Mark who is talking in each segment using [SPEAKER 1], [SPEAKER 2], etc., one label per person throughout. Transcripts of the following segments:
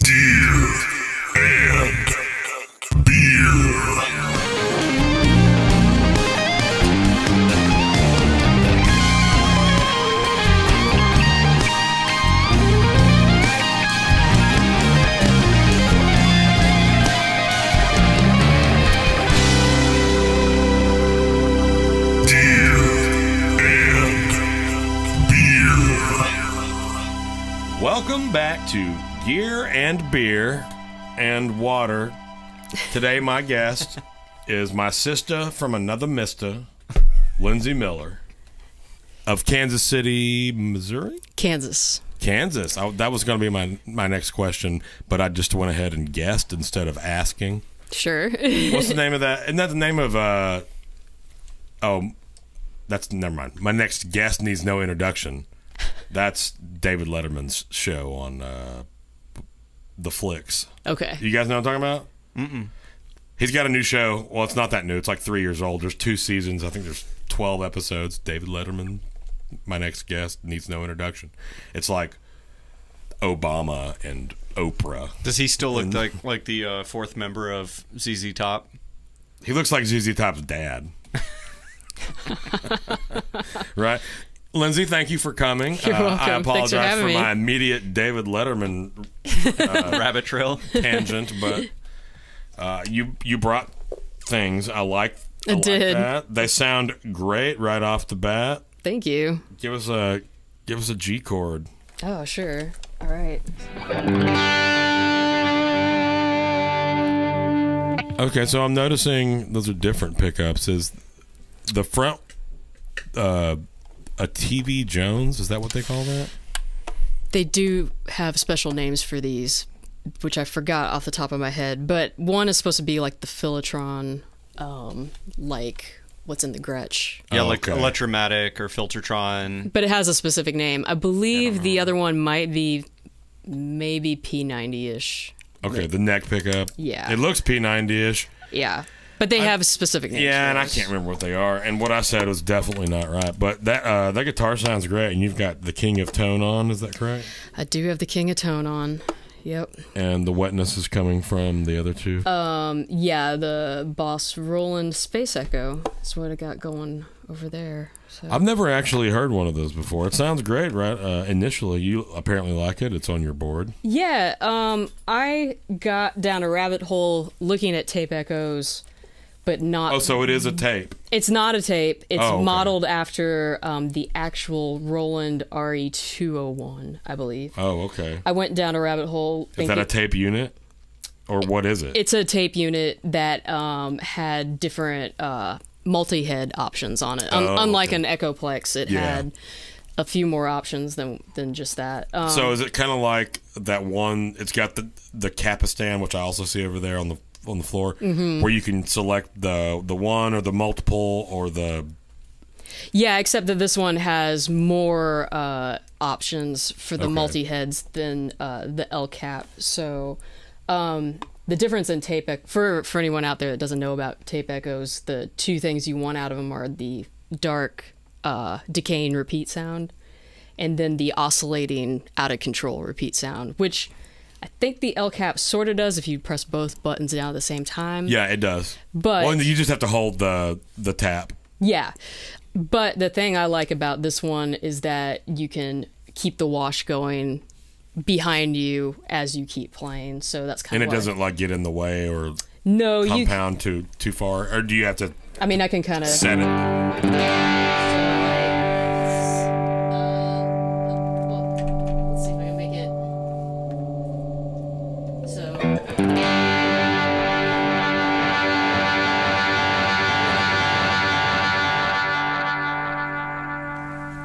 [SPEAKER 1] Deer and Beer.
[SPEAKER 2] Welcome back to Gear and Beer and Water. Today my guest is my sister from another mister, Lindsey Miller of Kansas City, Missouri?
[SPEAKER 3] Kansas.
[SPEAKER 2] That was going to be my next question, but I just went ahead and guessed instead of asking.
[SPEAKER 3] Sure.
[SPEAKER 2] What's the name of that? Isn't that the name of never mind. My next guest needs no introduction. That's David Letterman's show on the Flicks.
[SPEAKER 3] Okay.
[SPEAKER 2] You guys know what I'm talking about?
[SPEAKER 4] Mm-mm.
[SPEAKER 2] He's got a new show. Well, it's not that new. It's like 3 years old. There's 2 seasons. I think there's 12 episodes. David Letterman, my next guest, needs no introduction. It's like Obama and Oprah.
[SPEAKER 4] Does he still look like the fourth member of ZZ Top?
[SPEAKER 2] He looks like ZZ Top's dad. Right? Lindsey, thank you for coming.
[SPEAKER 3] You're welcome.
[SPEAKER 2] I apologize for
[SPEAKER 3] me.
[SPEAKER 2] my immediate David Letterman
[SPEAKER 4] Rabbit trail
[SPEAKER 2] tangent, but you brought things. I like
[SPEAKER 3] did.
[SPEAKER 2] that. They sound great right off the bat.
[SPEAKER 3] Thank you.
[SPEAKER 2] Give us a G chord.
[SPEAKER 3] Oh, sure. All right.
[SPEAKER 2] Okay, so I'm noticing those are different pickups. Is the front a TV Jones? Is that what they call that?
[SPEAKER 3] They do have special names for these, which I forgot off the top of my head. But one is supposed to be like the Philotron, like what's in the Gretsch.
[SPEAKER 4] Yeah, like Electromatic or Filtertron.
[SPEAKER 3] But it has a specific name. I believe the other one might be maybe P90-ish.
[SPEAKER 2] Okay, the neck pickup.
[SPEAKER 3] Yeah.
[SPEAKER 2] It looks P90-ish.
[SPEAKER 3] Yeah. But they have specific names.
[SPEAKER 2] Yeah,
[SPEAKER 3] for
[SPEAKER 2] and I
[SPEAKER 3] those.
[SPEAKER 2] can't remember what they are. And what I said was definitely not right. But that guitar sounds great. And you've got the King of Tone on. Is that correct?
[SPEAKER 3] I do have the King of Tone on. Yep.
[SPEAKER 2] And the wetness is coming from the other two.
[SPEAKER 3] Yeah, the Boss Roland Space Echo is what I got going over there. So.
[SPEAKER 2] I've never actually heard one of those before. It sounds great, right? Initially, you apparently like it. It's on your board.
[SPEAKER 3] Yeah, I got down a rabbit hole looking at tape echoes, but not...
[SPEAKER 2] Oh, so it is a tape.
[SPEAKER 3] It's not a tape. It's
[SPEAKER 2] okay.
[SPEAKER 3] modeled after the actual Roland RE201, I believe.
[SPEAKER 2] Oh, okay.
[SPEAKER 3] I went down a rabbit hole.
[SPEAKER 2] Is that a tape unit? Or what is it?
[SPEAKER 3] It's a tape unit that had different multi-head options on it. Unlike an Echoplex, it had a few more options than just that.
[SPEAKER 2] So is it kind of like that one? It's got the Capistan, which I also see over there on the floor, where you can select the one or the multiple or the...
[SPEAKER 3] Yeah, except that this one has more options for the multi-heads than the L cap. So the difference in tape for anyone out there that doesn't know about tape echoes, the two things you want out of them are the dark decaying repeat sound and then the oscillating out of control repeat sound, which I think the L cap sort of does if you press both buttons down at the same time.
[SPEAKER 2] Yeah, it does.
[SPEAKER 3] But
[SPEAKER 2] you just have to hold the tap.
[SPEAKER 3] Yeah. But the thing I like about this one is that you can keep the wash going behind you as you keep playing. So that's kind of...
[SPEAKER 2] And it doesn't like get in the way or compound too far? Or do you have to...
[SPEAKER 3] I mean, I can kind of...
[SPEAKER 2] set it?
[SPEAKER 3] Let's see if I can make it... So...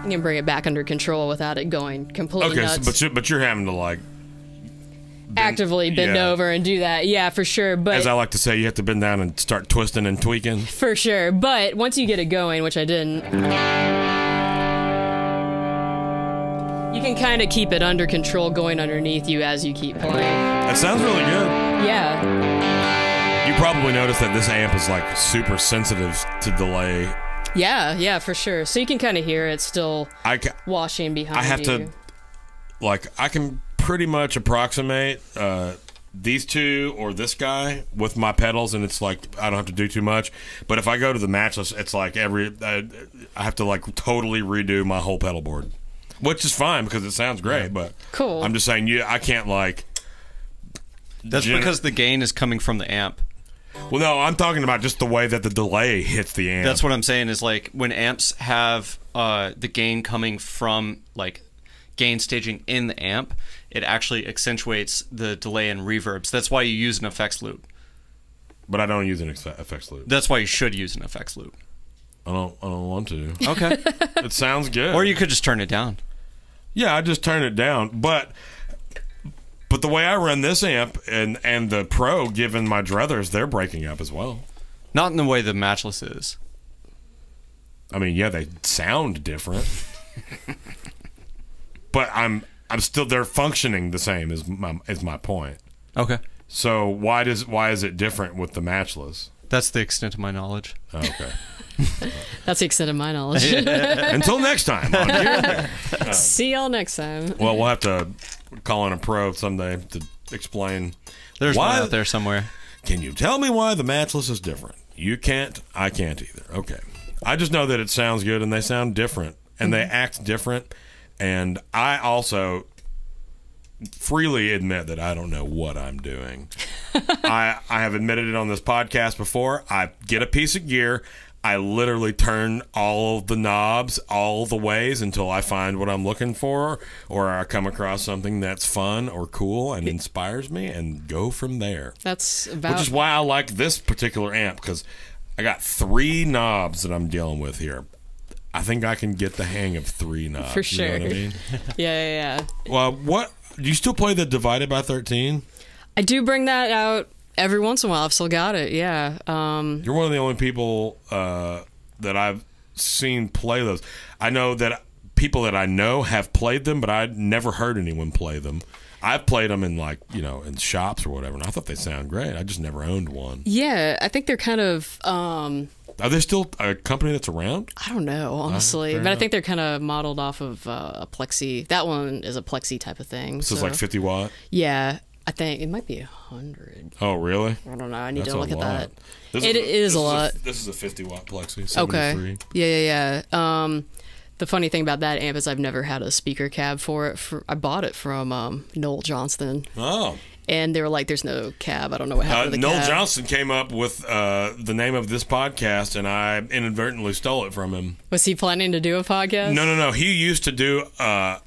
[SPEAKER 3] You can bring it back under control without it going completely nuts.
[SPEAKER 2] So, but you're having to like
[SPEAKER 3] actively bend over and do that. Yeah, for sure. But
[SPEAKER 2] as I like to say, you have to bend down and start twisting and tweaking.
[SPEAKER 3] For sure. But once you get it going, which I didn't, you can kind of keep it under control going underneath you as you keep playing.
[SPEAKER 2] That sounds really good.
[SPEAKER 3] Yeah.
[SPEAKER 2] You probably noticed that this amp is like super sensitive to delay.
[SPEAKER 3] Yeah, for sure. So you can kind of hear it still washing behind you.
[SPEAKER 2] I have to, like, I can pretty much approximate these two or this guy with my pedals, and it's like I don't have to do too much. But if I go to the Matchless, it's like I have to like totally redo my whole pedal board, which is fine because it sounds great. But
[SPEAKER 3] cool.
[SPEAKER 2] I'm just saying, I can't like.
[SPEAKER 4] That's because the gain is coming from the amp.
[SPEAKER 2] Well, no, I'm talking about just the way that the delay hits the amp.
[SPEAKER 4] That's what I'm saying is like when amps have the gain coming from like gain staging in the amp, it actually accentuates the delay and reverbs. That's why you use an effects loop.
[SPEAKER 2] But I don't use an effects loop.
[SPEAKER 4] That's why you should use an effects loop.
[SPEAKER 2] I don't want to.
[SPEAKER 4] Okay.
[SPEAKER 2] It sounds good.
[SPEAKER 4] Or you could just turn it down.
[SPEAKER 2] Yeah, I just turn it down. But the way I run this amp and the Pro, given my druthers, they're breaking up as well.
[SPEAKER 4] Not in the way the Matchless is.
[SPEAKER 2] I mean, yeah, they sound different. But I'm still, they're functioning the same is my point.
[SPEAKER 4] Okay.
[SPEAKER 2] So why is it different with the Matchless?
[SPEAKER 4] That's the extent of my knowledge.
[SPEAKER 2] Oh, okay.
[SPEAKER 3] That's the extent of my knowledge.
[SPEAKER 2] Until next time. On here.
[SPEAKER 3] See y'all next time.
[SPEAKER 2] Well, we'll have to call in a pro someday to explain.
[SPEAKER 4] There's
[SPEAKER 2] why,
[SPEAKER 4] one out there somewhere.
[SPEAKER 2] Can you tell me why the Matchless is different? You can't. I can't either. Okay. I just know that it sounds good and they sound different and they act different. And I also freely admit that I don't know what I'm doing. I have admitted it on this podcast before. I get a piece of gear. I literally turn all of the knobs all the ways until I find what I'm looking for, or I come across something that's fun or cool and inspires me, and go from there.
[SPEAKER 3] That's about...
[SPEAKER 2] Which is why I like this particular amp, because I got 3 knobs that I'm dealing with here. I think I can get the hang of 3 knobs.
[SPEAKER 3] For sure.
[SPEAKER 2] You know what I mean?
[SPEAKER 3] Yeah.
[SPEAKER 2] Well, do you still play the Divided by 13?
[SPEAKER 3] I do bring that out every once in a while. I've still got it. Yeah.
[SPEAKER 2] You're one of the only people that I've seen play those. I know that people that I know have played them, but I'd never heard anyone play them. I've played them in in shops or whatever, and I thought they sound great. I just never owned one.
[SPEAKER 3] Yeah, I think they're kind of...
[SPEAKER 2] Are they still a company that's around?
[SPEAKER 3] I don't know, honestly. But I think they're kind of modeled off of a Plexi. That one is a Plexi type of thing.
[SPEAKER 2] So it's like 50 watt?
[SPEAKER 3] Yeah, I think it might be 100.
[SPEAKER 2] Oh, really?
[SPEAKER 3] I don't know. I need
[SPEAKER 2] That's
[SPEAKER 3] to look
[SPEAKER 2] a
[SPEAKER 3] at
[SPEAKER 2] lot.
[SPEAKER 3] that. It is a lot.
[SPEAKER 2] This is a 50 watt Plexi. 73.
[SPEAKER 3] Okay. Yeah. The funny thing about that amp is I've never had a speaker cab for it. I bought it from Noel Johnston.
[SPEAKER 2] Oh.
[SPEAKER 3] And they were like, there's no cab. I don't know what happened to the
[SPEAKER 2] Noel
[SPEAKER 3] cab.
[SPEAKER 2] Johnston came up with the name of this podcast, and I inadvertently stole it from him.
[SPEAKER 3] Was he planning to do a podcast?
[SPEAKER 2] No. He used to do a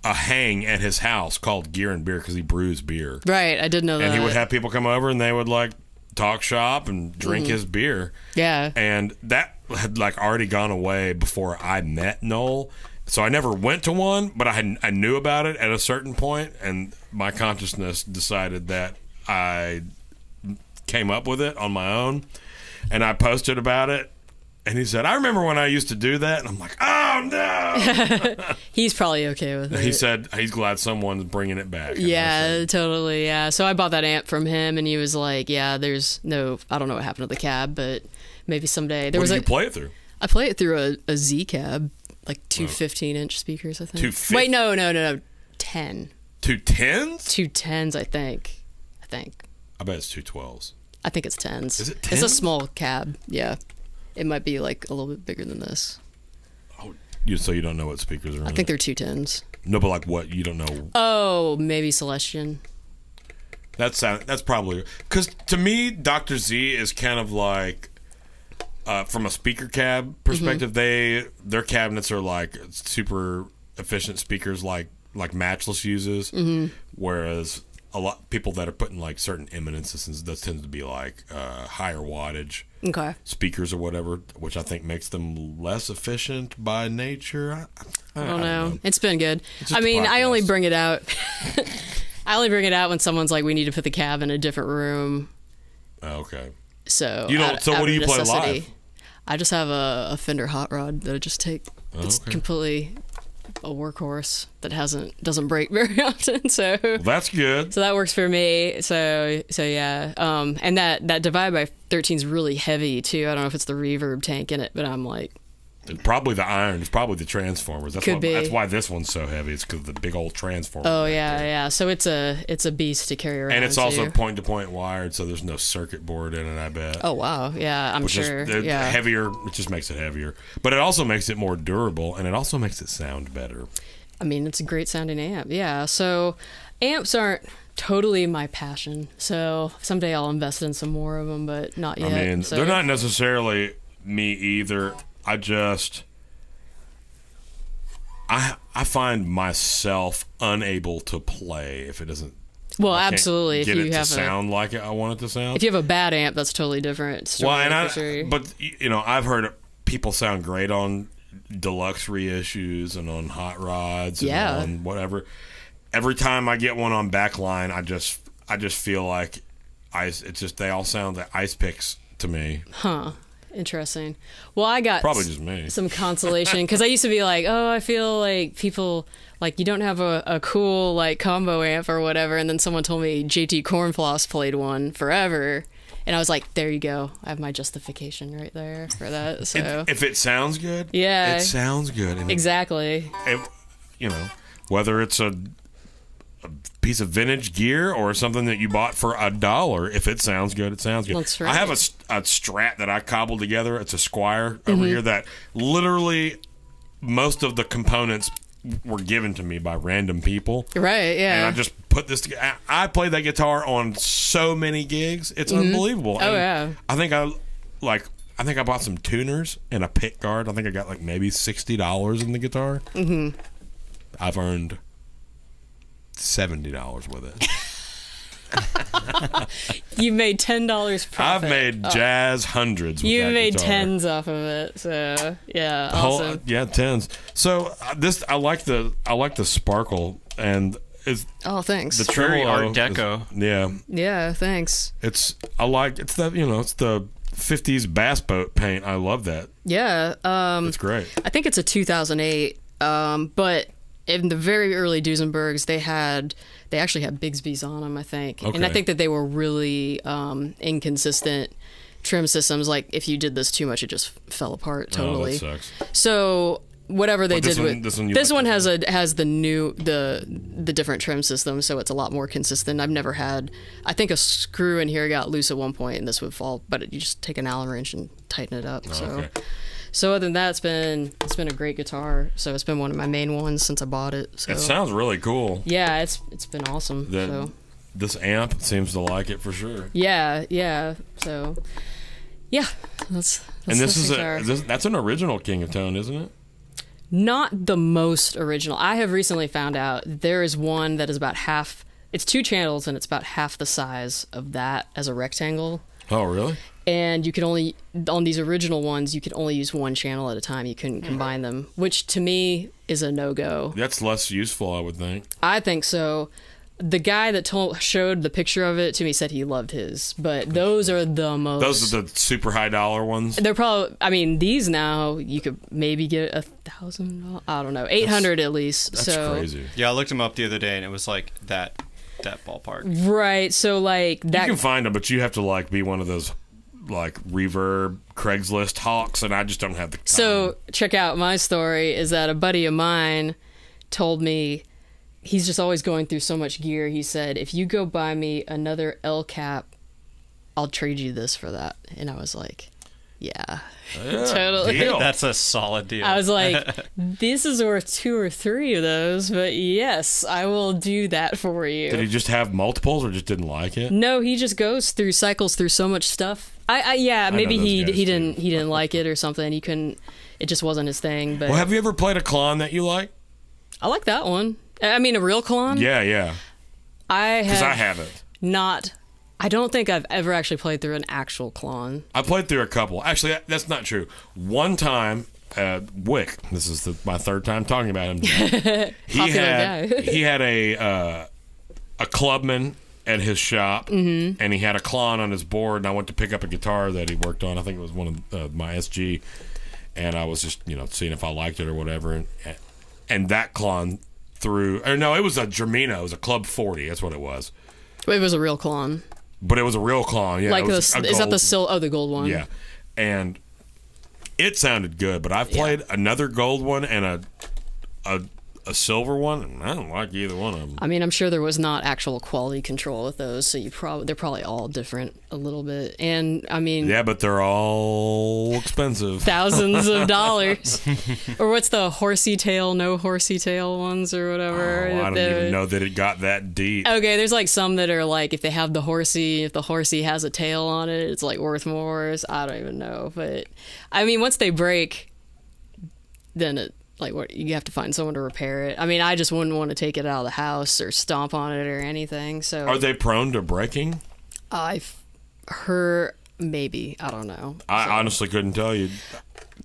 [SPEAKER 2] hang at his house called Gear and Beer because he brews beer.
[SPEAKER 3] Right, I did know that.
[SPEAKER 2] And he would have people come over, and they would talk shop and drink his beer.
[SPEAKER 3] Yeah.
[SPEAKER 2] And that had already gone away before I met Noel. So I never went to one, but I knew about it at a certain point, and my consciousness decided that I came up with it on my own, and I posted about it, and he said, I remember when I used to do that, and I'm like, oh, no!
[SPEAKER 3] He's probably okay with it.
[SPEAKER 2] He said he's glad someone's bringing it back.
[SPEAKER 3] Yeah, totally, yeah. So I bought that amp from him, and he was like, yeah, there's no, I don't know what happened to the cab, but maybe someday.
[SPEAKER 2] What did you play it through?
[SPEAKER 3] I play it through a Z cab. Like 2 15-inch speakers, I think. Wait, no. 10.
[SPEAKER 2] 2 10s?
[SPEAKER 3] 2 10s, I think.
[SPEAKER 2] I bet it's 2 12s.
[SPEAKER 3] I think it's 10s.
[SPEAKER 2] Is it 10s?
[SPEAKER 3] It's a small cab, yeah. It might be a little bit bigger than this.
[SPEAKER 2] Oh, so you don't know what speakers are in
[SPEAKER 3] I think they're 2 10s.
[SPEAKER 2] No, but what? You don't know?
[SPEAKER 3] Oh, maybe Celestion.
[SPEAKER 2] That's probably... Because to me, Dr. Z is kind of like... from a speaker cab perspective, their cabinets are super efficient speakers like Matchless uses, whereas a lot people that are putting certain eminences, that tends to be higher wattage speakers or whatever, which I think makes them less efficient by nature.
[SPEAKER 3] I don't know. It's been good. I mean, I only bring it out. I only bring it out when someone's like, we need to put the cab in a different room.
[SPEAKER 2] Okay.
[SPEAKER 3] So
[SPEAKER 2] what do you play live?
[SPEAKER 3] I just have a Fender Hot Rod that I just take. It's completely a workhorse that doesn't break very often. So
[SPEAKER 2] that's good.
[SPEAKER 3] So that works for me. So yeah. And that Divide by 13 is really heavy too. I don't know if it's the reverb tank in it, but I'm like,
[SPEAKER 2] Probably the iron. It's probably the transformers.
[SPEAKER 3] Could be.
[SPEAKER 2] That's why this one's so heavy. It's because of the big old transformer.
[SPEAKER 3] Oh
[SPEAKER 2] right
[SPEAKER 3] yeah,
[SPEAKER 2] there.
[SPEAKER 3] yeah. So it's a beast to carry around.
[SPEAKER 2] And it's also
[SPEAKER 3] too.
[SPEAKER 2] point-to-point wired, so there's no circuit board in it, I bet.
[SPEAKER 3] Oh wow, yeah, I'm
[SPEAKER 2] Which
[SPEAKER 3] sure.
[SPEAKER 2] is
[SPEAKER 3] Yeah,
[SPEAKER 2] heavier. It just makes it heavier. But it also makes it more durable, and it also makes it sound better.
[SPEAKER 3] I mean, it's a great sounding amp. Yeah. So amps aren't totally my passion. So someday I'll invest in some more of them, but not yet.
[SPEAKER 2] I mean,
[SPEAKER 3] so.
[SPEAKER 2] they're not necessarily me either. I find myself unable to play if it doesn't.
[SPEAKER 3] Well,
[SPEAKER 2] I can't
[SPEAKER 3] absolutely. If
[SPEAKER 2] get
[SPEAKER 3] you
[SPEAKER 2] it to
[SPEAKER 3] have
[SPEAKER 2] sound like I want it to sound.
[SPEAKER 3] if you have a bad amp, that's totally different. Story,
[SPEAKER 2] Well, and
[SPEAKER 3] for sure.
[SPEAKER 2] but I've heard people sound great on deluxe reissues and on hot rods and
[SPEAKER 3] Yeah.
[SPEAKER 2] on whatever. Every time I get one on backline, I just feel like they all sound like ice picks to me.
[SPEAKER 3] Huh. Interesting. Well, I got
[SPEAKER 2] Probably just me.
[SPEAKER 3] some consolation because I used to be like, oh, I feel like people like you don't have a cool like combo amp or whatever, and then someone told me JT Cornfloss played one forever, and I was like, there you go, I have my justification right there for that. So
[SPEAKER 2] If it sounds good,
[SPEAKER 3] Yeah.
[SPEAKER 2] it sounds good. And
[SPEAKER 3] exactly.
[SPEAKER 2] whether it's a piece of vintage gear or something that you bought for $1, if it sounds good, it sounds good.
[SPEAKER 3] That's right.
[SPEAKER 2] I have a Strat that I cobbled together. It's a Squire
[SPEAKER 3] Mm-hmm.
[SPEAKER 2] over here that literally most of the components were given to me by random people.
[SPEAKER 3] Right. Yeah.
[SPEAKER 2] And I just put this together. I played that guitar on so many gigs. It's unbelievable.
[SPEAKER 3] Oh,
[SPEAKER 2] And
[SPEAKER 3] yeah.
[SPEAKER 2] I think I bought some tuners and a pick guard. I think I got like maybe $60 in the guitar. Mm-hmm. I've earned $70 with it.
[SPEAKER 3] You made $10 profit.
[SPEAKER 2] I've made jazz hundreds with
[SPEAKER 3] You
[SPEAKER 2] that
[SPEAKER 3] made
[SPEAKER 2] guitar.
[SPEAKER 3] tens off of it. So yeah,
[SPEAKER 2] Whole-
[SPEAKER 3] awesome.
[SPEAKER 2] yeah, tens. So I like the sparkle, and it's
[SPEAKER 3] Oh, thanks.
[SPEAKER 2] the
[SPEAKER 4] Very
[SPEAKER 2] tremolo
[SPEAKER 4] Art Deco.
[SPEAKER 2] yeah,
[SPEAKER 3] Yeah, thanks.
[SPEAKER 2] it's the 50s bass boat paint. I love that.
[SPEAKER 3] Yeah.
[SPEAKER 2] It's great.
[SPEAKER 3] I think it's a 2008. But in the very early Duesenbergs, they actually had Bigsby's on them, I think. And I
[SPEAKER 2] Okay.
[SPEAKER 3] think that they were really inconsistent trim systems. Like if you did this too much, it just fell apart totally.
[SPEAKER 2] Oh, that sucks.
[SPEAKER 3] So whatever they
[SPEAKER 2] But
[SPEAKER 3] did with
[SPEAKER 2] this one you
[SPEAKER 3] this
[SPEAKER 2] like
[SPEAKER 3] one
[SPEAKER 2] this
[SPEAKER 3] has the different trim system, so it's a lot more consistent. I've never had. I think a screw in here got loose at one point, and this would fall. But you just take an Allen wrench and tighten it up. So.
[SPEAKER 2] Okay.
[SPEAKER 3] So other than that, it's been a great guitar. So it's been one of my main ones since I bought it. So
[SPEAKER 2] It sounds really cool.
[SPEAKER 3] yeah, it's been awesome. So
[SPEAKER 2] This amp seems to like it for sure.
[SPEAKER 3] yeah. So yeah, that's
[SPEAKER 2] And this is
[SPEAKER 3] guitar.
[SPEAKER 2] that's an original King of Tone, isn't it?
[SPEAKER 3] Not the most original. I have recently found out there is one that is about half. It's 2 channels and it's about half the size of that as a rectangle.
[SPEAKER 2] Oh, really?
[SPEAKER 3] And you could only, on these original ones, you could only use one channel at a time. You couldn't combine them, which to me is a no-go.
[SPEAKER 2] That's less useful, I would think.
[SPEAKER 3] I think so. The guy that showed the picture of it to me said he loved his, but those are the most.
[SPEAKER 2] Those are the super high dollar ones.
[SPEAKER 3] They're probably. I mean, these now you could maybe get $1,000. I don't know, 800 at least.
[SPEAKER 2] That's
[SPEAKER 3] so
[SPEAKER 2] crazy.
[SPEAKER 4] Yeah, I looked him up the other day, and it was like that ballpark.
[SPEAKER 3] right. So like that.
[SPEAKER 2] You can find them, but you have to like be one of those like Reverb Craigslist hawks, and I just don't have the time.
[SPEAKER 3] So check out my story. Is that a buddy of mine told me. He's just always going through so much gear. He said, if you go buy me another L cap, I'll trade you this for that. And I was like, yeah, totally.
[SPEAKER 2] deal.
[SPEAKER 4] That's a solid deal.
[SPEAKER 3] I was like, this is worth 2 or 3 of those, but yes, I will do that for you.
[SPEAKER 2] Did he just have multiples, or just didn't like it?
[SPEAKER 3] No, he just cycles through so much stuff. Yeah, maybe
[SPEAKER 2] those
[SPEAKER 3] he
[SPEAKER 2] guys,
[SPEAKER 3] didn't like it or something. He couldn't. It just wasn't his thing. But
[SPEAKER 2] Well, have you ever played a Klon that you like?
[SPEAKER 3] I like that one. I mean, a real Klon.
[SPEAKER 2] Yeah.
[SPEAKER 3] I
[SPEAKER 2] Because
[SPEAKER 3] have
[SPEAKER 2] I haven't.
[SPEAKER 3] not. I don't think I've ever actually played through an actual Klon.
[SPEAKER 2] I played through a couple. Actually, that's not true. One time, Wick. This is my 3rd time talking about him.
[SPEAKER 3] Popular guy.
[SPEAKER 2] He had a clubman at his shop, and he had a Klon on his board. And I went to pick up a guitar that he worked on. I think it was one of my SG, and I was just seeing if I liked it or whatever. And that Klon it was a Germino. It was a Club 40. That's what it was.
[SPEAKER 3] It was a real Klon.
[SPEAKER 2] But it was a real Klon. Yeah,
[SPEAKER 3] Like
[SPEAKER 2] it was
[SPEAKER 3] is
[SPEAKER 2] a
[SPEAKER 3] that
[SPEAKER 2] gold-
[SPEAKER 3] the the gold one?
[SPEAKER 2] Yeah, and it sounded good, but I've played another gold one and a silver one, and I don't like either one of them.
[SPEAKER 3] I mean, I'm sure there was not actual quality control with those, so they're probably all different a little bit. And I mean,
[SPEAKER 2] yeah, but they're all expensive,
[SPEAKER 3] thousands of dollars. Or what's the horsey tail, no horsey tail ones or whatever?
[SPEAKER 2] Oh, I don't even know that it got that deep.
[SPEAKER 3] Okay, there's like some that are like if they have if the horsey has a tail on it, it's like worth more. I don't even know, but I mean, once they break, then you have to find someone to repair it. I mean, I just wouldn't want to take it out of the house or stomp on it or anything. So,
[SPEAKER 2] are they prone to breaking?
[SPEAKER 3] I've heard maybe. I don't know.
[SPEAKER 2] I honestly couldn't tell you.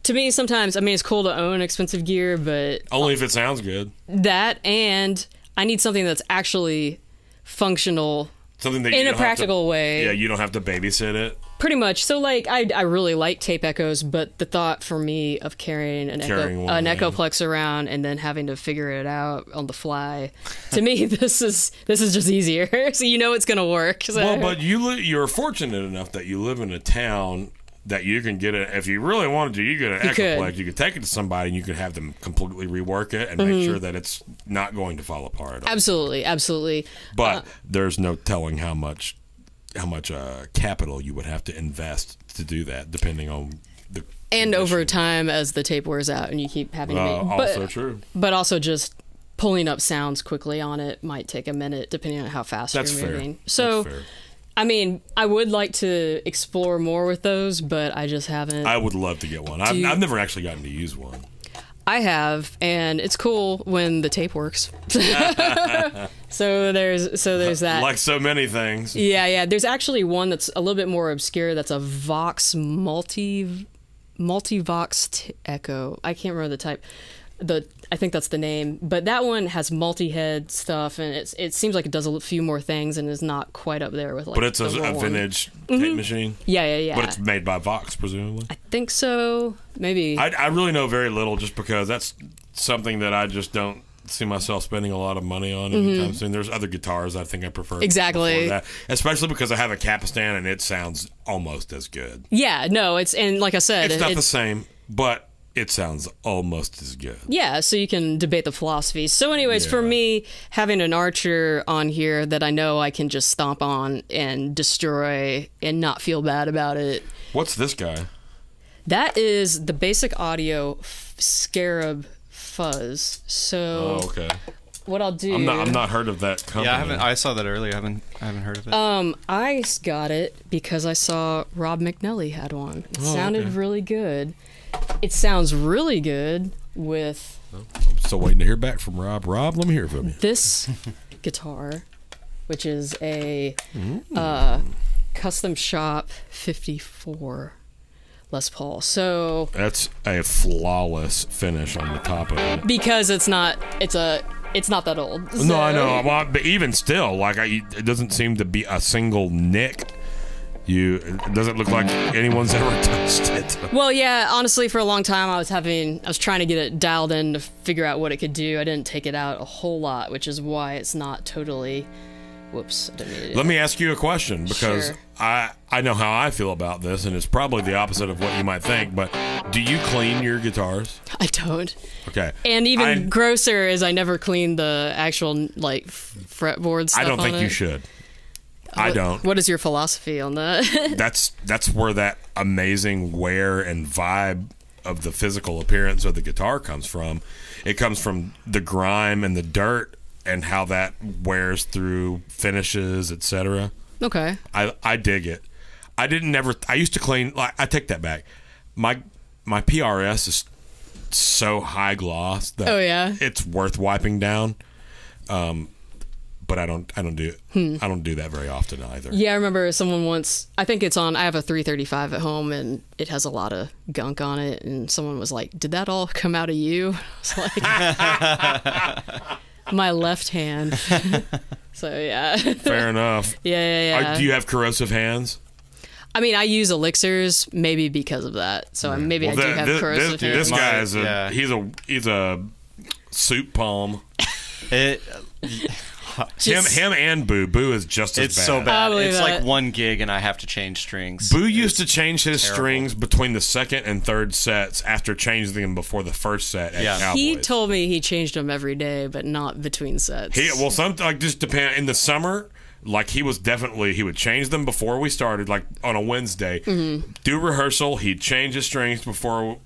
[SPEAKER 3] To me, sometimes, I mean, it's cool to own expensive gear, but
[SPEAKER 2] only if it sounds good.
[SPEAKER 3] That, and I need something that's actually functional,
[SPEAKER 2] something that
[SPEAKER 3] in a practical way.
[SPEAKER 2] Yeah, you don't have to babysit it.
[SPEAKER 3] Pretty much. So, like, I really like tape echoes, but the thought for me of carrying an Echoplex around and then having to figure it out on the fly, to me, this is just easier. So you know it's going to work. So.
[SPEAKER 2] Well, but you're fortunate enough that you live in a town that you can get it. If you really wanted to, you get an Echoplex. You could take it to somebody and you could have them completely rework it and make sure that it's not going to fall apart.
[SPEAKER 3] Absolutely, absolutely.
[SPEAKER 2] But there's no telling how much capital you would have to invest to do that, depending on the condition.
[SPEAKER 3] Over time as the tape wears out and you keep having to make.
[SPEAKER 2] Also true.
[SPEAKER 3] But also just pulling up sounds quickly on it might take a minute, depending on how fast you're moving.
[SPEAKER 2] Fair.
[SPEAKER 3] So,
[SPEAKER 2] that's fair.
[SPEAKER 3] I mean, I would like to explore more with those, but I just haven't.
[SPEAKER 2] I would love to get one. I've never actually gotten to use one.
[SPEAKER 3] I have, and it's cool when the tape works. So there's that.
[SPEAKER 2] Like so many things.
[SPEAKER 3] Yeah. There's actually one that's a little bit more obscure. That's a Vox multi-Vox Echo. I can't remember the type. I think that's the name, but that one has multi-head stuff, and it seems like it does a few more things, and is not quite up there with like.
[SPEAKER 2] But it's a vintage tape machine.
[SPEAKER 3] Yeah.
[SPEAKER 2] But it's made by Vox, presumably.
[SPEAKER 3] I think so. Maybe.
[SPEAKER 2] I really know very little, just because that's something that I just don't see myself spending a lot of money on anytime soon. There's other guitars I think I prefer.
[SPEAKER 3] Exactly.
[SPEAKER 2] That, especially because I have a Capistan and it sounds almost as good.
[SPEAKER 3] Yeah. No. And like I said,
[SPEAKER 2] it's not the same, but it sounds almost as good.
[SPEAKER 3] Yeah, so you can debate the philosophies. So anyways, for me, having an Archer on here that I know I can just stomp on and destroy and not feel bad about it.
[SPEAKER 2] What's this guy?
[SPEAKER 3] That is the Basic Audio Scarab Fuzz. So
[SPEAKER 2] okay.
[SPEAKER 3] What I'll do...
[SPEAKER 2] I'm not heard of that company.
[SPEAKER 4] Yeah, I saw that earlier. I haven't heard of it.
[SPEAKER 3] I got it because I saw Rob McNally had one. It sounded really good. It sounds really good with...
[SPEAKER 2] I'm still waiting to hear back from Rob. Rob, let me hear from you.
[SPEAKER 3] This guitar, which is a Custom Shop 54 Les Paul. So
[SPEAKER 2] that's a flawless finish on the top of it.
[SPEAKER 3] Because it's not that old. So.
[SPEAKER 2] No, I know. Well, but even still, it doesn't seem to be a single nick. It doesn't look like anyone's ever touched it.
[SPEAKER 3] Well, yeah, honestly, for a long time I was trying to get it dialed in to figure out what it could do. I didn't take it out a whole lot, which is why it's not totally... Whoops. I didn't mean to do
[SPEAKER 2] Let me ask you a question, because I know how I feel about this, and it's probably the opposite of what you might think, but do you clean your guitars?
[SPEAKER 3] I don't.
[SPEAKER 2] Okay.
[SPEAKER 3] And even grosser is I never clean the actual, fretboard stuff.
[SPEAKER 2] I don't think you should. I don't.
[SPEAKER 3] What is your philosophy on that?
[SPEAKER 2] That's where that amazing wear and vibe of the physical appearance of the guitar comes from. It comes from the grime and the dirt and how that wears through finishes, etc.
[SPEAKER 3] Okay.
[SPEAKER 2] I dig it. I used to clean. I take that back. My PRS is so high gloss that it's worth wiping down. But I don't do it. I don't do that very often either.
[SPEAKER 3] Yeah, I remember someone once, I think it's on, I have a 335 at home and it has a lot of gunk on it, and someone was like, did that all come out of you? I was like, my left hand. So yeah.
[SPEAKER 2] Fair enough.
[SPEAKER 3] Yeah.
[SPEAKER 2] Do you have corrosive hands?
[SPEAKER 3] I mean, I use elixirs maybe because of that. So maybe I do have corrosive hands.
[SPEAKER 2] This guy is he's a soup palm. Him and Boo. Boo is just as
[SPEAKER 4] It's
[SPEAKER 2] bad.
[SPEAKER 4] so bad. It's
[SPEAKER 3] that.
[SPEAKER 4] like one gig and I have to change strings.
[SPEAKER 2] Boo used to change his
[SPEAKER 4] terrible.
[SPEAKER 2] strings between the second and third sets after changing them before the first set at
[SPEAKER 4] Yeah.
[SPEAKER 2] Cowboys.
[SPEAKER 3] He told me he changed them every day, but not between sets.
[SPEAKER 2] Some like just depend in the summer. Like he would change them before we started, like on a Wednesday. Do rehearsal. He'd change his strings before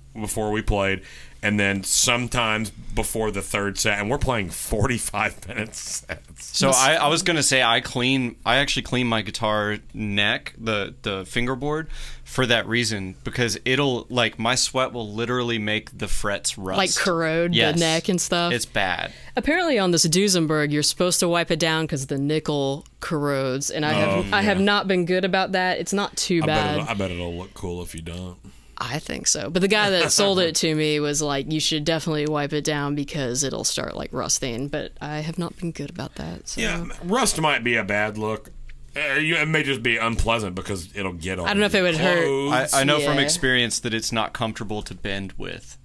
[SPEAKER 2] we played, and then sometimes before the third set. And we're playing 45-minute sets.
[SPEAKER 4] So I was gonna say I actually clean my guitar neck, the fingerboard, for that reason, because it'll like my sweat will literally make the frets rust,
[SPEAKER 3] like corrode
[SPEAKER 4] Yes.
[SPEAKER 3] the neck and stuff.
[SPEAKER 4] It's bad.
[SPEAKER 3] Apparently on this Duesenberg, you're supposed to wipe it down because the nickel corrodes, and I have not been good about that. It's not too bad.
[SPEAKER 2] I bet it'll look cool if you don't.
[SPEAKER 3] I think so. But the guy that sold it to me was like, you should definitely wipe it down because it'll start like rusting. But I have not been good about that. So.
[SPEAKER 2] Yeah, rust might be a bad look. It may just be unpleasant because it'll get on.
[SPEAKER 3] I don't know if it would hurt.
[SPEAKER 4] I know from
[SPEAKER 3] Yeah.
[SPEAKER 4] experience that it's not comfortable to bend with.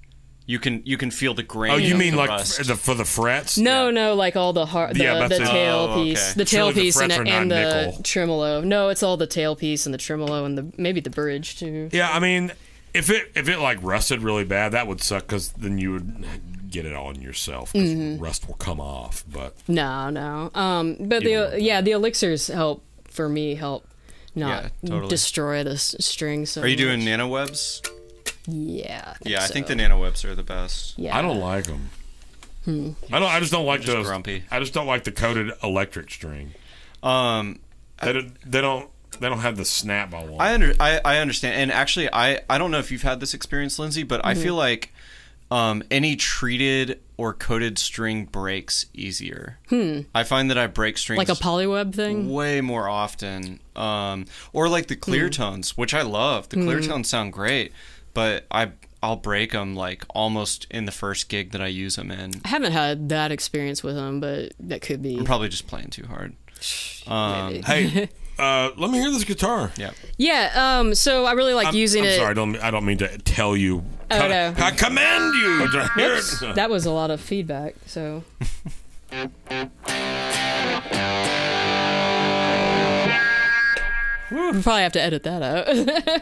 [SPEAKER 4] You can feel the grain.
[SPEAKER 2] Oh, you
[SPEAKER 4] of
[SPEAKER 2] mean
[SPEAKER 4] the
[SPEAKER 2] like
[SPEAKER 4] rust.
[SPEAKER 2] for the frets?
[SPEAKER 3] No, like all the
[SPEAKER 2] Yeah,
[SPEAKER 3] the
[SPEAKER 2] that's it.
[SPEAKER 3] tail
[SPEAKER 4] Oh,
[SPEAKER 3] piece,
[SPEAKER 4] okay.
[SPEAKER 3] the tail
[SPEAKER 2] Surely the
[SPEAKER 3] piece, and,
[SPEAKER 2] frets are
[SPEAKER 3] and
[SPEAKER 2] not
[SPEAKER 3] the
[SPEAKER 2] nickel.
[SPEAKER 3] tremolo. No, it's all the tail piece and the tremolo and maybe the bridge too.
[SPEAKER 2] Yeah, I mean, if it like rusted really bad, that would suck because then you would get it on yourself because rust will come off. But
[SPEAKER 3] No. But
[SPEAKER 2] You don't know.
[SPEAKER 3] the elixirs help not
[SPEAKER 4] Yeah, totally.
[SPEAKER 3] destroy the string. So
[SPEAKER 4] Are you doing
[SPEAKER 3] much.
[SPEAKER 4] nano webs?
[SPEAKER 3] Yeah.
[SPEAKER 4] I think
[SPEAKER 3] so.
[SPEAKER 4] the nano webs are the best.
[SPEAKER 3] Yeah.
[SPEAKER 2] I don't like them. I just don't like
[SPEAKER 4] Just
[SPEAKER 2] those.
[SPEAKER 4] grumpy.
[SPEAKER 2] I just don't like the coated electric string.
[SPEAKER 4] Um,
[SPEAKER 2] They don't have the snap I want.
[SPEAKER 4] I understand, and actually, I don't know if you've had this experience, Lindsay, but I feel like any treated or coated string breaks easier. I find that I break strings
[SPEAKER 3] like a polyweb thing.
[SPEAKER 4] way more often, or like the clear tones, which I love. The clear tones sound great, but I'll break them like almost in the first gig that I use them in.
[SPEAKER 3] I haven't had that experience with them, but that could be.
[SPEAKER 4] I'm probably just playing too hard.
[SPEAKER 3] maybe.
[SPEAKER 2] Hey, let me hear this guitar.
[SPEAKER 4] Yeah.
[SPEAKER 3] Yeah. So I really like using
[SPEAKER 2] I'm
[SPEAKER 3] it.
[SPEAKER 2] sorry, I don't mean to tell you.
[SPEAKER 3] Oh, no.
[SPEAKER 2] I command you to hear
[SPEAKER 3] Whoops.
[SPEAKER 2] it.
[SPEAKER 3] That was a lot of feedback. So. We'll probably have to edit that out.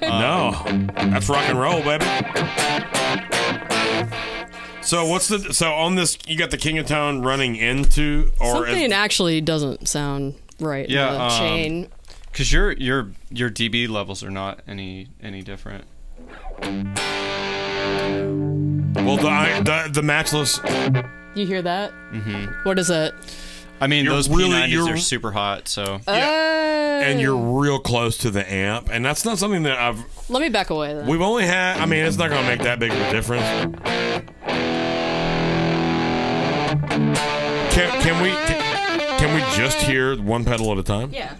[SPEAKER 2] No, that's rock and roll, baby. So on this? You got the King of Tone running into
[SPEAKER 3] Something actually doesn't sound right.
[SPEAKER 4] Yeah,
[SPEAKER 3] In the chain.
[SPEAKER 4] Because your dB levels are not any different.
[SPEAKER 2] well the matchless.
[SPEAKER 3] You hear that? Mm-hmm. What is that?
[SPEAKER 4] I mean,
[SPEAKER 2] You're
[SPEAKER 4] those
[SPEAKER 2] really-
[SPEAKER 4] P90s
[SPEAKER 2] you're-
[SPEAKER 4] are super hot, so
[SPEAKER 2] And you're real close to the amp, and that's not something that
[SPEAKER 3] Let me back away then.
[SPEAKER 2] we've only had. I mean, it's not going to make that big of a difference. Can we just hear one pedal at a time?
[SPEAKER 3] Yeah.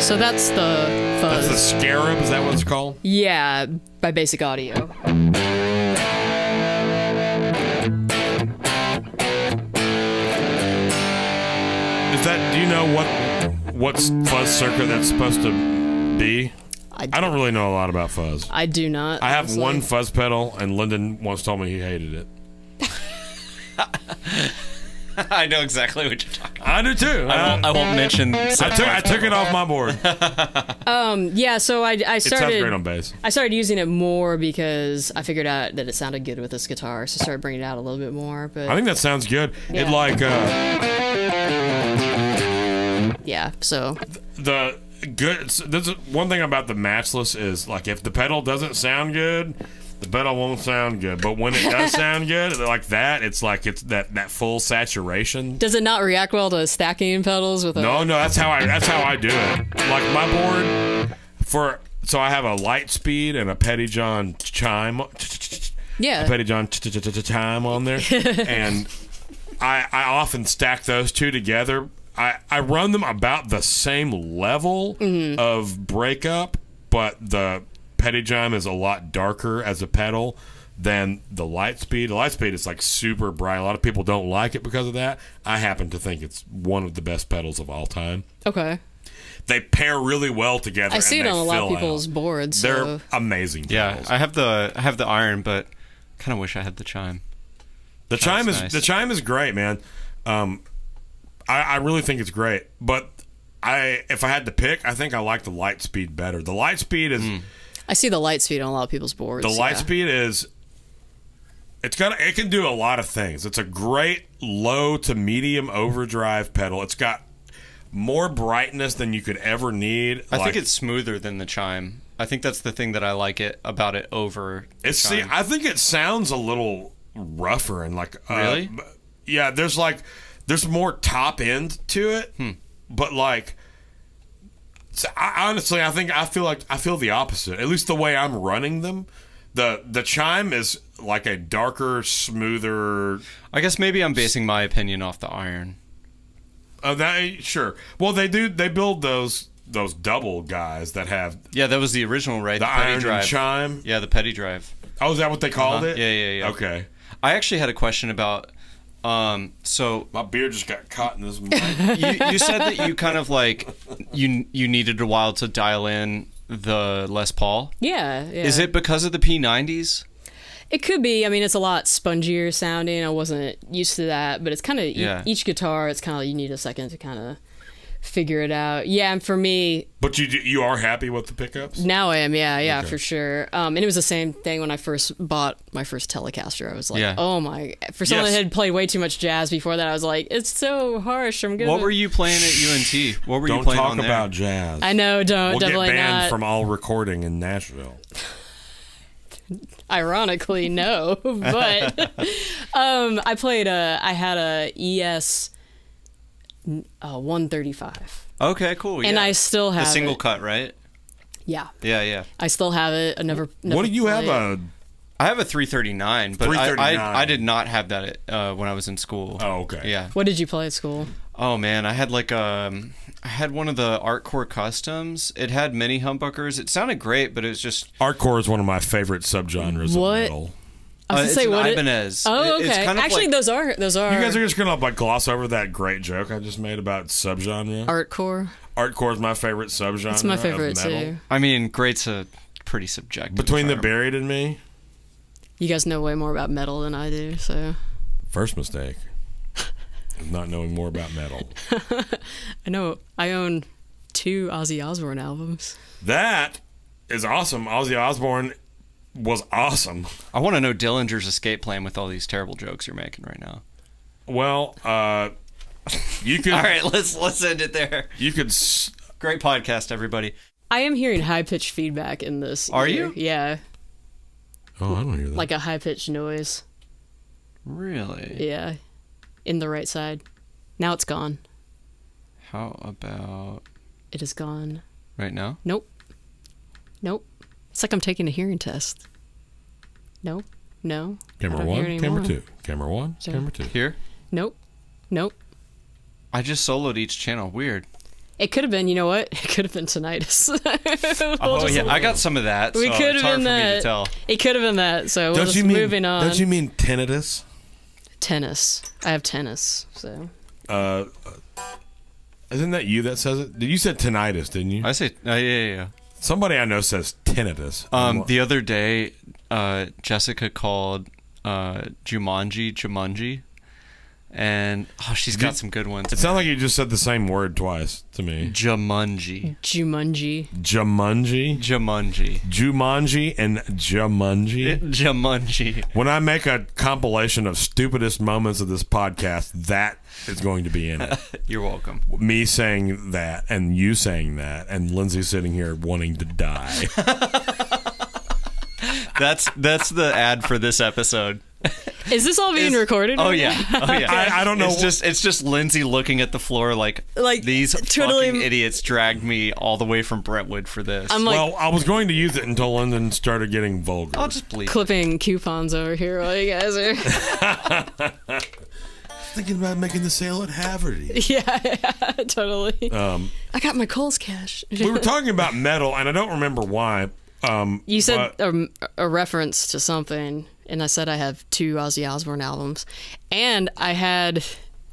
[SPEAKER 3] So that's the fuzz.
[SPEAKER 2] That's the Scarab. Is that what it's called?
[SPEAKER 3] Yeah, by Basic Audio.
[SPEAKER 2] Is that? Do you know what fuzz circuit that's supposed to be? I don't really know a lot about fuzz.
[SPEAKER 3] I do not.
[SPEAKER 2] I have
[SPEAKER 3] honestly.
[SPEAKER 2] one fuzz pedal, and Lyndon once told me he hated it.
[SPEAKER 4] I know exactly what you're talking about.
[SPEAKER 2] I do too.
[SPEAKER 4] I won't mention.
[SPEAKER 2] I took it off my board.
[SPEAKER 3] Yeah, so I
[SPEAKER 2] It sounds
[SPEAKER 3] started.
[SPEAKER 2] great on bass.
[SPEAKER 3] I started using it more because I figured out that it sounded good with this guitar, so I started bringing it out a little bit more. But
[SPEAKER 2] I think that sounds good.
[SPEAKER 3] Yeah.
[SPEAKER 2] It like
[SPEAKER 3] yeah, so
[SPEAKER 2] the good. There's one thing about the matchless is like if the pedal doesn't sound good, the pedal won't sound good. But when it does sound good, like that, it's like it's that full saturation.
[SPEAKER 3] does it not react well to stacking pedals with a?
[SPEAKER 2] No, that's how I do it. Like my board so I have a light speed and a Pettyjohn chime.
[SPEAKER 3] Yeah.
[SPEAKER 2] Pettyjohn chime on there, and I often stack those two together. I run them about the same level of breakup, but the Pettyjohn is a lot darker as a pedal than the Lightspeed. The Lightspeed is like super bright. A lot of people don't like it because of that. I happen to think it's one of the best pedals of all time.
[SPEAKER 3] Okay.
[SPEAKER 2] they pair really well together.
[SPEAKER 3] I see it on a lot of people's boards.
[SPEAKER 2] They're
[SPEAKER 3] So.
[SPEAKER 2] amazing.
[SPEAKER 4] Yeah,
[SPEAKER 2] pedals.
[SPEAKER 4] I have the iron, but kind of wish I had the chime.
[SPEAKER 2] The chime is
[SPEAKER 4] nice.
[SPEAKER 2] the chime is great, man. I really think it's great, but if I had to pick, I think I like the light speed better. The light speed is
[SPEAKER 3] I see the light speed on a lot of people's boards.
[SPEAKER 2] the light speed is it can do a lot of things. It's a great low to medium overdrive pedal. It's got more brightness than you could ever need.
[SPEAKER 4] I think it's smoother than the chime. I think that's the thing that I like about it over the chime.
[SPEAKER 2] I think it sounds a little rougher and like
[SPEAKER 4] Really?
[SPEAKER 2] Yeah, there's more top end to it, but like honestly, I feel the opposite. At least the way I'm running them, the chime is like a darker, smoother.
[SPEAKER 4] I guess maybe I'm basing my opinion off the iron.
[SPEAKER 2] Sure. Well, they build those double guys that have
[SPEAKER 4] Yeah, that was the original, right?
[SPEAKER 2] the
[SPEAKER 4] petty
[SPEAKER 2] iron
[SPEAKER 4] drive.
[SPEAKER 2] and chime.
[SPEAKER 4] Yeah, the petty drive.
[SPEAKER 2] Oh, is that what they called it?
[SPEAKER 4] Yeah.
[SPEAKER 2] Okay.
[SPEAKER 4] I actually had a question about. So
[SPEAKER 2] My beard just got caught in this mic.
[SPEAKER 4] you said that you kind of like you needed a while to dial in the Les Paul.
[SPEAKER 3] Yeah.
[SPEAKER 4] Is it because of the P90s?
[SPEAKER 3] It could be. I mean, it's a lot spongier sounding. I wasn't used to that, but it's kind of each guitar. It's kind of you need a second to kind of figure it out. Yeah, and for me,
[SPEAKER 2] But you are happy with the pickups?
[SPEAKER 3] now I am. Yeah,
[SPEAKER 2] Okay.
[SPEAKER 3] for sure. And it was the same thing when I first bought my first Telecaster. I was like, oh my! For someone that had played way too much jazz before that, I was like, it's so harsh. I'm gonna.
[SPEAKER 4] What were you playing at UNT? What were you
[SPEAKER 2] Don't
[SPEAKER 4] playing
[SPEAKER 2] talk
[SPEAKER 4] on there?
[SPEAKER 2] about jazz.
[SPEAKER 3] I know.
[SPEAKER 2] We'll
[SPEAKER 3] Definitely
[SPEAKER 2] get banned
[SPEAKER 3] not.
[SPEAKER 2] from all recording in Nashville.
[SPEAKER 3] Ironically, no. But I played I had a ES 135.
[SPEAKER 4] Okay, cool.
[SPEAKER 3] And
[SPEAKER 4] yeah.
[SPEAKER 3] I still have
[SPEAKER 4] the single
[SPEAKER 3] it.
[SPEAKER 4] cut, right?
[SPEAKER 3] Yeah.
[SPEAKER 4] Yeah.
[SPEAKER 3] I still have it. I never
[SPEAKER 2] What do you have?
[SPEAKER 3] played.
[SPEAKER 4] I have a 339, but
[SPEAKER 2] 339.
[SPEAKER 4] I did not have that when I was in school.
[SPEAKER 2] Oh, okay.
[SPEAKER 4] Yeah.
[SPEAKER 3] What did you play at school?
[SPEAKER 4] Oh man, I had I had one of the Artcore Customs. It had mini humbuckers. It sounded great, but it was just
[SPEAKER 2] Artcore is one of my favorite subgenres
[SPEAKER 3] What?
[SPEAKER 2] of metal.
[SPEAKER 3] I was
[SPEAKER 4] it's
[SPEAKER 3] gonna say
[SPEAKER 4] an
[SPEAKER 3] what?
[SPEAKER 4] Ibanez.
[SPEAKER 3] Oh,
[SPEAKER 4] It's
[SPEAKER 3] okay.
[SPEAKER 4] kind of
[SPEAKER 3] Actually,
[SPEAKER 4] like,
[SPEAKER 3] those are
[SPEAKER 2] You guys are just gonna like gloss over that great joke I just made about subgenre.
[SPEAKER 3] Artcore.
[SPEAKER 2] Artcore is my favorite subgenre.
[SPEAKER 3] It's my favorite
[SPEAKER 2] of metal.
[SPEAKER 3] too.
[SPEAKER 4] I mean, great's a pretty subjective
[SPEAKER 2] Between the
[SPEAKER 4] term.
[SPEAKER 2] Buried and Me,
[SPEAKER 3] You guys know way more about metal than I do, so
[SPEAKER 2] first mistake. Not knowing more about metal.
[SPEAKER 3] I know I own 2 Ozzy Osbourne albums.
[SPEAKER 2] That is awesome. Ozzy Osbourne was awesome.
[SPEAKER 4] I want to know Dillinger's escape plan with all these terrible jokes you're making right now.
[SPEAKER 2] Well, you could.
[SPEAKER 4] All right, let's end it there.
[SPEAKER 2] You could.
[SPEAKER 4] Great podcast, everybody.
[SPEAKER 3] I am hearing high pitched feedback in this.
[SPEAKER 4] Are
[SPEAKER 3] ear.
[SPEAKER 4] you?
[SPEAKER 3] Yeah,
[SPEAKER 2] Oh, I don't hear that.
[SPEAKER 3] like a high pitched noise.
[SPEAKER 4] Really?
[SPEAKER 3] Yeah, in the right side. Now it's gone.
[SPEAKER 4] How about
[SPEAKER 3] It is gone.
[SPEAKER 4] right now?
[SPEAKER 3] Nope. It's like I'm taking a hearing test. Nope. No.
[SPEAKER 2] Camera
[SPEAKER 3] I don't hear
[SPEAKER 2] 1,
[SPEAKER 3] it
[SPEAKER 2] camera
[SPEAKER 3] anymore.
[SPEAKER 2] 2, camera 1,
[SPEAKER 3] So-
[SPEAKER 2] camera 2.
[SPEAKER 4] Here?
[SPEAKER 3] Nope.
[SPEAKER 4] I just soloed each channel. Weird.
[SPEAKER 3] It could have been. You know what? It could have been tinnitus.
[SPEAKER 4] Oh yeah, I got some of that.
[SPEAKER 3] We
[SPEAKER 4] so
[SPEAKER 3] could
[SPEAKER 4] it's
[SPEAKER 3] have
[SPEAKER 4] hard
[SPEAKER 3] been
[SPEAKER 4] for me to
[SPEAKER 3] that.
[SPEAKER 4] tell.
[SPEAKER 3] It could have been that. So we're
[SPEAKER 2] Don't
[SPEAKER 3] just
[SPEAKER 2] you mean?
[SPEAKER 3] moving on.
[SPEAKER 2] Don't you mean tinnitus?
[SPEAKER 3] Tennis. I have tennis. So
[SPEAKER 2] Isn't that you that says it? You said tinnitus, didn't you?
[SPEAKER 4] I say, yeah.
[SPEAKER 2] Somebody I know says tinnitus.
[SPEAKER 4] The other day, Jessica called Jumanji, and she's got some good ones.
[SPEAKER 2] It sounds like you just said the same word twice to me.
[SPEAKER 4] Jumanji,
[SPEAKER 3] Jumanji.
[SPEAKER 2] Jumanji, Jumanji, and Jumanji.
[SPEAKER 4] Jumanji.
[SPEAKER 2] When I make a compilation of stupidest moments of this podcast, that is going to be in it.
[SPEAKER 4] You're welcome.
[SPEAKER 2] Me saying that, and you saying that, and Lindsay sitting here wanting to die.
[SPEAKER 4] That's the ad for this episode.
[SPEAKER 3] Is this all being recorded?
[SPEAKER 4] Oh
[SPEAKER 3] right
[SPEAKER 4] yeah.
[SPEAKER 3] now?
[SPEAKER 4] Oh yeah.
[SPEAKER 2] I don't know.
[SPEAKER 4] It's just Lindsay looking at the floor like these
[SPEAKER 3] twiddling-
[SPEAKER 4] fucking idiots dragged me all the way from Brentwood for this.
[SPEAKER 3] I'm like
[SPEAKER 2] Well, I was going to use it until London started getting vulgar.
[SPEAKER 4] I'll just bleep.
[SPEAKER 3] clipping coupons over here while you guys are.
[SPEAKER 2] Thinking about making the sale at Haverty.
[SPEAKER 3] yeah, totally. I got my Kohl's cash.
[SPEAKER 2] We were talking about metal, and I don't remember why.
[SPEAKER 3] You said
[SPEAKER 2] but-
[SPEAKER 3] a reference to something, and I said I have 2 Ozzy Osbourne albums, and I had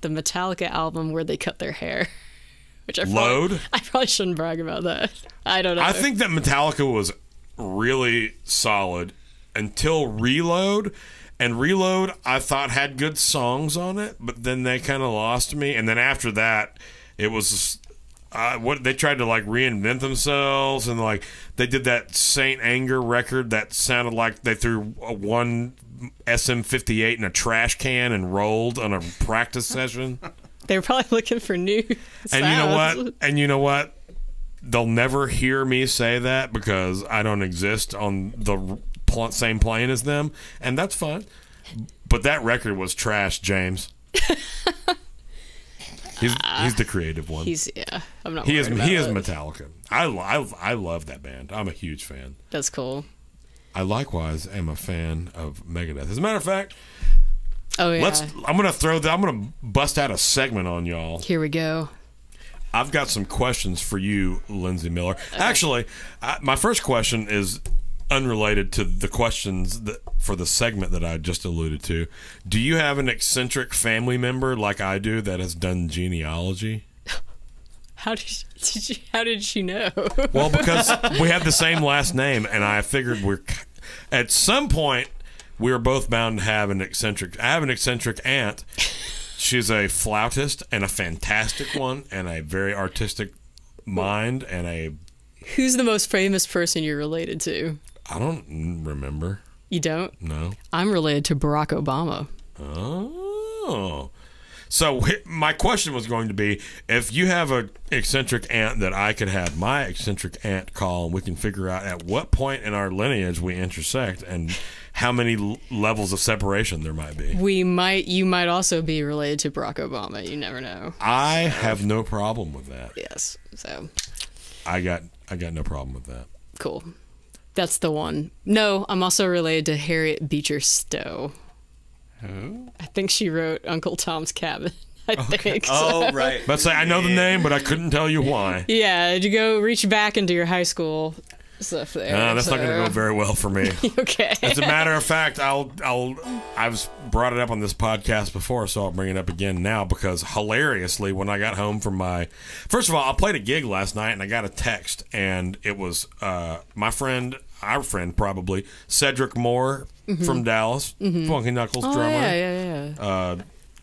[SPEAKER 3] the Metallica album where they cut their hair. Which
[SPEAKER 2] Load?
[SPEAKER 3] I probably shouldn't brag about that. I don't know.
[SPEAKER 2] I think that Metallica was really solid until Reload. And Reload, I thought, had good songs on it, but then they kind of lost me. And then after that, it was what they tried to like reinvent themselves, and like they did that Saint Anger record that sounded like they threw one SM58 in a trash can and rolled on a practice session.
[SPEAKER 3] They were probably looking for new sounds.
[SPEAKER 2] And you know what? They'll never hear me say that because I don't exist on the same plane as them, and that's fine. But that record was trash, James. He's the creative one.
[SPEAKER 3] I'm not.
[SPEAKER 2] He is Metallica. I love that band. I'm a huge fan.
[SPEAKER 3] That's cool.
[SPEAKER 2] I likewise am a fan of Megadeth. As a matter of fact,
[SPEAKER 3] oh yeah.
[SPEAKER 2] I'm gonna bust out a segment on y'all.
[SPEAKER 3] Here we go.
[SPEAKER 2] I've got some questions for you, Lindsey Miller. Actually, my first question is unrelated to the questions for the segment that I just alluded to. Do you have an eccentric family member like I do that has done genealogy?
[SPEAKER 3] How did she know?
[SPEAKER 2] Well, because we have the same last name, and I figured at some point we're both bound to have an eccentric. I have an eccentric aunt. She's a flautist and a fantastic one, and a very artistic mind, and a.
[SPEAKER 3] Who's the most famous person you're related to?
[SPEAKER 2] I don't remember.
[SPEAKER 3] You don't?
[SPEAKER 2] No.
[SPEAKER 3] I'm related to Barack Obama.
[SPEAKER 2] Oh. So my question was going to be, if you have an eccentric aunt that I could have my eccentric aunt call, and we can figure out at what point in our lineage we intersect and how many levels of separation there might be.
[SPEAKER 3] You might also be related to Barack Obama. You never know.
[SPEAKER 2] I have no problem with that.
[SPEAKER 3] Yes. So
[SPEAKER 2] I got no problem with that.
[SPEAKER 3] Cool. That's the one. No, I'm also related to Harriet Beecher Stowe.
[SPEAKER 4] Who?
[SPEAKER 3] I think she wrote Uncle Tom's Cabin. I think.
[SPEAKER 4] Oh, right.
[SPEAKER 2] Let's say I know the name, but I couldn't tell you why.
[SPEAKER 3] Yeah, did you go reach back into your high school stuff there?
[SPEAKER 2] That's not going to go very well for me.
[SPEAKER 3] Okay.
[SPEAKER 2] As a matter of fact, I've brought it up on this podcast before, so I'll bring it up again now, because hilariously, when I got home from first of all, I played a gig last night and I got a text, and it was our friend probably, Cedric Moore from Dallas, Funky Knuckles drummer.
[SPEAKER 3] Yeah.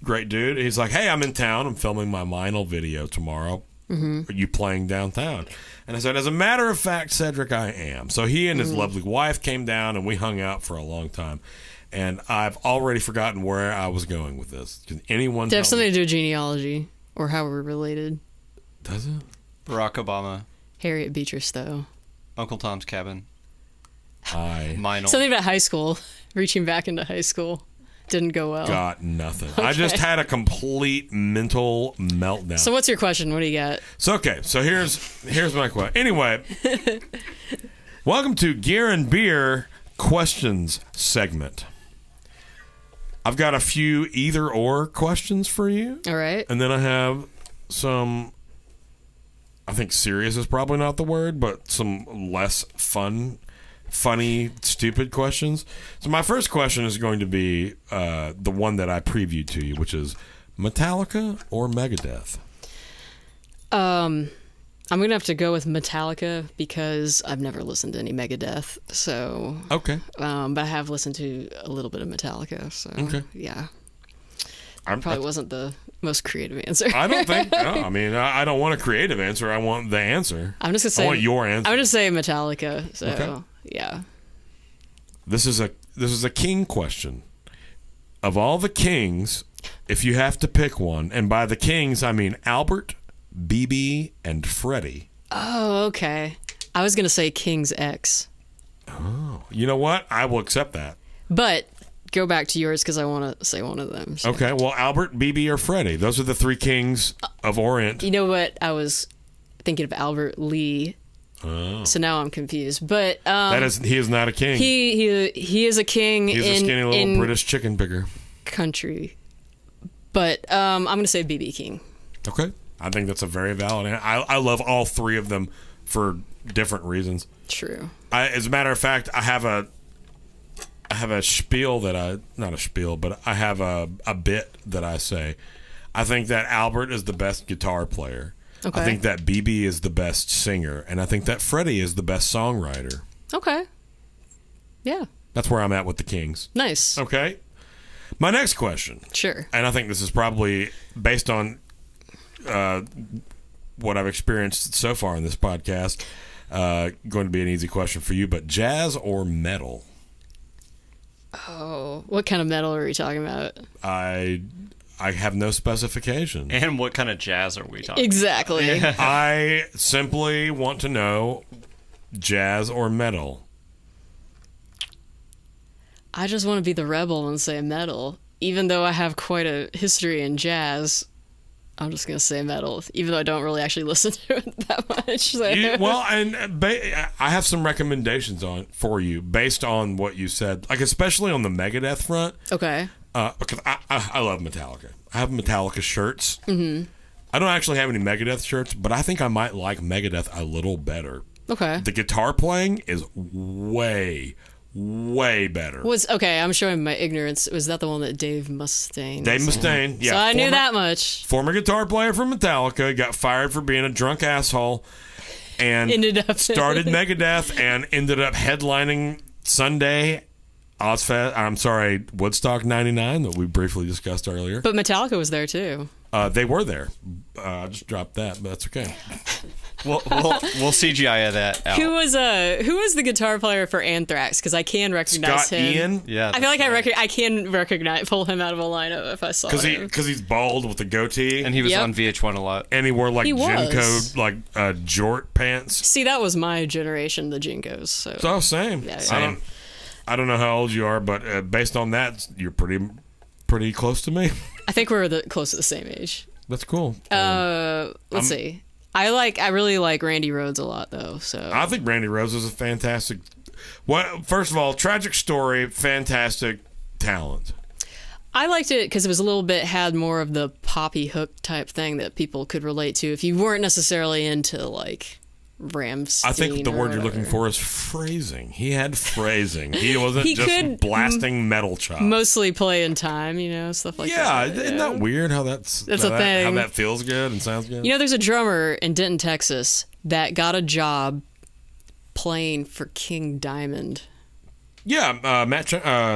[SPEAKER 2] Great dude. He's like, hey, I'm in town. I'm filming my vinyl video tomorrow. Are you playing downtown? And I said, as a matter of fact, Cedric, I am. So he and his lovely wife came down, and we hung out for a long time. And I've already forgotten where I was going with this. Can anyone
[SPEAKER 3] They have something to do with genealogy or how we're related.
[SPEAKER 2] Does it?
[SPEAKER 4] Barack Obama.
[SPEAKER 3] Harriet Beecher Stowe.
[SPEAKER 4] Uncle Tom's Cabin.
[SPEAKER 2] I
[SPEAKER 3] Something about high school. Reaching back into high school. Didn't go well.
[SPEAKER 2] got nothing.
[SPEAKER 3] Okay.
[SPEAKER 2] I just had a complete mental meltdown.
[SPEAKER 3] So what's your question? What do you got?
[SPEAKER 2] So here's my question. Anyway, welcome to Gear and Beer Questions segment. I've got a few either or questions for you.
[SPEAKER 3] All right.
[SPEAKER 2] And then I have some, I think serious is probably not the word, but some less funny, stupid questions. So my first question is going to be the one that I previewed to you, which is Metallica or Megadeth?
[SPEAKER 3] I'm going to have to go with Metallica because I've never listened to any Megadeth. So
[SPEAKER 2] Okay.
[SPEAKER 3] But I have listened to a little bit of Metallica. So
[SPEAKER 2] Okay.
[SPEAKER 3] yeah. Probably wasn't the most creative answer.
[SPEAKER 2] I don't think. No, I mean, I don't want a creative answer. I want the answer.
[SPEAKER 3] I'm just gonna say.
[SPEAKER 2] I want your answer.
[SPEAKER 3] I'm gonna say Metallica. So
[SPEAKER 2] Okay.
[SPEAKER 3] yeah.
[SPEAKER 2] This is a king question. Of all the kings, if you have to pick one, and by the kings I mean Albert, BB, and Freddie.
[SPEAKER 3] Oh, okay. I was gonna say King's X.
[SPEAKER 2] Oh, you know what? I will accept that.
[SPEAKER 3] But go back to yours because I want to say one of them. So.
[SPEAKER 2] Okay, well, Albert, BB, or Freddie. Those are the three kings of Orient.
[SPEAKER 3] You know what? I was thinking of Albert Lee.
[SPEAKER 2] Oh.
[SPEAKER 3] So now I'm confused. But
[SPEAKER 2] he is not a king.
[SPEAKER 3] He is a king.
[SPEAKER 2] He's a skinny little British chicken picker.
[SPEAKER 3] Country. But I'm going to say BB King.
[SPEAKER 2] Okay. I think that's a very valid answer. I love all three of them for different reasons.
[SPEAKER 3] True.
[SPEAKER 2] As a matter of fact, I have a spiel not a spiel, but I have a bit that I say. I think that Albert is the best guitar player.
[SPEAKER 3] Okay.
[SPEAKER 2] I think that BB is the best singer, and I think that Freddie is the best songwriter.
[SPEAKER 3] Okay. Yeah.
[SPEAKER 2] That's where I'm at with the Kings.
[SPEAKER 3] Nice.
[SPEAKER 2] Okay. My next question.
[SPEAKER 3] Sure.
[SPEAKER 2] And I think this is probably based on what I've experienced so far in this podcast, going to be an easy question for you, but jazz or metal?
[SPEAKER 3] Oh, what kind of metal are we talking about?
[SPEAKER 2] I have no specification.
[SPEAKER 4] And what kind of jazz are we talking
[SPEAKER 3] Exactly.
[SPEAKER 2] I simply want to know jazz or metal.
[SPEAKER 3] I just want to be the rebel and say metal. Even though I have quite a history in jazz, I'm just going to say metal, even though I don't really actually listen to it that much. So.
[SPEAKER 2] I have some recommendations for you based on what you said, like especially on the Megadeth front.
[SPEAKER 3] Okay.
[SPEAKER 2] Because I love Metallica. I have Metallica shirts. Mm-hmm. I don't actually have any Megadeth shirts, but I think I might like Megadeth a little better.
[SPEAKER 3] Okay.
[SPEAKER 2] The guitar playing is way better.
[SPEAKER 3] Okay, I'm showing my ignorance. Was that the one that Dave Mustaine?
[SPEAKER 2] Dave Mustaine, yeah.
[SPEAKER 3] So I knew that much.
[SPEAKER 2] Former guitar player from Metallica, got fired for being a drunk asshole, and started Megadeth, and ended up headlining Sunday Woodstock 99 that we briefly discussed earlier.
[SPEAKER 3] But Metallica was there too.
[SPEAKER 2] They were there. I just dropped that, but that's okay.
[SPEAKER 4] We'll CGI that out.
[SPEAKER 3] Who was the guitar player for Anthrax? Because I can recognize
[SPEAKER 2] Scott
[SPEAKER 3] him.
[SPEAKER 2] Ian?
[SPEAKER 4] Yeah,
[SPEAKER 3] I feel like I can pull him out of a lineup if I saw him.
[SPEAKER 2] Because he's bald with a goatee.
[SPEAKER 4] And he was on VH1 a lot.
[SPEAKER 2] And he wore like
[SPEAKER 3] Jinko,
[SPEAKER 2] like jort pants.
[SPEAKER 3] See, that was my generation, the Jinkos. So
[SPEAKER 2] Same.
[SPEAKER 3] Yeah,
[SPEAKER 4] Same.
[SPEAKER 2] I don't know how old you are, but based on that, you're pretty close to me.
[SPEAKER 3] I think we're close to the same age.
[SPEAKER 2] That's cool.
[SPEAKER 3] Let's see. I really like Randy Rhodes a lot, though. So
[SPEAKER 2] I think Randy Rhodes is a fantastic. First of all, tragic story, fantastic talent.
[SPEAKER 3] I liked it because it was had more of the poppy hook type thing that people could relate to if you weren't necessarily into like Ramstein.
[SPEAKER 2] I think the word you're looking for is phrasing. He had phrasing. He wasn't just blasting metal chops.
[SPEAKER 3] Mostly play in time, stuff like that.
[SPEAKER 2] Yeah, isn't that weird how that's
[SPEAKER 3] a thing?
[SPEAKER 2] How that feels good and sounds good?
[SPEAKER 3] There's a drummer in Denton, Texas that got a job playing for King Diamond.
[SPEAKER 2] Yeah, Matt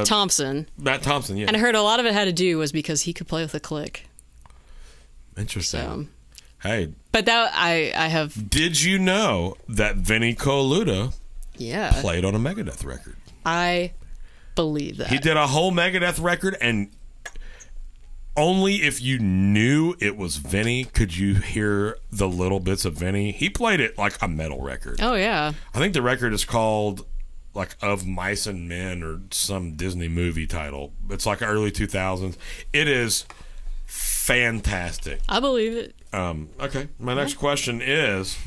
[SPEAKER 3] Thompson.
[SPEAKER 2] Matt Thompson, yeah.
[SPEAKER 3] And I heard a lot of it had to do was because he could play with a click.
[SPEAKER 2] Interesting.
[SPEAKER 3] So.
[SPEAKER 2] Hey.
[SPEAKER 3] But that I have.
[SPEAKER 2] Did you know that Vinnie Colaiuta played on a Megadeth record?
[SPEAKER 3] I believe that.
[SPEAKER 2] He did a whole Megadeth record, and only if you knew it was Vinnie could you hear the little bits of Vinnie. He played it like a metal record.
[SPEAKER 3] Oh, yeah.
[SPEAKER 2] I think the record is called like Of Mice and Men or some Disney movie title. It's like early 2000s. It is fantastic.
[SPEAKER 3] I believe it.
[SPEAKER 2] Okay. My next question is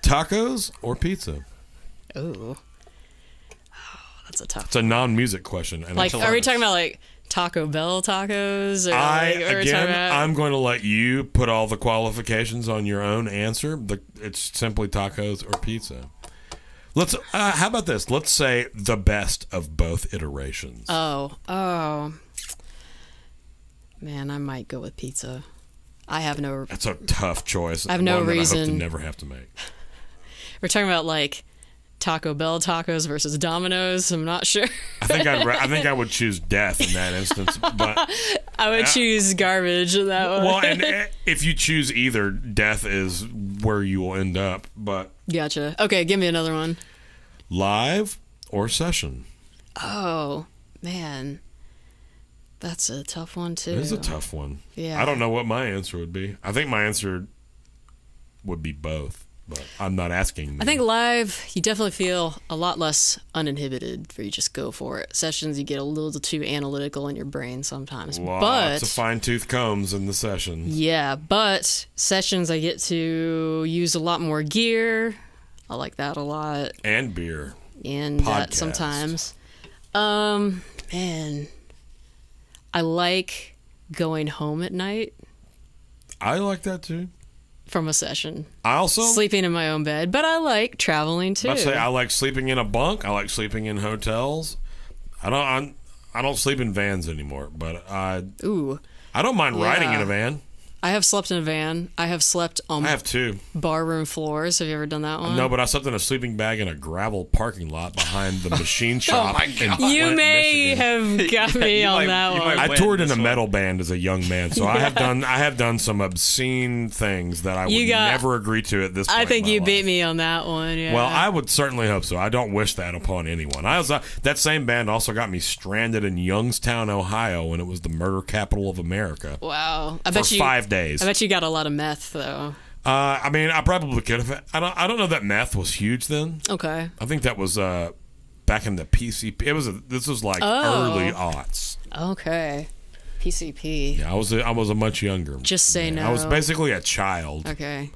[SPEAKER 2] tacos or pizza?
[SPEAKER 3] Oh, that's a tough.
[SPEAKER 2] It's a non-music question. And
[SPEAKER 3] like, are we talking about like Taco Bell tacos? Or
[SPEAKER 2] I'm going to let you put all the qualifications on your own answer. It's simply tacos or pizza. Let's. How about this? Let's say the best of both iterations.
[SPEAKER 3] Oh. Man, I might go with pizza. I have no.
[SPEAKER 2] That's a tough choice.
[SPEAKER 3] I have no reason.
[SPEAKER 2] I hope to never have to make.
[SPEAKER 3] We're talking about like Taco Bell tacos versus Domino's. I'm not sure.
[SPEAKER 2] I think I would choose death in that instance, but
[SPEAKER 3] I would choose garbage in that one.
[SPEAKER 2] Well, and if you choose either, death is where you will end up. But
[SPEAKER 3] gotcha. Okay, give me another one.
[SPEAKER 2] Live or session?
[SPEAKER 3] Oh man. That's a tough one, too.
[SPEAKER 2] It is a tough one.
[SPEAKER 3] Yeah.
[SPEAKER 2] I don't know what my answer would be. I think my answer would be both, but I'm not asking.
[SPEAKER 3] I think live, you definitely feel a lot less uninhibited where you just go for it. Sessions, you get a little too analytical in your brain sometimes.
[SPEAKER 2] Lots of fine-tooth combs in the sessions.
[SPEAKER 3] Yeah, but sessions, I get to use a lot more gear. I like that a lot.
[SPEAKER 2] And beer.
[SPEAKER 3] And that sometimes. Man... I like going home at night.
[SPEAKER 2] I like that too.
[SPEAKER 3] From a session.
[SPEAKER 2] I also
[SPEAKER 3] sleeping in my own bed, but I like traveling too.
[SPEAKER 2] I like sleeping in a bunk. I like sleeping in hotels. I don't sleep in vans anymore, but I don't mind riding in a van.
[SPEAKER 3] I have slept in a van. I have slept on
[SPEAKER 2] I have two.
[SPEAKER 3] barroom floors. Have you ever done that one?
[SPEAKER 2] No, but I slept in a sleeping bag in a gravel parking lot behind the machine shop.
[SPEAKER 4] my God.
[SPEAKER 2] in
[SPEAKER 3] You
[SPEAKER 2] Flint,
[SPEAKER 3] may
[SPEAKER 2] Michigan.
[SPEAKER 3] have got me
[SPEAKER 4] you
[SPEAKER 3] on
[SPEAKER 4] might-
[SPEAKER 3] that
[SPEAKER 4] you
[SPEAKER 3] one.
[SPEAKER 4] might
[SPEAKER 2] I
[SPEAKER 4] win
[SPEAKER 2] toured in
[SPEAKER 4] this
[SPEAKER 2] a
[SPEAKER 4] one.
[SPEAKER 2] metal band as a young man, so I have done some obscene things that I would
[SPEAKER 3] You got-
[SPEAKER 2] never agree to at this point.
[SPEAKER 3] I think
[SPEAKER 2] in my
[SPEAKER 3] you
[SPEAKER 2] life.
[SPEAKER 3] beat me on that one. Yeah.
[SPEAKER 2] Well, I would certainly hope so. I don't wish that upon anyone. That same band also got me stranded in Youngstown, Ohio, when it was the murder capital of America
[SPEAKER 3] Wow. I
[SPEAKER 2] for
[SPEAKER 3] bet you
[SPEAKER 2] 5 days.
[SPEAKER 3] I bet you got a lot of meth though.
[SPEAKER 2] I mean, I probably could have. I don't know that meth was huge then.
[SPEAKER 3] Okay.
[SPEAKER 2] I think that was back in the PCP. This was like early aughts.
[SPEAKER 3] Okay. PCP.
[SPEAKER 2] Yeah, I was a much younger.
[SPEAKER 3] Just say
[SPEAKER 2] man.
[SPEAKER 3] no.
[SPEAKER 2] I was basically a child
[SPEAKER 3] Okay.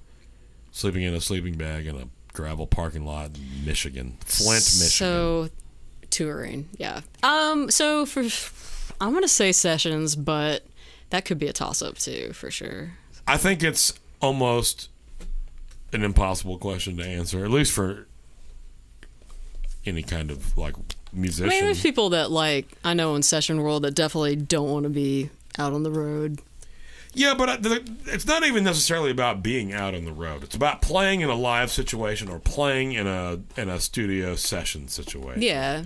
[SPEAKER 2] sleeping in a sleeping bag in a gravel parking lot in Michigan, Flint, Michigan.
[SPEAKER 3] So touring, yeah. So I'm gonna say Sessions, but that could be a toss-up too, for sure.
[SPEAKER 2] I think it's almost an impossible question to answer, at least for any kind of like musician.
[SPEAKER 3] I mean, there's people that like I know in session world that definitely don't want to be out on the road.
[SPEAKER 2] Yeah, but it's not even necessarily about being out on the road. It's about playing in a live situation or playing in a studio session situation.
[SPEAKER 3] Yeah.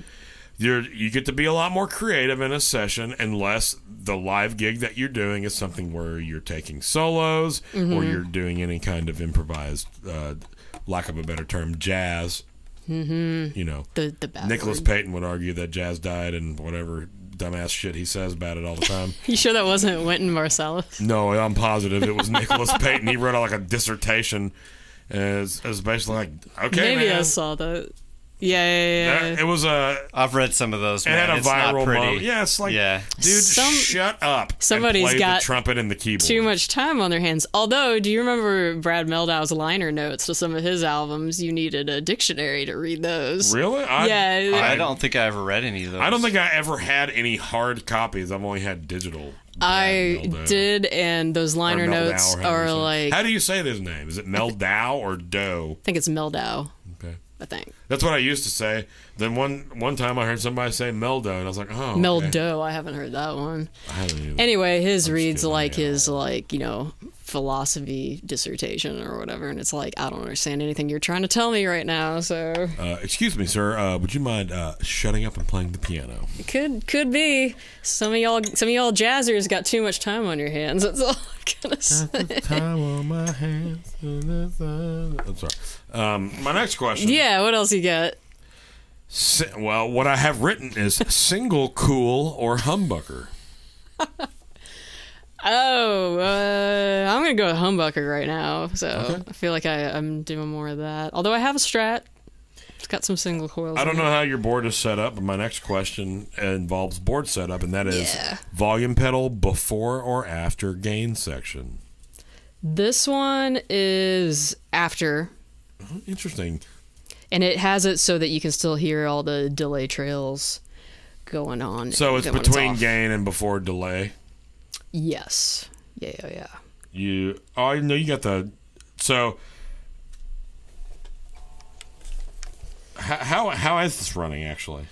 [SPEAKER 2] You get to be a lot more creative in a session unless the live gig that you're doing is something where you're taking solos or you're doing any kind of improvised, lack of a better term, jazz. Mm-hmm. You know,
[SPEAKER 3] The bad
[SPEAKER 2] Nicholas
[SPEAKER 3] word.
[SPEAKER 2] Payton would argue that jazz died and whatever dumbass shit he says about it all the time.
[SPEAKER 3] You sure that wasn't Wynton Marsalis?
[SPEAKER 2] No, I'm positive it was Nicholas Payton. He wrote like a dissertation. And it's basically like, okay,
[SPEAKER 3] Maybe
[SPEAKER 2] man.
[SPEAKER 3] I saw that. Yeah.
[SPEAKER 2] It was
[SPEAKER 4] I've read some of those.
[SPEAKER 2] it
[SPEAKER 4] Man.
[SPEAKER 2] had a
[SPEAKER 4] It's not
[SPEAKER 2] viral
[SPEAKER 4] pretty.
[SPEAKER 2] moment. Yeah, it's like,
[SPEAKER 4] Yeah.
[SPEAKER 2] dude, shut up.
[SPEAKER 3] Somebody's
[SPEAKER 2] and play
[SPEAKER 3] got
[SPEAKER 2] the trumpet and the keyboard.
[SPEAKER 3] Too much time on their hands. Although, do you remember Brad Meldau's liner notes to some of his albums? You needed a dictionary to read those.
[SPEAKER 2] Really?
[SPEAKER 3] Yeah.
[SPEAKER 4] I don't think I ever read any of those.
[SPEAKER 2] I don't think I ever had any hard copies. I've only had digital.
[SPEAKER 3] I
[SPEAKER 2] Meldau.
[SPEAKER 3] did, and those liner
[SPEAKER 2] Or Meldau,
[SPEAKER 3] notes
[SPEAKER 2] or however
[SPEAKER 3] are
[SPEAKER 2] you say it.
[SPEAKER 3] like,
[SPEAKER 2] How do you say this name? Is it Meldau or Doe?
[SPEAKER 3] I think it's Meldau.
[SPEAKER 2] Okay.
[SPEAKER 3] I think
[SPEAKER 2] That's what I used to say. Then one time I heard somebody say Meldo, and I was like, oh, okay.
[SPEAKER 3] Meldo. I haven't heard that one.
[SPEAKER 2] I haven't even-
[SPEAKER 3] Anyway, his
[SPEAKER 2] I'm
[SPEAKER 3] reads
[SPEAKER 2] still
[SPEAKER 3] like
[SPEAKER 2] hanging
[SPEAKER 3] his philosophy dissertation or whatever, and it's like I don't understand anything you're trying to tell me right now. So
[SPEAKER 2] excuse me, sir. Would you mind shutting up and playing the piano?
[SPEAKER 3] it could be some of y'all jazzers got too much time on your hands. That's all I'm gonna say.
[SPEAKER 2] Time on my hands. I'm sorry. My next question.
[SPEAKER 3] Yeah, what else you got?
[SPEAKER 2] Well, what I have written is single, cool, or humbucker.
[SPEAKER 3] Oh, I'm gonna go with humbucker right now. So I feel like I'm doing more of that. Although I have a Strat, it's got some single coils.
[SPEAKER 2] I don't
[SPEAKER 3] in
[SPEAKER 2] know
[SPEAKER 3] it.
[SPEAKER 2] how your board is set up, but my next question involves board setup, and that is
[SPEAKER 3] Yeah.
[SPEAKER 2] volume pedal before or after gain section.
[SPEAKER 3] This one is after,
[SPEAKER 2] Interesting.
[SPEAKER 3] and it has it so that you can still hear all the delay trails going on.
[SPEAKER 2] So it's
[SPEAKER 3] when
[SPEAKER 2] between
[SPEAKER 3] off.
[SPEAKER 2] gain and before delay.
[SPEAKER 3] Yes. Yeah.
[SPEAKER 2] I know you got the. So how is this running actually?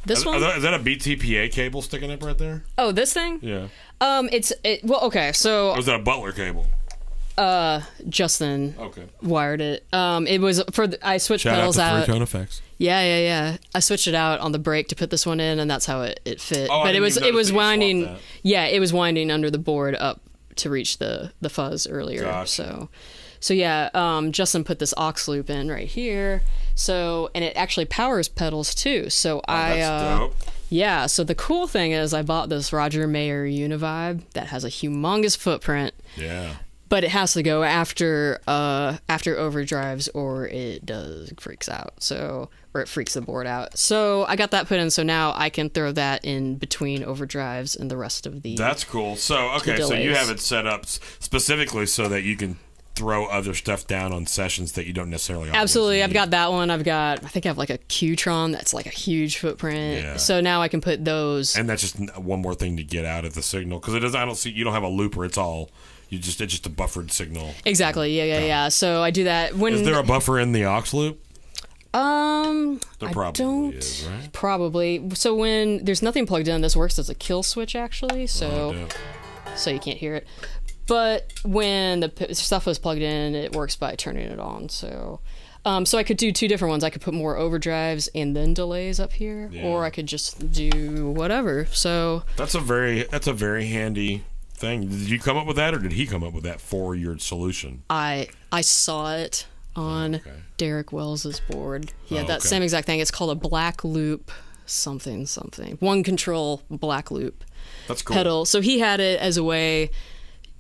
[SPEAKER 3] This one?
[SPEAKER 2] Is that a BTPA cable sticking up right there?
[SPEAKER 3] Oh, this thing?
[SPEAKER 2] Yeah.
[SPEAKER 3] Well, okay, so
[SPEAKER 2] Or is that a Butler cable?
[SPEAKER 3] Justin
[SPEAKER 2] Okay.
[SPEAKER 3] wired it. It was I switched
[SPEAKER 2] Shout out
[SPEAKER 3] pedals
[SPEAKER 2] to
[SPEAKER 3] out.
[SPEAKER 2] Three Tone Effects.
[SPEAKER 3] Yeah. I switched it out on the break to put this one in, and that's how it fit.
[SPEAKER 2] Oh, I
[SPEAKER 3] but
[SPEAKER 2] didn't even
[SPEAKER 3] it
[SPEAKER 2] notice
[SPEAKER 3] was
[SPEAKER 2] that you
[SPEAKER 3] winding.
[SPEAKER 2] swapped that.
[SPEAKER 3] Yeah, it was winding under the board up to reach the fuzz earlier.
[SPEAKER 2] Gotcha.
[SPEAKER 3] So yeah, Justin put this aux loop in right here. So and it actually powers pedals too. So
[SPEAKER 2] That's dope.
[SPEAKER 3] yeah. So the cool thing is I bought this Roger Mayer Univibe that has a humongous footprint.
[SPEAKER 2] Yeah.
[SPEAKER 3] But it has to go after overdrives, or it freaks out. Or it freaks the board out. So I got that put in. So now I can throw that in between overdrives and the rest of the.
[SPEAKER 2] That's cool. So okay, so you
[SPEAKER 3] delays.
[SPEAKER 2] have it set up specifically so that you can throw other stuff down on sessions that you don't necessarily. always
[SPEAKER 3] Absolutely,
[SPEAKER 2] need.
[SPEAKER 3] I've got that one. I think I have like a Qtron that's like a huge footprint.
[SPEAKER 2] Yeah.
[SPEAKER 3] So now I can put those.
[SPEAKER 2] And that's just one more thing to get out of the signal because it is. I don't see. You don't have a looper. It's all. It's just a buffered signal.
[SPEAKER 3] Exactly. Yeah. So I do that when.
[SPEAKER 2] Is there a buffer in the aux loop? There
[SPEAKER 3] I
[SPEAKER 2] probably
[SPEAKER 3] don't.
[SPEAKER 2] is, right?
[SPEAKER 3] Probably. So when there's nothing plugged in, this works as a kill switch actually.
[SPEAKER 2] Oh,
[SPEAKER 3] So
[SPEAKER 2] dope.
[SPEAKER 3] so you can't hear it. But when the stuff was plugged in, it works by turning it on. So I could do two different ones. I could put more overdrives and then delays up here, or I could just do whatever. So
[SPEAKER 2] that's a very handy thing. Did you come up with that, or did he come up with that for your solution?
[SPEAKER 3] I saw it on Derek Wells's board. He had that same exact thing. It's called a black loop something. One control black loop.
[SPEAKER 2] That's cool.
[SPEAKER 3] Pedal. So he had it as a way,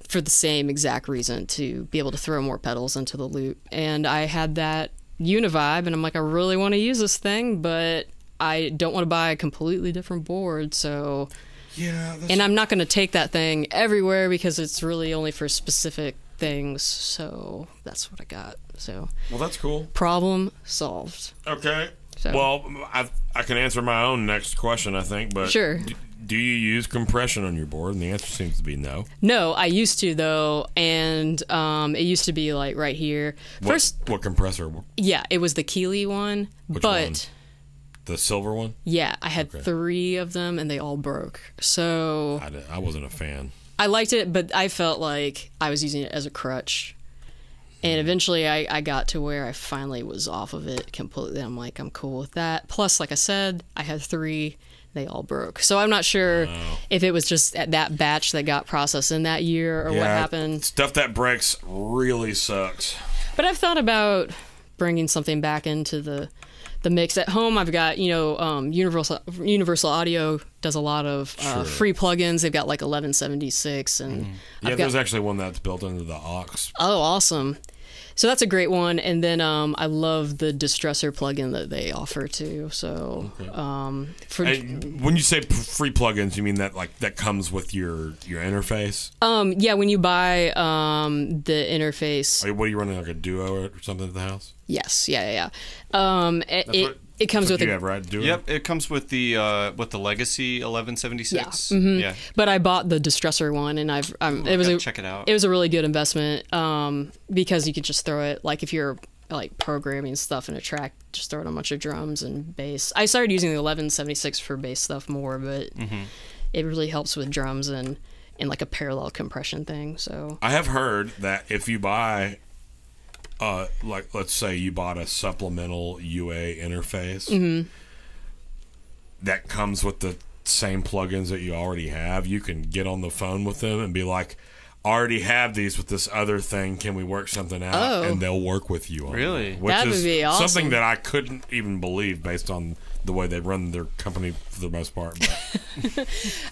[SPEAKER 3] for the same exact reason, to be able to throw more pedals into the loop. And I had that Univibe, and I'm like, I really want to use this thing, but I don't want to buy a completely different board. So and I'm not going to take that thing everywhere because it's really only for specific things. So that's what I got. So
[SPEAKER 2] that's cool.
[SPEAKER 3] Problem solved.
[SPEAKER 2] Okay.
[SPEAKER 3] So.
[SPEAKER 2] Well, I can answer my own next question, I think, but
[SPEAKER 3] sure.
[SPEAKER 2] Do you use compression on your board? And the answer seems to be no.
[SPEAKER 3] No, I used to, though, and it used to be like right here.
[SPEAKER 2] What compressor?
[SPEAKER 3] Yeah, it was the Keeley one.
[SPEAKER 2] Which
[SPEAKER 3] but
[SPEAKER 2] one? The silver one?
[SPEAKER 3] Yeah, I had 3 of them, and they all broke. So
[SPEAKER 2] I wasn't a fan.
[SPEAKER 3] I liked it, but I felt like I was using it as a crutch. And eventually I got to where I finally was off of it completely. I'm like, I'm cool with that. Plus, like I said, I had 3. They all broke. So I'm not sure if it was just at that batch that got processed in that year or what happened.
[SPEAKER 2] Stuff that breaks really sucks.
[SPEAKER 3] But I've thought about bringing something back into the mix. At home, I've got, Universal Audio does a lot of free plugins. They've got like 1176. And
[SPEAKER 2] there's actually one that's built into the aux.
[SPEAKER 3] Oh, awesome. So that's a great one. And then I love the Distressor plugin that they offer too. So
[SPEAKER 2] when you say free plugins, you mean that comes with your interface?
[SPEAKER 3] Yeah, when you buy the interface.
[SPEAKER 2] What are you running, like a Duo or something at the house?
[SPEAKER 3] Yes, yeah. It comes with
[SPEAKER 2] Duo?
[SPEAKER 4] Yep, it comes with the Legacy 1176.
[SPEAKER 3] Yeah. Mm-hmm. Yeah. But I bought the Distressor one, and
[SPEAKER 4] check it out.
[SPEAKER 3] It was a really good investment because you could just throw it, like if you're like programming stuff in a track, just throw it on a bunch of drums and bass. I started using the 1176 for bass stuff more, but it really helps with drums and like a parallel compression thing. So
[SPEAKER 2] I have heard that if you buy like let's say you bought a supplemental UA interface that comes with the same plugins that you already have, you can get on the phone with them and be like, I already have these with this other thing, can we work something out? And they'll work with you on
[SPEAKER 4] it.
[SPEAKER 2] Which
[SPEAKER 3] that would be awesome.
[SPEAKER 2] Something that I couldn't even believe based on the way they run their company for the most part.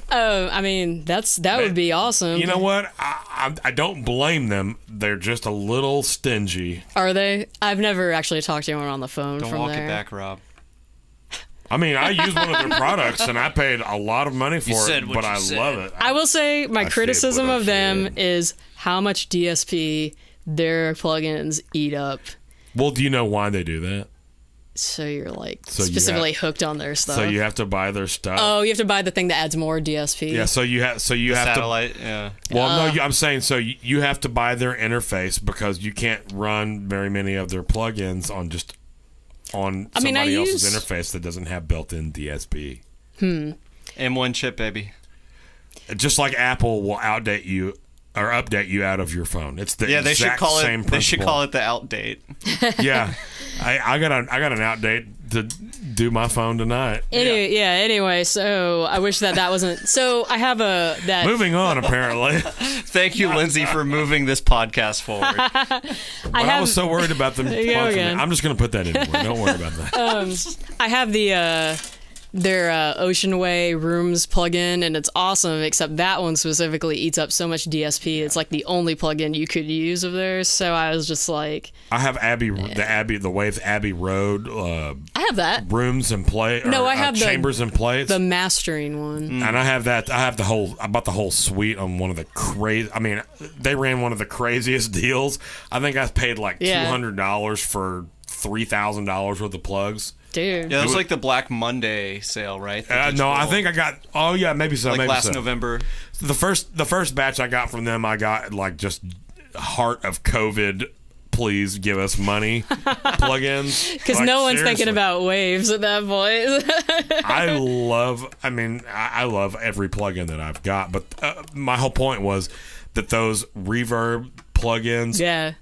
[SPEAKER 3] I mean, that would be awesome.
[SPEAKER 2] You know what? I don't blame them. They're just a little stingy.
[SPEAKER 3] Are they? I've never actually talked to anyone on the phone
[SPEAKER 4] Don't
[SPEAKER 3] from
[SPEAKER 4] walk
[SPEAKER 3] there.
[SPEAKER 4] it back, Rob.
[SPEAKER 2] I mean, I use one of their products, and I paid a lot of money for it, but I love it.
[SPEAKER 3] I will say my criticism of them is how much DSP their plugins eat up.
[SPEAKER 2] Well, do you know why they do that?
[SPEAKER 3] So you're like specifically hooked on their stuff.
[SPEAKER 2] So you have to buy their stuff.
[SPEAKER 3] Oh, you have to buy the thing that adds more DSP.
[SPEAKER 2] Yeah, so you have
[SPEAKER 4] satellite,
[SPEAKER 2] to.
[SPEAKER 4] Yeah.
[SPEAKER 2] Well, no, I'm saying so you have to buy their interface because you can't run very many of their plugins on somebody else's interface that doesn't have built-in DSP.
[SPEAKER 4] M1 chip, baby.
[SPEAKER 2] Just like Apple will update you out of your phone. It's the
[SPEAKER 4] they should call it.
[SPEAKER 2] Same
[SPEAKER 4] they should call it the outdate.
[SPEAKER 2] Yeah, I got an outdate to do my phone tonight.
[SPEAKER 3] Anyway, so I wish that wasn't. So I have that.
[SPEAKER 2] Moving on, apparently.
[SPEAKER 4] Thank you, Lindsay, for moving this podcast forward.
[SPEAKER 2] I was so worried about them. I'm just going to put that in. Don't worry about that.
[SPEAKER 3] I have their Ocean Way Rooms plugin, and it's awesome, except that one specifically eats up so much DSP. It's like the only plugin you could use of theirs. So I was just like,
[SPEAKER 2] I have the Waves Abbey Road.
[SPEAKER 3] I have that
[SPEAKER 2] Rooms and Play.
[SPEAKER 3] No, I have
[SPEAKER 2] Chambers and Plates,
[SPEAKER 3] the mastering one,
[SPEAKER 2] and I have that. I bought the whole suite on one of the crazy. I mean, they ran one of the craziest deals. I think I paid like $200 for $3,000 worth of plugs.
[SPEAKER 3] Dude.
[SPEAKER 4] Yeah, it was like the Black Monday sale, right?
[SPEAKER 2] No, I think I got. Oh yeah, maybe so.
[SPEAKER 4] Like
[SPEAKER 2] maybe
[SPEAKER 4] last
[SPEAKER 2] so.
[SPEAKER 4] November.
[SPEAKER 2] The first batch I got from them, I got like just heart of COVID. Please give us money plugins
[SPEAKER 3] because no one's thinking about Waves at that point.
[SPEAKER 2] I love every plugin that I've got, but my whole point was that those reverb plugins,
[SPEAKER 3] Yeah.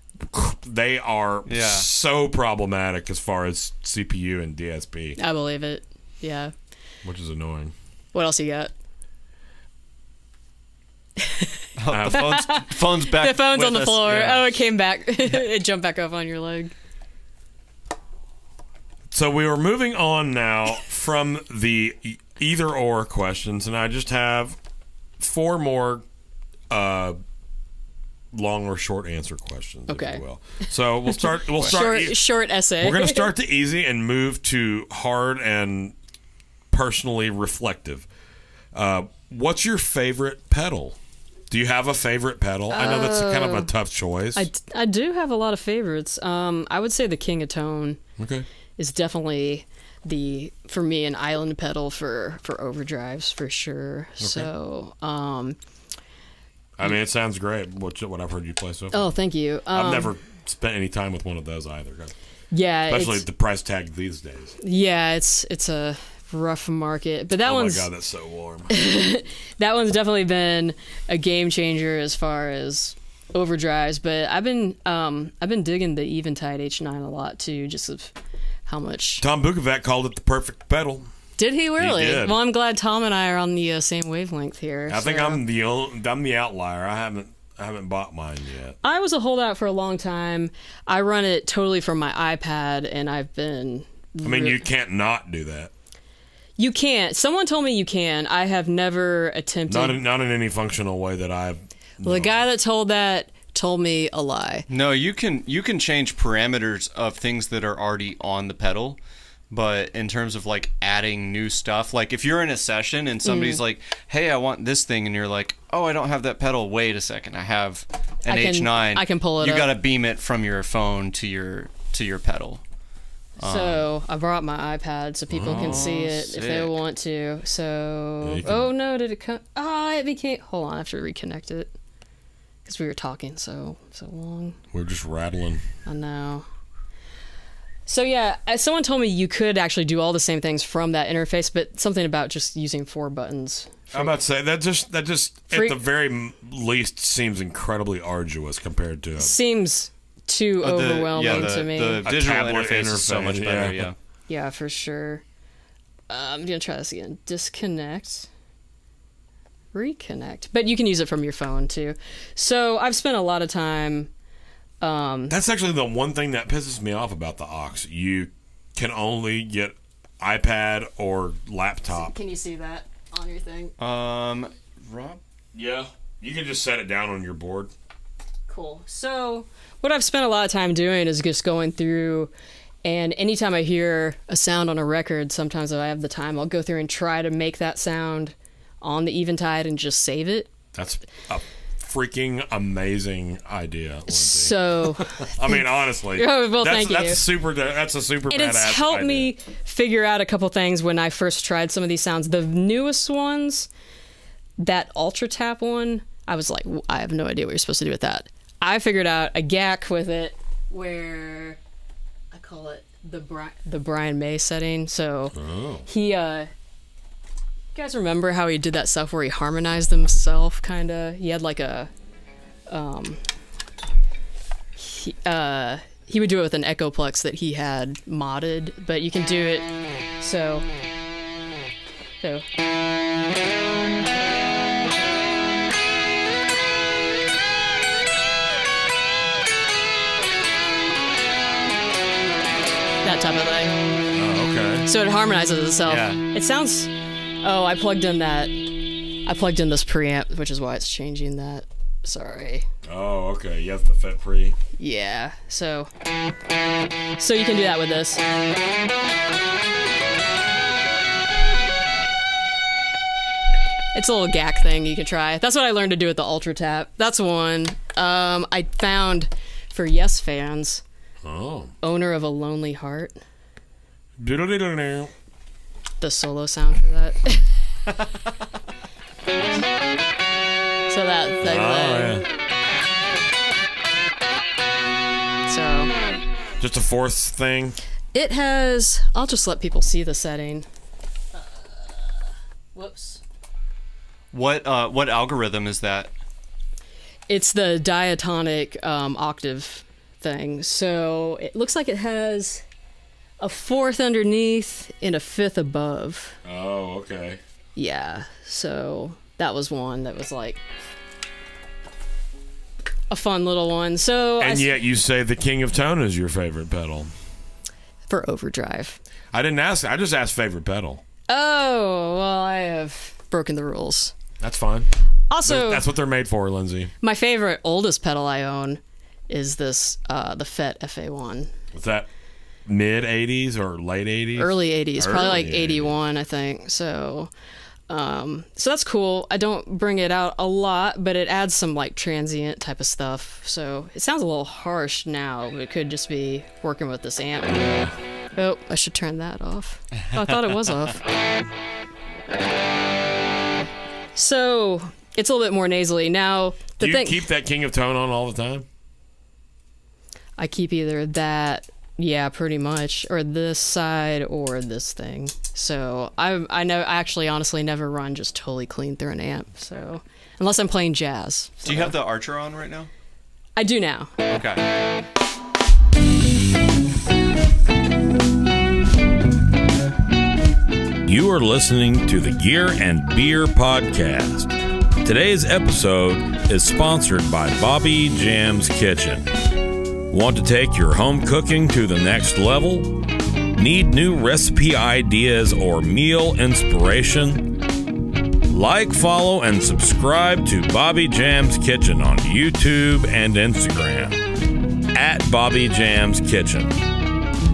[SPEAKER 2] they are so problematic as far as CPU and DSP,
[SPEAKER 3] I believe it. Yeah.
[SPEAKER 2] which is annoying.
[SPEAKER 3] What else you got?
[SPEAKER 4] The phone's back.
[SPEAKER 3] The phone's
[SPEAKER 4] with
[SPEAKER 3] on the
[SPEAKER 4] us.
[SPEAKER 3] floor.
[SPEAKER 4] Yeah.
[SPEAKER 3] Oh, it came back. It jumped back up on your leg.
[SPEAKER 2] So we were moving on now from the either or questions, and I just have 4 more long or short answer questions.
[SPEAKER 3] Okay.
[SPEAKER 2] If you will. So we'll start. We'll start.
[SPEAKER 3] Short essay.
[SPEAKER 2] We're going to start the easy and move to hard and personally reflective. What's your favorite pedal? Do you have a favorite pedal? I know that's kind of a tough choice.
[SPEAKER 3] I do have a lot of favorites. I would say the King of Tone
[SPEAKER 2] Okay.
[SPEAKER 3] is definitely for me an island pedal for overdrives for sure. Okay. So
[SPEAKER 2] I mean, it sounds great. What I've heard you play so far.
[SPEAKER 3] oh, thank you.
[SPEAKER 2] I've never spent any time with one of those either.
[SPEAKER 3] Yeah,
[SPEAKER 2] Especially the price tag these days.
[SPEAKER 3] Yeah, it's a rough market, but that one's
[SPEAKER 2] Oh my god, that's so warm.
[SPEAKER 3] that one's definitely been a game changer as far as overdrives. But I've been digging the Eventide H9 a lot too, just of how much.
[SPEAKER 2] Tom Bukovac called it the perfect pedal.
[SPEAKER 3] Did he really?
[SPEAKER 2] He did.
[SPEAKER 3] Well, I'm glad Tom and I are on the same wavelength here.
[SPEAKER 2] I think I'm the outlier. I haven't bought mine yet.
[SPEAKER 3] I was a holdout for a long time. I run it totally from my iPad, and I've been.
[SPEAKER 2] I mean, you can't not do that.
[SPEAKER 3] You can't. Someone told me you can. I have never attempted.
[SPEAKER 2] Not in any functional way that I've.
[SPEAKER 3] Well, the guy that told that told me a lie.
[SPEAKER 4] No, you can change parameters of things that are already on the pedal, but in terms of like adding new stuff, like if you're in a session and somebody's like, "Hey, I want this thing," and you're like, "Oh, I don't have that pedal. Wait a second, I have an H9."
[SPEAKER 3] I can pull it
[SPEAKER 4] You
[SPEAKER 3] up.
[SPEAKER 4] got to beam it from your phone to your pedal.
[SPEAKER 3] So I brought my iPad so people can see it if they
[SPEAKER 4] sick.
[SPEAKER 3] want to. So
[SPEAKER 2] Yeah, you can-
[SPEAKER 3] oh no, did it come? It became. Hold on, I have to reconnect it because we were talking so long.
[SPEAKER 2] We're just rattling.
[SPEAKER 3] I know. So yeah, someone told me you could actually do all the same things from that interface, but something about just using 4 buttons.
[SPEAKER 2] I'm about to say that just at
[SPEAKER 3] Free-
[SPEAKER 2] the very least seems incredibly arduous compared to.
[SPEAKER 3] Seems too overwhelming to me.
[SPEAKER 4] The
[SPEAKER 2] A
[SPEAKER 4] digital
[SPEAKER 2] tablet
[SPEAKER 4] interface is so much
[SPEAKER 2] interface,
[SPEAKER 4] better.
[SPEAKER 2] yeah.
[SPEAKER 4] Yeah.
[SPEAKER 3] Yeah, for sure. I'm gonna try this again. Disconnect. Reconnect. But you can use it from your phone too. So I've spent a lot of time.
[SPEAKER 2] That's actually the one thing that pisses me off about the aux. You can only get iPad or laptop.
[SPEAKER 3] Can you see that on your thing?
[SPEAKER 4] Rob.
[SPEAKER 2] Yeah, you can just set it down on your board.
[SPEAKER 3] Cool. So what I've spent a lot of time doing is just going through, and anytime I hear a sound on a record, sometimes if I have the time, I'll go through and try to make that sound on the Eventide and just save it.
[SPEAKER 2] That's a freaking amazing idea, Lindsay.
[SPEAKER 3] So
[SPEAKER 2] I mean, honestly,
[SPEAKER 3] Oh, well, thank you.
[SPEAKER 2] That's a super
[SPEAKER 3] and
[SPEAKER 2] badass
[SPEAKER 3] it's helped
[SPEAKER 2] idea.
[SPEAKER 3] me figure out a couple things when I first tried some of these sounds. The newest ones, that Ultra Tap one, I was like, I have no idea what you're supposed to do with that. I figured out a gack with it where I call it the Brian May setting. So he, you guys remember how he did that stuff where he harmonized himself, kind of? He had like a, he would do it with an Echoplex that he had modded, but you can do it. So. That type of thing.
[SPEAKER 2] Oh, okay.
[SPEAKER 3] So it harmonizes itself.
[SPEAKER 4] Yeah.
[SPEAKER 3] It sounds. Oh, I plugged in this preamp, which is why it's changing that. Sorry.
[SPEAKER 2] Oh, okay. You have the FET pre.
[SPEAKER 3] Yeah. So you can do that with this. It's a little gack thing you can try. That's what I learned to do with the Ultra Tap. That's one. I found for Yes fans.
[SPEAKER 2] Oh.
[SPEAKER 3] Owner of a Lonely Heart.
[SPEAKER 2] Doodle-doodle-doo.
[SPEAKER 3] The solo sound for that. So that thing.
[SPEAKER 2] Oh, yeah.
[SPEAKER 3] So
[SPEAKER 2] Just a fourth thing.
[SPEAKER 3] it has. I'll just let people see the setting. Whoops.
[SPEAKER 4] What algorithm is that?
[SPEAKER 3] It's the diatonic octave thing. So it looks like it has a fourth underneath and a fifth above.
[SPEAKER 2] Oh, okay.
[SPEAKER 3] Yeah, so that was one that was like a fun little one. So
[SPEAKER 2] And yet you say the King of Tone is your favorite pedal.
[SPEAKER 3] For overdrive.
[SPEAKER 2] I didn't ask. I just asked favorite pedal.
[SPEAKER 3] Oh, well, I have broken the rules.
[SPEAKER 2] That's fine.
[SPEAKER 3] Also,
[SPEAKER 2] That's what they're made for, Lindsay.
[SPEAKER 3] my favorite oldest pedal I own is this, the FET FA1.
[SPEAKER 2] What's that? Mid 80s or late 80s?
[SPEAKER 3] Early 80s, probably like
[SPEAKER 2] Early
[SPEAKER 3] 81, I think. So that's cool. I don't bring it out a lot, but it adds some like transient type of stuff. So it sounds a little harsh now, but it could just be working with this amp. Oh, I should turn that off. Oh, I thought it was off. So it's a little bit more nasally. Now,
[SPEAKER 2] Do you keep that King of Tone on all the time?
[SPEAKER 3] I keep either that, yeah, pretty much, or this side or this thing. So I know I actually honestly never run just totally clean through an amp. So unless I'm playing jazz. So.
[SPEAKER 4] Do you have the Archer on right now?
[SPEAKER 3] I do now.
[SPEAKER 4] Okay.
[SPEAKER 2] You are listening to the Gear and Beer Podcast. Today's episode is sponsored by Bobby Jam's Kitchen. Want to take your home cooking to the next level? Need new recipe ideas or meal inspiration? Like, follow, and subscribe to Bobby Jam's Kitchen on YouTube and Instagram at Bobby Jam's Kitchen.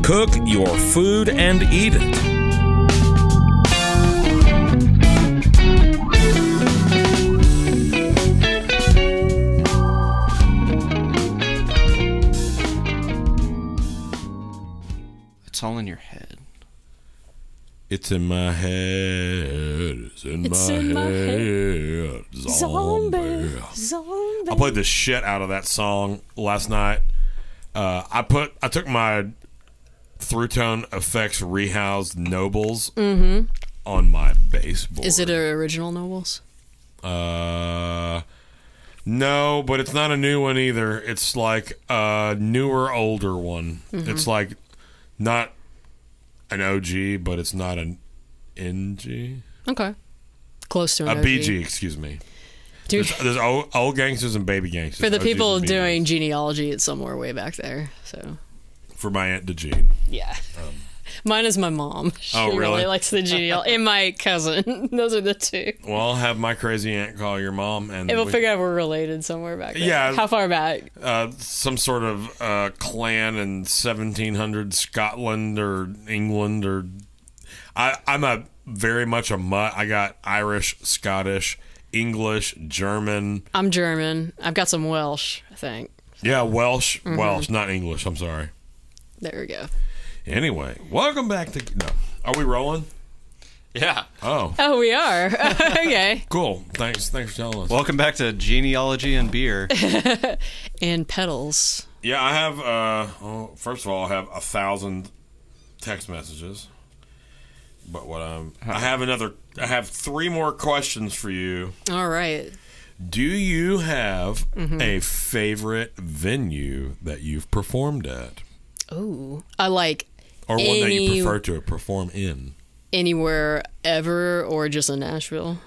[SPEAKER 2] Cook your food and eat it.
[SPEAKER 4] It's all in your head.
[SPEAKER 2] It's in my head. It's in my head. Zombie. I played the shit out of that song last night. I took my Through Tone Effects rehoused Nobles on my bass board.
[SPEAKER 3] Is it an original Nobles?
[SPEAKER 2] No, but it's not a new one either. It's like a newer, older one. It's like not an OG, but it's not an NG.
[SPEAKER 3] Okay. Close to an
[SPEAKER 2] A
[SPEAKER 3] OG.
[SPEAKER 2] BG, excuse me.
[SPEAKER 3] Dude,
[SPEAKER 2] There's old gangsters and baby gangsters.
[SPEAKER 3] for the
[SPEAKER 2] OGs
[SPEAKER 3] people
[SPEAKER 2] and BGs.
[SPEAKER 3] doing genealogy, it's somewhere way back there. So
[SPEAKER 2] For my Aunt DeJean.
[SPEAKER 3] yeah. Mine is my mom. She
[SPEAKER 2] Oh, really?
[SPEAKER 3] likes the genealogy. And my cousin. Those are the two.
[SPEAKER 2] Well, I'll have my crazy aunt call your mom, and
[SPEAKER 3] And we'll figure out if we're related somewhere back there.
[SPEAKER 2] Yeah.
[SPEAKER 3] How far back?
[SPEAKER 2] some sort of clan in 1700 Scotland or England, or I'm a very much a mutt. I got Irish, Scottish, English, German.
[SPEAKER 3] I'm German. I've got some Welsh, I think.
[SPEAKER 2] Yeah, Welsh, not English. I'm sorry.
[SPEAKER 3] There we go.
[SPEAKER 2] Anyway, welcome back to. No, are we rolling?
[SPEAKER 4] Yeah.
[SPEAKER 2] Oh,
[SPEAKER 3] Oh, we are. Okay.
[SPEAKER 2] cool. Thanks for telling us.
[SPEAKER 4] Welcome back to Genealogy and Beer.
[SPEAKER 3] And pedals.
[SPEAKER 2] Yeah, I have. First of all, I have 1,000 text messages. But I have 3 more questions for you.
[SPEAKER 3] All right.
[SPEAKER 2] Do you have a favorite venue that you've performed at,
[SPEAKER 3] Ooh. I like
[SPEAKER 2] or one that you prefer to perform in?
[SPEAKER 3] anywhere ever, or just in Nashville.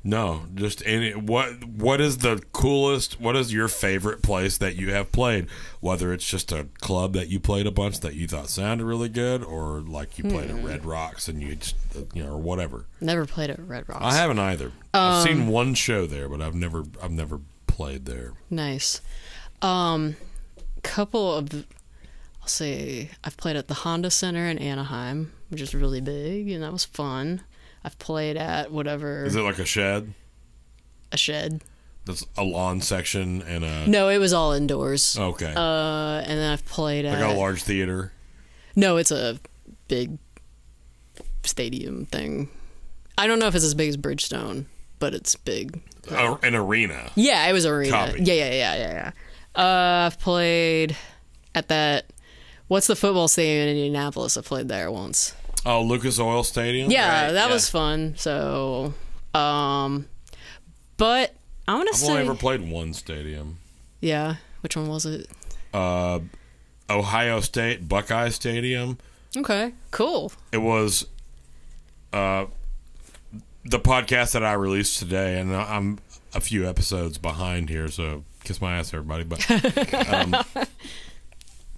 [SPEAKER 2] No, just any. What is the coolest? What is your favorite place that you have played? Whether it's just a club that you played a bunch that you thought sounded really good, or like you played at Red Rocks and you just, or whatever.
[SPEAKER 3] Never played at Red Rocks.
[SPEAKER 2] I haven't either. I've seen one show there, but I've never played there.
[SPEAKER 3] Nice. Couple of, I'll say, I've played at the Honda Center in Anaheim, which is really big, and that was fun. I've played at whatever.
[SPEAKER 2] Is it like a shed?
[SPEAKER 3] A shed.
[SPEAKER 2] That's a lawn section and a.
[SPEAKER 3] No, it was all indoors.
[SPEAKER 2] Okay.
[SPEAKER 3] And then I've played at.
[SPEAKER 2] Like a large theater.
[SPEAKER 3] No, it's a big stadium thing. I don't know if it's as big as Bridgestone, but it's big.
[SPEAKER 2] An arena.
[SPEAKER 3] Yeah, it was arena.
[SPEAKER 2] Copy.
[SPEAKER 3] Yeah. I've played at that. What's the football stadium in Indianapolis? I played there once.
[SPEAKER 2] Oh, Lucas Oil Stadium?
[SPEAKER 3] Yeah,
[SPEAKER 4] Right,
[SPEAKER 3] that
[SPEAKER 4] yeah.
[SPEAKER 3] was fun. So, but I want to
[SPEAKER 2] I've
[SPEAKER 3] say
[SPEAKER 2] only ever played one stadium.
[SPEAKER 3] Yeah. Which one was it?
[SPEAKER 2] Ohio State Buckeye Stadium.
[SPEAKER 3] Okay. Cool.
[SPEAKER 2] It was the podcast that I released today, and I'm a few episodes behind here, so kiss my ass, everybody. But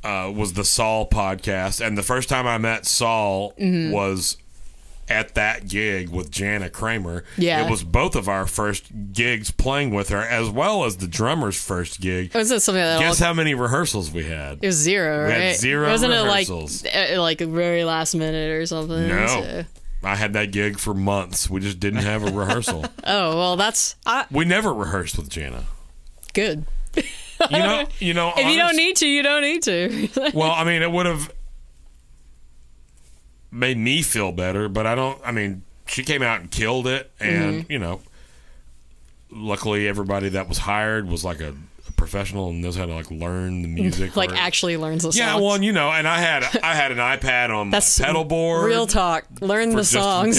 [SPEAKER 2] was the Saul podcast, and the first time I met Saul was at that gig with Jana Kramer.
[SPEAKER 3] Yeah.
[SPEAKER 2] It was both of our first gigs playing with her, as well as the drummer's first gig.
[SPEAKER 3] Was it something that
[SPEAKER 2] Guess how many rehearsals we had?
[SPEAKER 3] It was 0, right?
[SPEAKER 2] We had 0
[SPEAKER 3] Wasn't
[SPEAKER 2] rehearsals.
[SPEAKER 3] it like a very last minute or something?
[SPEAKER 2] No.
[SPEAKER 3] So-
[SPEAKER 2] I had that gig for months. We just didn't have a rehearsal.
[SPEAKER 3] Oh, well, that's
[SPEAKER 2] We never rehearsed with Jana.
[SPEAKER 3] good.
[SPEAKER 2] You know.
[SPEAKER 3] If you don't need to, you don't need to.
[SPEAKER 2] Well, I mean, it would have made me feel better, but I don't. I mean, she came out and killed it, and luckily everybody that was hired was like a professional and knows how to like learn the music,
[SPEAKER 3] Like actually learns the songs.
[SPEAKER 2] Yeah, well, and I had an iPad on my pedal board.
[SPEAKER 3] Real talk. Learn the songs.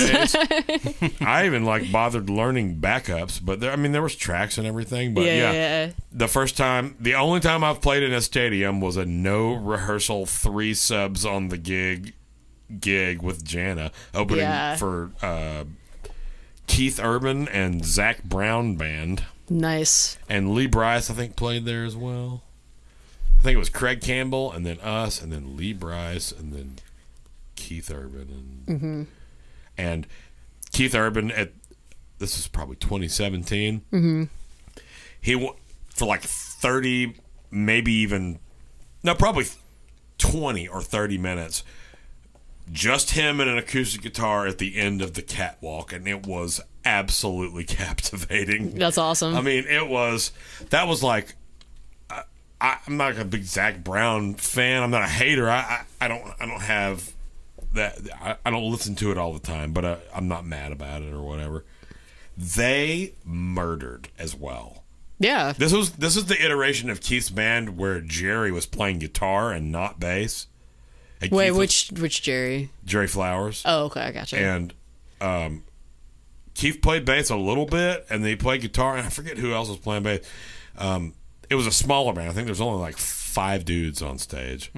[SPEAKER 2] I even like bothered learning backups, but there was tracks and everything. But
[SPEAKER 3] yeah.
[SPEAKER 2] the only time I've played in a stadium was a no rehearsal 3 subs on the gig with Jana opening for Keith Urban and Zach Brown band.
[SPEAKER 3] Nice.
[SPEAKER 2] And Lee Bryce, I think, played there as well. I think it was Craig Campbell, and then us, and then Lee Bryce, and then Keith Urban. And Keith Urban, this is probably 2017. He, for like 30, maybe even, no, probably 20 or 30 minutes, just him and an acoustic guitar at the end of the catwalk, and it was absolutely captivating.
[SPEAKER 3] That's awesome.
[SPEAKER 2] I mean, that was like, I'm not a big Zach Brown fan. I'm not a hater. I don't have that. I don't listen to it all the time, but I'm not mad about it or whatever. They murdered as well.
[SPEAKER 3] Yeah.
[SPEAKER 2] This is the iteration of Keith's band where Jerry was playing guitar and not bass. And
[SPEAKER 3] Wait,
[SPEAKER 2] Keith
[SPEAKER 3] which Jerry?
[SPEAKER 2] Jerry Flowers.
[SPEAKER 3] Oh, okay, I gotcha.
[SPEAKER 2] And Keith played bass a little bit, and he played guitar, and I forget who else was playing bass. It was a smaller band. I think there's only like 5 dudes on stage.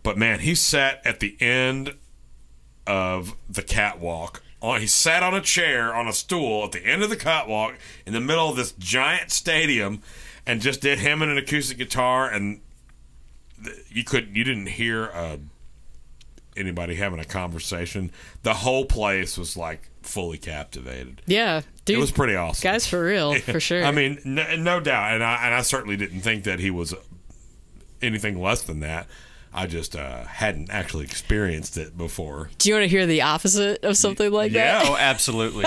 [SPEAKER 2] But man, he sat at the end of the catwalk. He sat on a chair on a stool at the end of the catwalk in the middle of this giant stadium, and just did him and an acoustic guitar, and you didn't hear anybody having a conversation. The whole place was like fully captivated.
[SPEAKER 3] Yeah, dude,
[SPEAKER 2] it was pretty awesome.
[SPEAKER 3] Guys, for real, for sure.
[SPEAKER 2] I mean, no doubt, and I certainly didn't think that he was anything less than that. I just hadn't actually experienced it before.
[SPEAKER 3] Do you want to hear the opposite of something like that?
[SPEAKER 4] Oh, absolutely.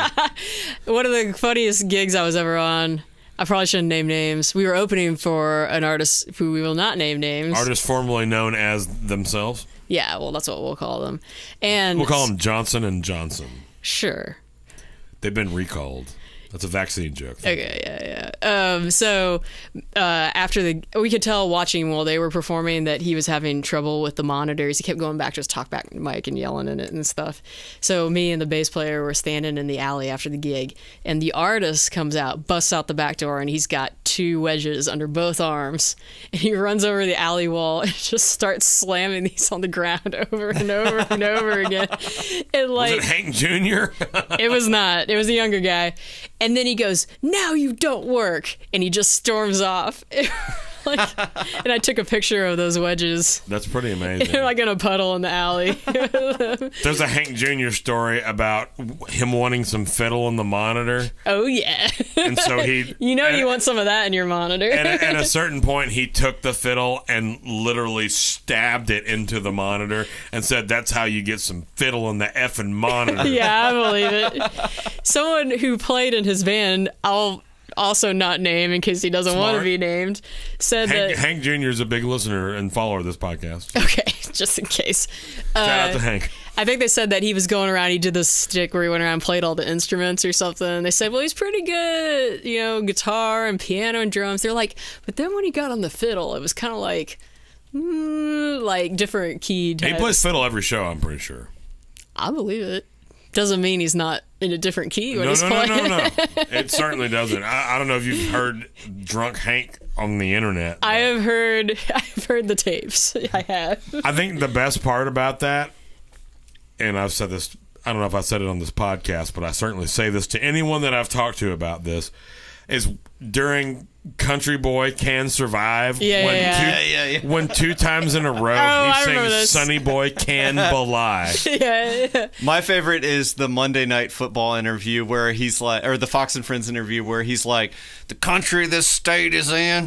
[SPEAKER 3] One of the funniest gigs I was ever on. I probably shouldn't name names. We were opening for an artist who we will not name names.
[SPEAKER 2] Artists formerly known as themselves.
[SPEAKER 3] Yeah, well, that's what we'll call them. And
[SPEAKER 2] we'll call them Johnson & Johnson.
[SPEAKER 3] Sure.
[SPEAKER 2] They've been recalled. That's a vaccine joke.
[SPEAKER 3] Okay, yeah. So after we could tell watching while they were performing that he was having trouble with the monitors. He kept going back to his talkback mic and yelling in it and stuff. So me and the bass player were standing in the alley after the gig, and the artist comes out, busts out the back door, and he's got 2 wedges under both arms, and he runs over the alley wall and just starts slamming these on the ground over and over and over again. And like,
[SPEAKER 2] was it Hank Jr.?
[SPEAKER 3] It was not. It was a younger guy. And then he goes, "Now you don't work," and he just storms off. And I took a picture of those wedges.
[SPEAKER 2] That's pretty amazing.
[SPEAKER 3] They're like in a puddle in the alley.
[SPEAKER 2] There's a Hank Jr. story about him wanting some fiddle in the monitor.
[SPEAKER 3] Oh yeah.
[SPEAKER 2] And so you
[SPEAKER 3] want some of that in your monitor.
[SPEAKER 2] And at a certain point, he took the fiddle and literally stabbed it into the monitor and said, "That's how you get some fiddle in the effing monitor."
[SPEAKER 3] Yeah, I believe it. Someone who played in his band, I'll also not name in case he doesn't want to be named, said that
[SPEAKER 2] Hank Jr. is a big listener and follower of this podcast.
[SPEAKER 3] Okay, just in case.
[SPEAKER 2] Shout out to Hank.
[SPEAKER 3] I think they said that he was going around, he did this stick where he went around and played all the instruments or something. They said, well, he's pretty good, guitar and piano and drums. They're like, but then when he got on the fiddle, it was kind of like different keyed.
[SPEAKER 2] He plays fiddle every show, I'm pretty sure.
[SPEAKER 3] I believe it. Doesn't mean he's not in a different key when he's playing.
[SPEAKER 2] No. It certainly doesn't. I don't know if you've heard Drunk Hank on the internet.
[SPEAKER 3] I've heard the tapes. I have.
[SPEAKER 2] I think the best part about that, and I've said this, I don't know if I said it on this podcast, but I certainly say this to anyone that I've talked to about this, is during Country Boy Can Survive, when 2 times in a row he sings Sonny Boy Can Belie.
[SPEAKER 3] Yeah.
[SPEAKER 4] My favorite is the Monday Night Football interview where he's like, or the Fox and Friends interview where he's like, the country this state is in.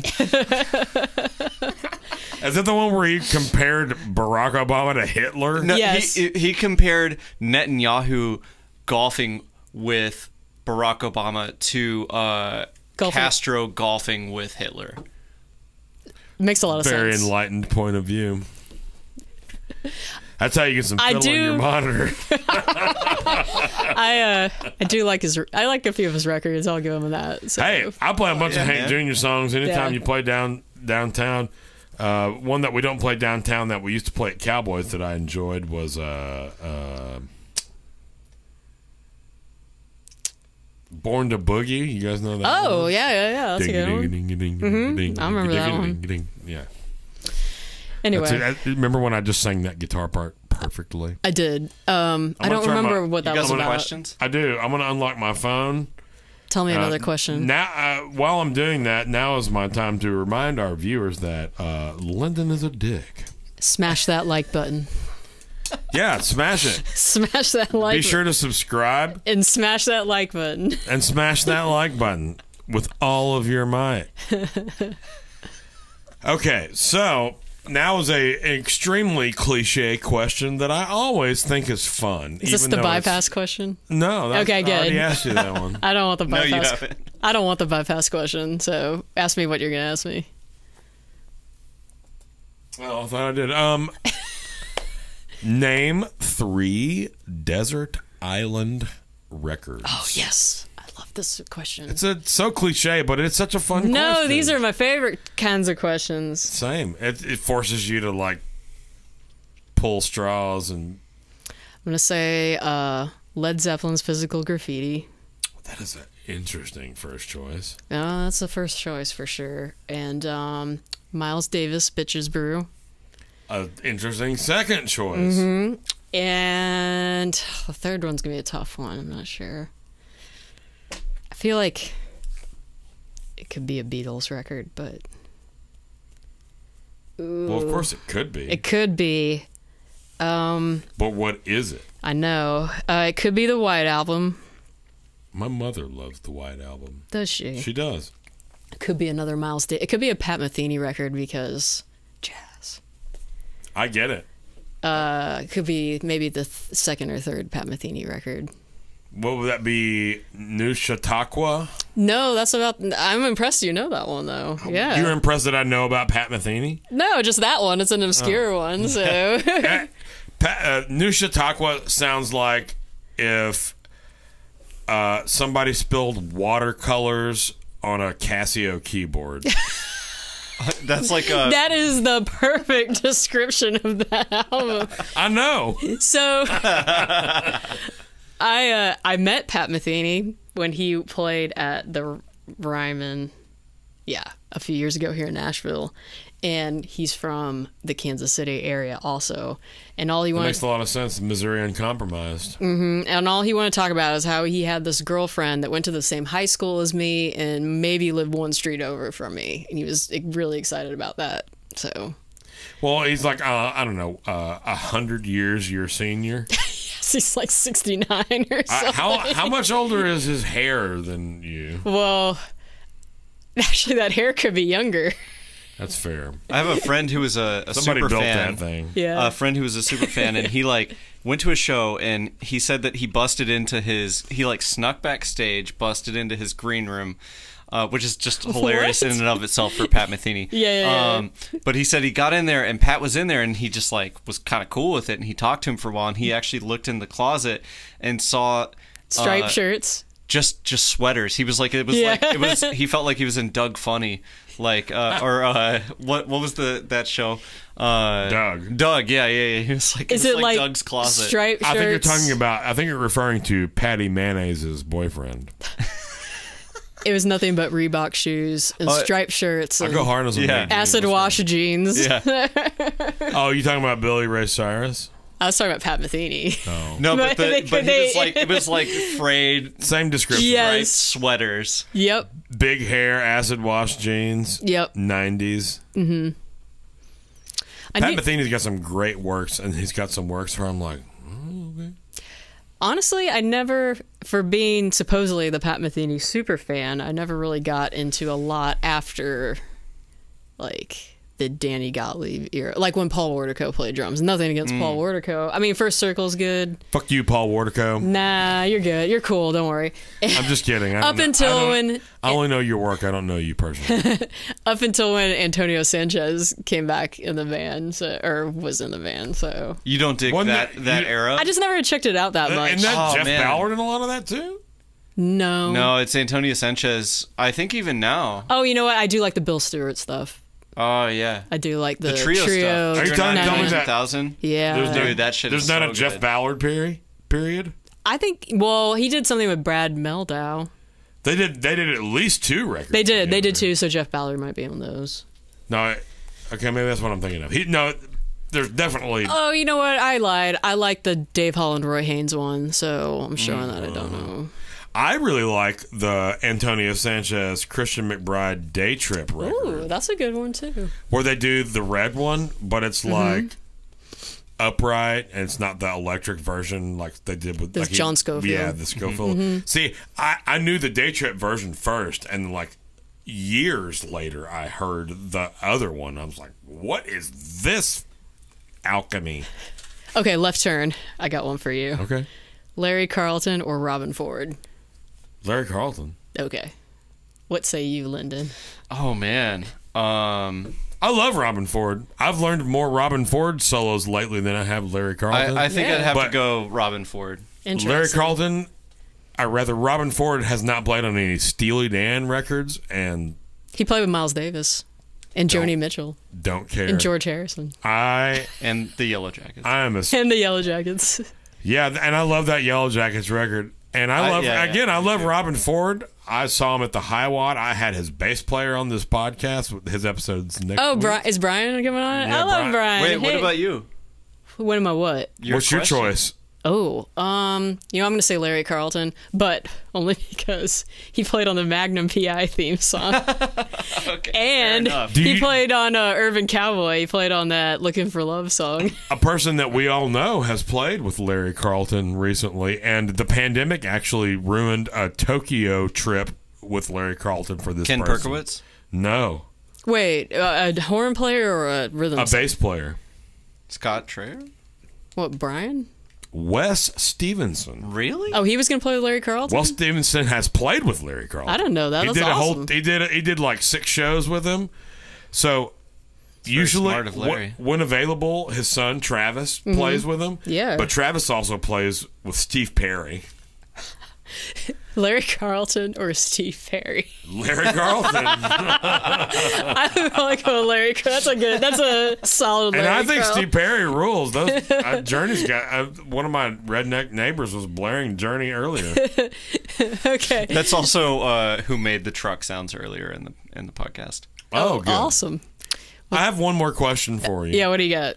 [SPEAKER 2] Is that the one where he compared Barack Obama to Hitler?
[SPEAKER 4] No,
[SPEAKER 3] yes.
[SPEAKER 4] He compared Netanyahu golfing with Barack Obama to Castro golfing with Hitler.
[SPEAKER 3] Makes a lot of sense.
[SPEAKER 2] Very enlightened point of view. That's how you get some fiddle in your monitor.
[SPEAKER 3] I do like I like a few of his records. I'll give him that. So.
[SPEAKER 2] Hey, I play a bunch of Hank Jr. songs anytime you play downtown. One that we don't play downtown that we used to play at Cowboys that I enjoyed was Born to Boogie. You guys know that?
[SPEAKER 3] Oh,
[SPEAKER 2] one?
[SPEAKER 3] yeah. That's a good one. I remember that one.
[SPEAKER 2] Yeah.
[SPEAKER 3] Anyway.
[SPEAKER 2] Remember when I just sang that guitar part perfectly?
[SPEAKER 3] I did. I don't remember what that was about.
[SPEAKER 4] Questions?
[SPEAKER 2] I do. I'm going to unlock my phone.
[SPEAKER 3] Tell me another question.
[SPEAKER 2] Now, while I'm doing that, now is my time to remind our viewers that Lyndon is a dick.
[SPEAKER 3] Smash that like button.
[SPEAKER 2] Yeah, smash it.
[SPEAKER 3] Smash that like button.
[SPEAKER 2] Be sure to subscribe.
[SPEAKER 3] And smash that like button.
[SPEAKER 2] And smash that like button with all of your might. Okay, so now is an extremely cliche question that I always think is fun.
[SPEAKER 3] Is this the bypass question?
[SPEAKER 2] No.
[SPEAKER 3] Okay, good.
[SPEAKER 2] I already asked you that one.
[SPEAKER 3] I don't want the bypass.
[SPEAKER 4] No, you haven't.
[SPEAKER 3] I don't want the bypass question, so ask me what you're going to ask me.
[SPEAKER 2] Well, I thought I did. Name 3 desert island records.
[SPEAKER 3] Oh, yes. I love this question.
[SPEAKER 2] It's so cliche, but it's such a fun question.
[SPEAKER 3] No, these are my favorite kinds of questions.
[SPEAKER 2] Same. It forces you to, like, pull straws and...
[SPEAKER 3] I'm going to say Led Zeppelin's Physical Graffiti.
[SPEAKER 2] That is an interesting first choice.
[SPEAKER 3] That's the first choice for sure. And Miles Davis, Bitches Brew.
[SPEAKER 2] An interesting second choice.
[SPEAKER 3] Mm-hmm. And the third one's going to be a tough one. I'm not sure. I feel like it could be a Beatles record, but... Ooh.
[SPEAKER 2] Well, of course it could be.
[SPEAKER 3] It could be.
[SPEAKER 2] But what is it?
[SPEAKER 3] I know. It could be the White Album.
[SPEAKER 2] My mother loves the White Album.
[SPEAKER 3] Does she?
[SPEAKER 2] She does.
[SPEAKER 3] It could be another Miles Davis. It could be a Pat Metheny record because jazz.
[SPEAKER 2] I get it.
[SPEAKER 3] It could be maybe the second or third Pat Metheny record.
[SPEAKER 2] What would that be? New Chautauqua?
[SPEAKER 3] No, that's about... I'm impressed you know that one, though. Yeah.
[SPEAKER 2] You're impressed that I know about Pat Metheny?
[SPEAKER 3] No, just that one. It's an obscure one, so...
[SPEAKER 2] New Chautauqua sounds like if somebody spilled watercolors on a Casio keyboard.
[SPEAKER 4] That's like
[SPEAKER 3] That is the perfect description of that album.
[SPEAKER 2] I know.
[SPEAKER 3] So I met Pat Metheny when he played at the Ryman, a few years ago here in Nashville, and he's from the Kansas City area also. And all he wanted... That
[SPEAKER 2] makes a lot of sense. Missouri Uncompromised.
[SPEAKER 3] Mm-hmm. And all he wanted to talk about is how he had this girlfriend that went to the same high school as me and maybe lived one street over from me. And he was really excited about that. So...
[SPEAKER 2] Well, he's like, I don't know, 100 years your senior.
[SPEAKER 3] Yes, he's like 69 or something.
[SPEAKER 2] How much older is his hair than you?
[SPEAKER 3] Well, actually, that hair could be younger.
[SPEAKER 2] That's fair.
[SPEAKER 4] I have a friend who was a
[SPEAKER 2] Somebody
[SPEAKER 4] super
[SPEAKER 2] built
[SPEAKER 4] fan.
[SPEAKER 2] that thing.
[SPEAKER 3] Yeah.
[SPEAKER 4] A friend who was a super fan, and he went to a show, and he said that he busted into he snuck backstage, busted into his green room, which is just hilarious in and of itself for Pat Metheny.
[SPEAKER 3] Yeah.
[SPEAKER 4] But he said he got in there, and Pat was in there, and he just was kind of cool with it, and he talked to him for a while, and he actually looked in the closet and saw
[SPEAKER 3] striped shirts.
[SPEAKER 4] Just sweaters. He was like, he felt like he was in Doug Funny, what was that show? Doug, yeah. He was like,
[SPEAKER 3] is it like
[SPEAKER 4] Doug's closet?
[SPEAKER 3] Striped shirts?
[SPEAKER 2] I think you're referring to Patty Mayonnaise's boyfriend.
[SPEAKER 3] It was nothing but Reebok shoes and striped shirts
[SPEAKER 2] I
[SPEAKER 3] and
[SPEAKER 2] go hard on some
[SPEAKER 3] acid wash jeans.
[SPEAKER 4] Yeah.
[SPEAKER 2] Oh, you talking about Billy Ray Cyrus?
[SPEAKER 3] I was talking about Pat Metheny.
[SPEAKER 2] Oh.
[SPEAKER 4] No, but
[SPEAKER 3] They-
[SPEAKER 4] it was like frayed
[SPEAKER 2] Same description.
[SPEAKER 3] Yes.
[SPEAKER 4] right sweaters.
[SPEAKER 3] Yep.
[SPEAKER 2] Big hair, acid wash jeans.
[SPEAKER 3] Yep.
[SPEAKER 2] 90s.
[SPEAKER 3] I
[SPEAKER 2] Pat
[SPEAKER 3] knew-
[SPEAKER 2] Metheny's got some great works, and he's got some works where I'm like,
[SPEAKER 3] Honestly, I never, for being supposedly the Pat Metheny super fan, I never really got into a lot after, like, the Danny Gottlieb era. Like when Paul Wardico played drums. Nothing against Paul Wardico. I mean, First Circle's good.
[SPEAKER 2] fuck you, Paul Wardico.
[SPEAKER 3] Nah, you're good. You're cool. Don't worry.
[SPEAKER 2] I'm just kidding. I
[SPEAKER 3] Up
[SPEAKER 2] don't know-
[SPEAKER 3] until
[SPEAKER 2] I don't-
[SPEAKER 3] when-
[SPEAKER 2] I only know your work. I don't know you personally.
[SPEAKER 3] Up until when Antonio Sanchez came back in the band, or was in the band, so.
[SPEAKER 4] You don't dig
[SPEAKER 2] Wasn't
[SPEAKER 4] that
[SPEAKER 2] that-
[SPEAKER 4] era?
[SPEAKER 3] I just never checked it out that much.
[SPEAKER 2] And that
[SPEAKER 4] Oh,
[SPEAKER 2] Jeff
[SPEAKER 4] man.
[SPEAKER 2] Ballard and a lot of that too?
[SPEAKER 3] No.
[SPEAKER 4] No, it's Antonio Sanchez. I think even now.
[SPEAKER 3] Oh, you know what? I do like the Bill Stewart stuff.
[SPEAKER 4] Oh, yeah.
[SPEAKER 3] I do like the,
[SPEAKER 4] The trio stuff.
[SPEAKER 2] Are you telling me that-
[SPEAKER 4] 9000?
[SPEAKER 3] Yeah.
[SPEAKER 4] Dude, that shit
[SPEAKER 2] There's
[SPEAKER 4] is
[SPEAKER 2] not
[SPEAKER 4] so
[SPEAKER 2] a Jeff
[SPEAKER 4] good.
[SPEAKER 2] Ballard period?
[SPEAKER 3] I think, well, he did something with Brad Meldau.
[SPEAKER 2] They did at least 2 records.
[SPEAKER 3] They did
[SPEAKER 2] together.
[SPEAKER 3] too, so Jeff Ballard might be on those.
[SPEAKER 2] No, okay, maybe that's what I'm thinking of. There's definitely.
[SPEAKER 3] Oh, you know what? I lied. I like the Dave Holland, Roy Haynes one, so I'm showing that I don't know.
[SPEAKER 2] I really like the Antonio Sanchez, Christian McBride Day Trip record.
[SPEAKER 3] Ooh, that's a good one too.
[SPEAKER 2] Where they do the red one, but it's like upright, and it's not the electric version like they did with
[SPEAKER 3] That's
[SPEAKER 2] like
[SPEAKER 3] John Scofield.
[SPEAKER 2] Yeah, the Scofield. See, I knew the Day Trip version first, and like years later, I heard the other one. I was like, "What is this alchemy?"
[SPEAKER 3] Okay, left turn. I got one for you.
[SPEAKER 2] Okay,
[SPEAKER 3] Larry Carlton or Robin Ford?
[SPEAKER 2] Larry Carlton.
[SPEAKER 3] Okay. What say you, Lyndon?
[SPEAKER 4] Oh, man.
[SPEAKER 2] I love Robin Ford. I've learned more Robin Ford solos lately than I have Larry Carlton.
[SPEAKER 4] I think
[SPEAKER 3] Yeah.
[SPEAKER 4] I'd have
[SPEAKER 2] But-
[SPEAKER 4] to go Robin Ford.
[SPEAKER 3] Interesting.
[SPEAKER 2] Larry Carlton, Robin Ford has not played on any Steely Dan records and
[SPEAKER 3] He played with Miles Davis and Joni Mitchell
[SPEAKER 2] don't care.
[SPEAKER 3] and George Harrison
[SPEAKER 2] I
[SPEAKER 4] And the Yellow Jackets.
[SPEAKER 2] am a
[SPEAKER 3] and the Yellow Jackets.
[SPEAKER 2] yeah, and I love that Yellow Jackets record. And I love I love Robin Ford. I saw him at the High Watt. I had his bass player on this podcast. His episodes next
[SPEAKER 3] Oh,
[SPEAKER 2] week.
[SPEAKER 3] Is Brian coming on?
[SPEAKER 2] Yeah,
[SPEAKER 3] I love Brian.
[SPEAKER 4] Wait, what
[SPEAKER 3] Hey.
[SPEAKER 4] about you?
[SPEAKER 3] What am I? What?
[SPEAKER 2] What's your
[SPEAKER 4] question?
[SPEAKER 2] choice?
[SPEAKER 3] Oh, I'm going to say Larry Carlton, but only because he played on the Magnum PI theme song.
[SPEAKER 4] Okay,
[SPEAKER 3] And
[SPEAKER 4] fair enough.
[SPEAKER 3] he played on Urban Cowboy. He played on that Looking for Love song.
[SPEAKER 2] A person that we all know has played with Larry Carlton recently, and the pandemic actually ruined a Tokyo trip with Larry Carlton for this
[SPEAKER 4] Ken
[SPEAKER 2] person.
[SPEAKER 4] Perkowitz?
[SPEAKER 3] Oh,
[SPEAKER 2] No,
[SPEAKER 3] Wait, a horn player or a rhythm?
[SPEAKER 2] a bass player.
[SPEAKER 4] Scott Traer?
[SPEAKER 3] What, Brian?
[SPEAKER 2] Wes Stevenson.
[SPEAKER 4] Really?
[SPEAKER 3] Oh, he was going to play with Larry Carlton?
[SPEAKER 2] Wes Stevenson has played with Larry Carlton.
[SPEAKER 3] I didn't know that.
[SPEAKER 2] He
[SPEAKER 3] That's
[SPEAKER 2] did
[SPEAKER 3] awesome.
[SPEAKER 2] He did like 6 shows with him. So usually,
[SPEAKER 4] smart of Larry.
[SPEAKER 2] when available, his son Travis plays with him.
[SPEAKER 3] Yeah.
[SPEAKER 2] but Travis also plays with Steve Perry.
[SPEAKER 3] Larry Carlton or Steve Perry?
[SPEAKER 2] Larry Carlton,
[SPEAKER 3] I like Larry Carlton. That's a solid
[SPEAKER 2] and
[SPEAKER 3] Larry
[SPEAKER 2] I think
[SPEAKER 3] Carl.
[SPEAKER 2] Steve Perry rules. Those Journey's got one of my redneck neighbors was blaring Journey earlier.
[SPEAKER 3] Okay.
[SPEAKER 4] That's also who made the truck sounds earlier in the podcast.
[SPEAKER 2] Oh, good.
[SPEAKER 3] Awesome.
[SPEAKER 2] I have one more question for you.
[SPEAKER 3] Yeah, what do you got?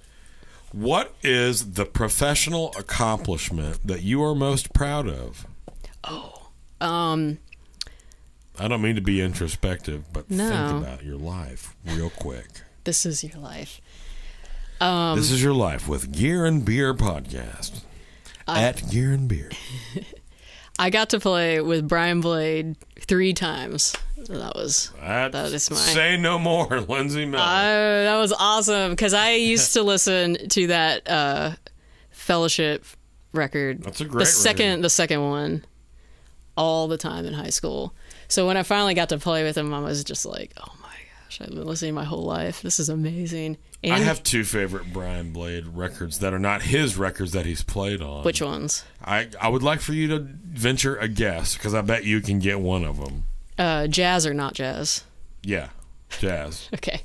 [SPEAKER 2] What is the professional accomplishment that you are most proud of? I don't mean to be introspective, but
[SPEAKER 3] No.
[SPEAKER 2] think about your life real quick.
[SPEAKER 3] This is your life.
[SPEAKER 2] This is your life with Gear and Beer podcast at Gear and Beer.
[SPEAKER 3] I got to play with Brian Blade 3 times. That is my.
[SPEAKER 2] Say no more, Lindsey Miller.
[SPEAKER 3] That was awesome because I used to listen to that Fellowship record.
[SPEAKER 2] That's a great
[SPEAKER 3] the second one, all the time in high school. So when I finally got to play with him, I was just like, "Oh my gosh, I've been listening my whole life. This is amazing." And
[SPEAKER 2] I have 2 favorite Brian Blade records that are not his records that he's played on.
[SPEAKER 3] which ones?
[SPEAKER 2] I would like for you to venture a guess because I bet you can get one of them.
[SPEAKER 3] Jazz or not jazz?
[SPEAKER 2] Yeah, jazz.
[SPEAKER 3] Okay.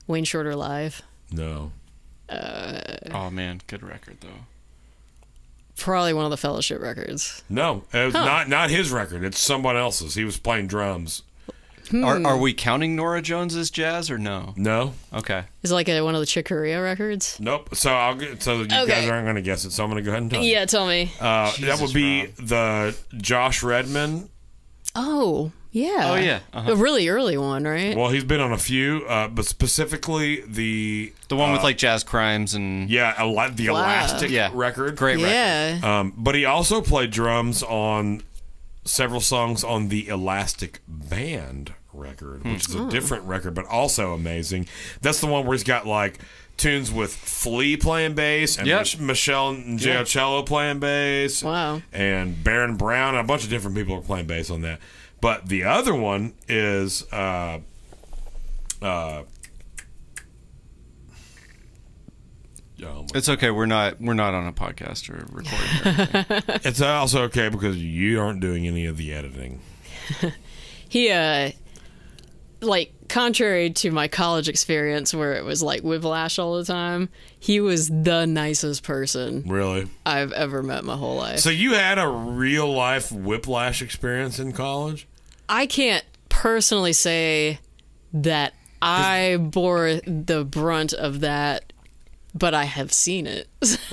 [SPEAKER 3] Wayne Shorter live.
[SPEAKER 2] No.
[SPEAKER 4] Oh man, good record though.
[SPEAKER 3] Probably one of the Fellowship records.
[SPEAKER 2] No, it was not his record. It's someone else's. He was playing drums.
[SPEAKER 4] Are we counting Norah Jones's jazz or no?
[SPEAKER 2] No.
[SPEAKER 4] Okay.
[SPEAKER 3] Is it like one of the Chick Corea records?
[SPEAKER 2] Nope. So you guys aren't going to guess it. So I'm going to go ahead and tell you.
[SPEAKER 3] Yeah, tell me.
[SPEAKER 2] That would be
[SPEAKER 4] Rob.
[SPEAKER 2] the Josh Redman.
[SPEAKER 3] Oh, yeah.
[SPEAKER 4] Oh, yeah.
[SPEAKER 3] A really early one, right?
[SPEAKER 2] Well, he's been on a few, but specifically the
[SPEAKER 4] The one with like Jazz Crimes and
[SPEAKER 2] the Elastic record.
[SPEAKER 4] Great record.
[SPEAKER 3] Yeah.
[SPEAKER 2] But he also played drums on several songs on the Elastic Band record, which is a different record, but also amazing. That's the one where he's got like tunes with Flea playing bass and Michelle and Giocello playing bass.
[SPEAKER 3] Wow.
[SPEAKER 2] And Baron Brown, a bunch of different people are playing bass on that. But the other one is
[SPEAKER 4] It's okay. We're not on a podcast or recording. Or anything.
[SPEAKER 2] it's also okay because you aren't doing any of the editing.
[SPEAKER 3] He, like, contrary to my college experience where it was like whiplash all the time, he was the nicest person
[SPEAKER 2] Really?
[SPEAKER 3] I've ever met in my whole life.
[SPEAKER 2] So you had a real life whiplash experience in college?
[SPEAKER 3] I can't personally say that I bore the brunt of that, but I have seen it.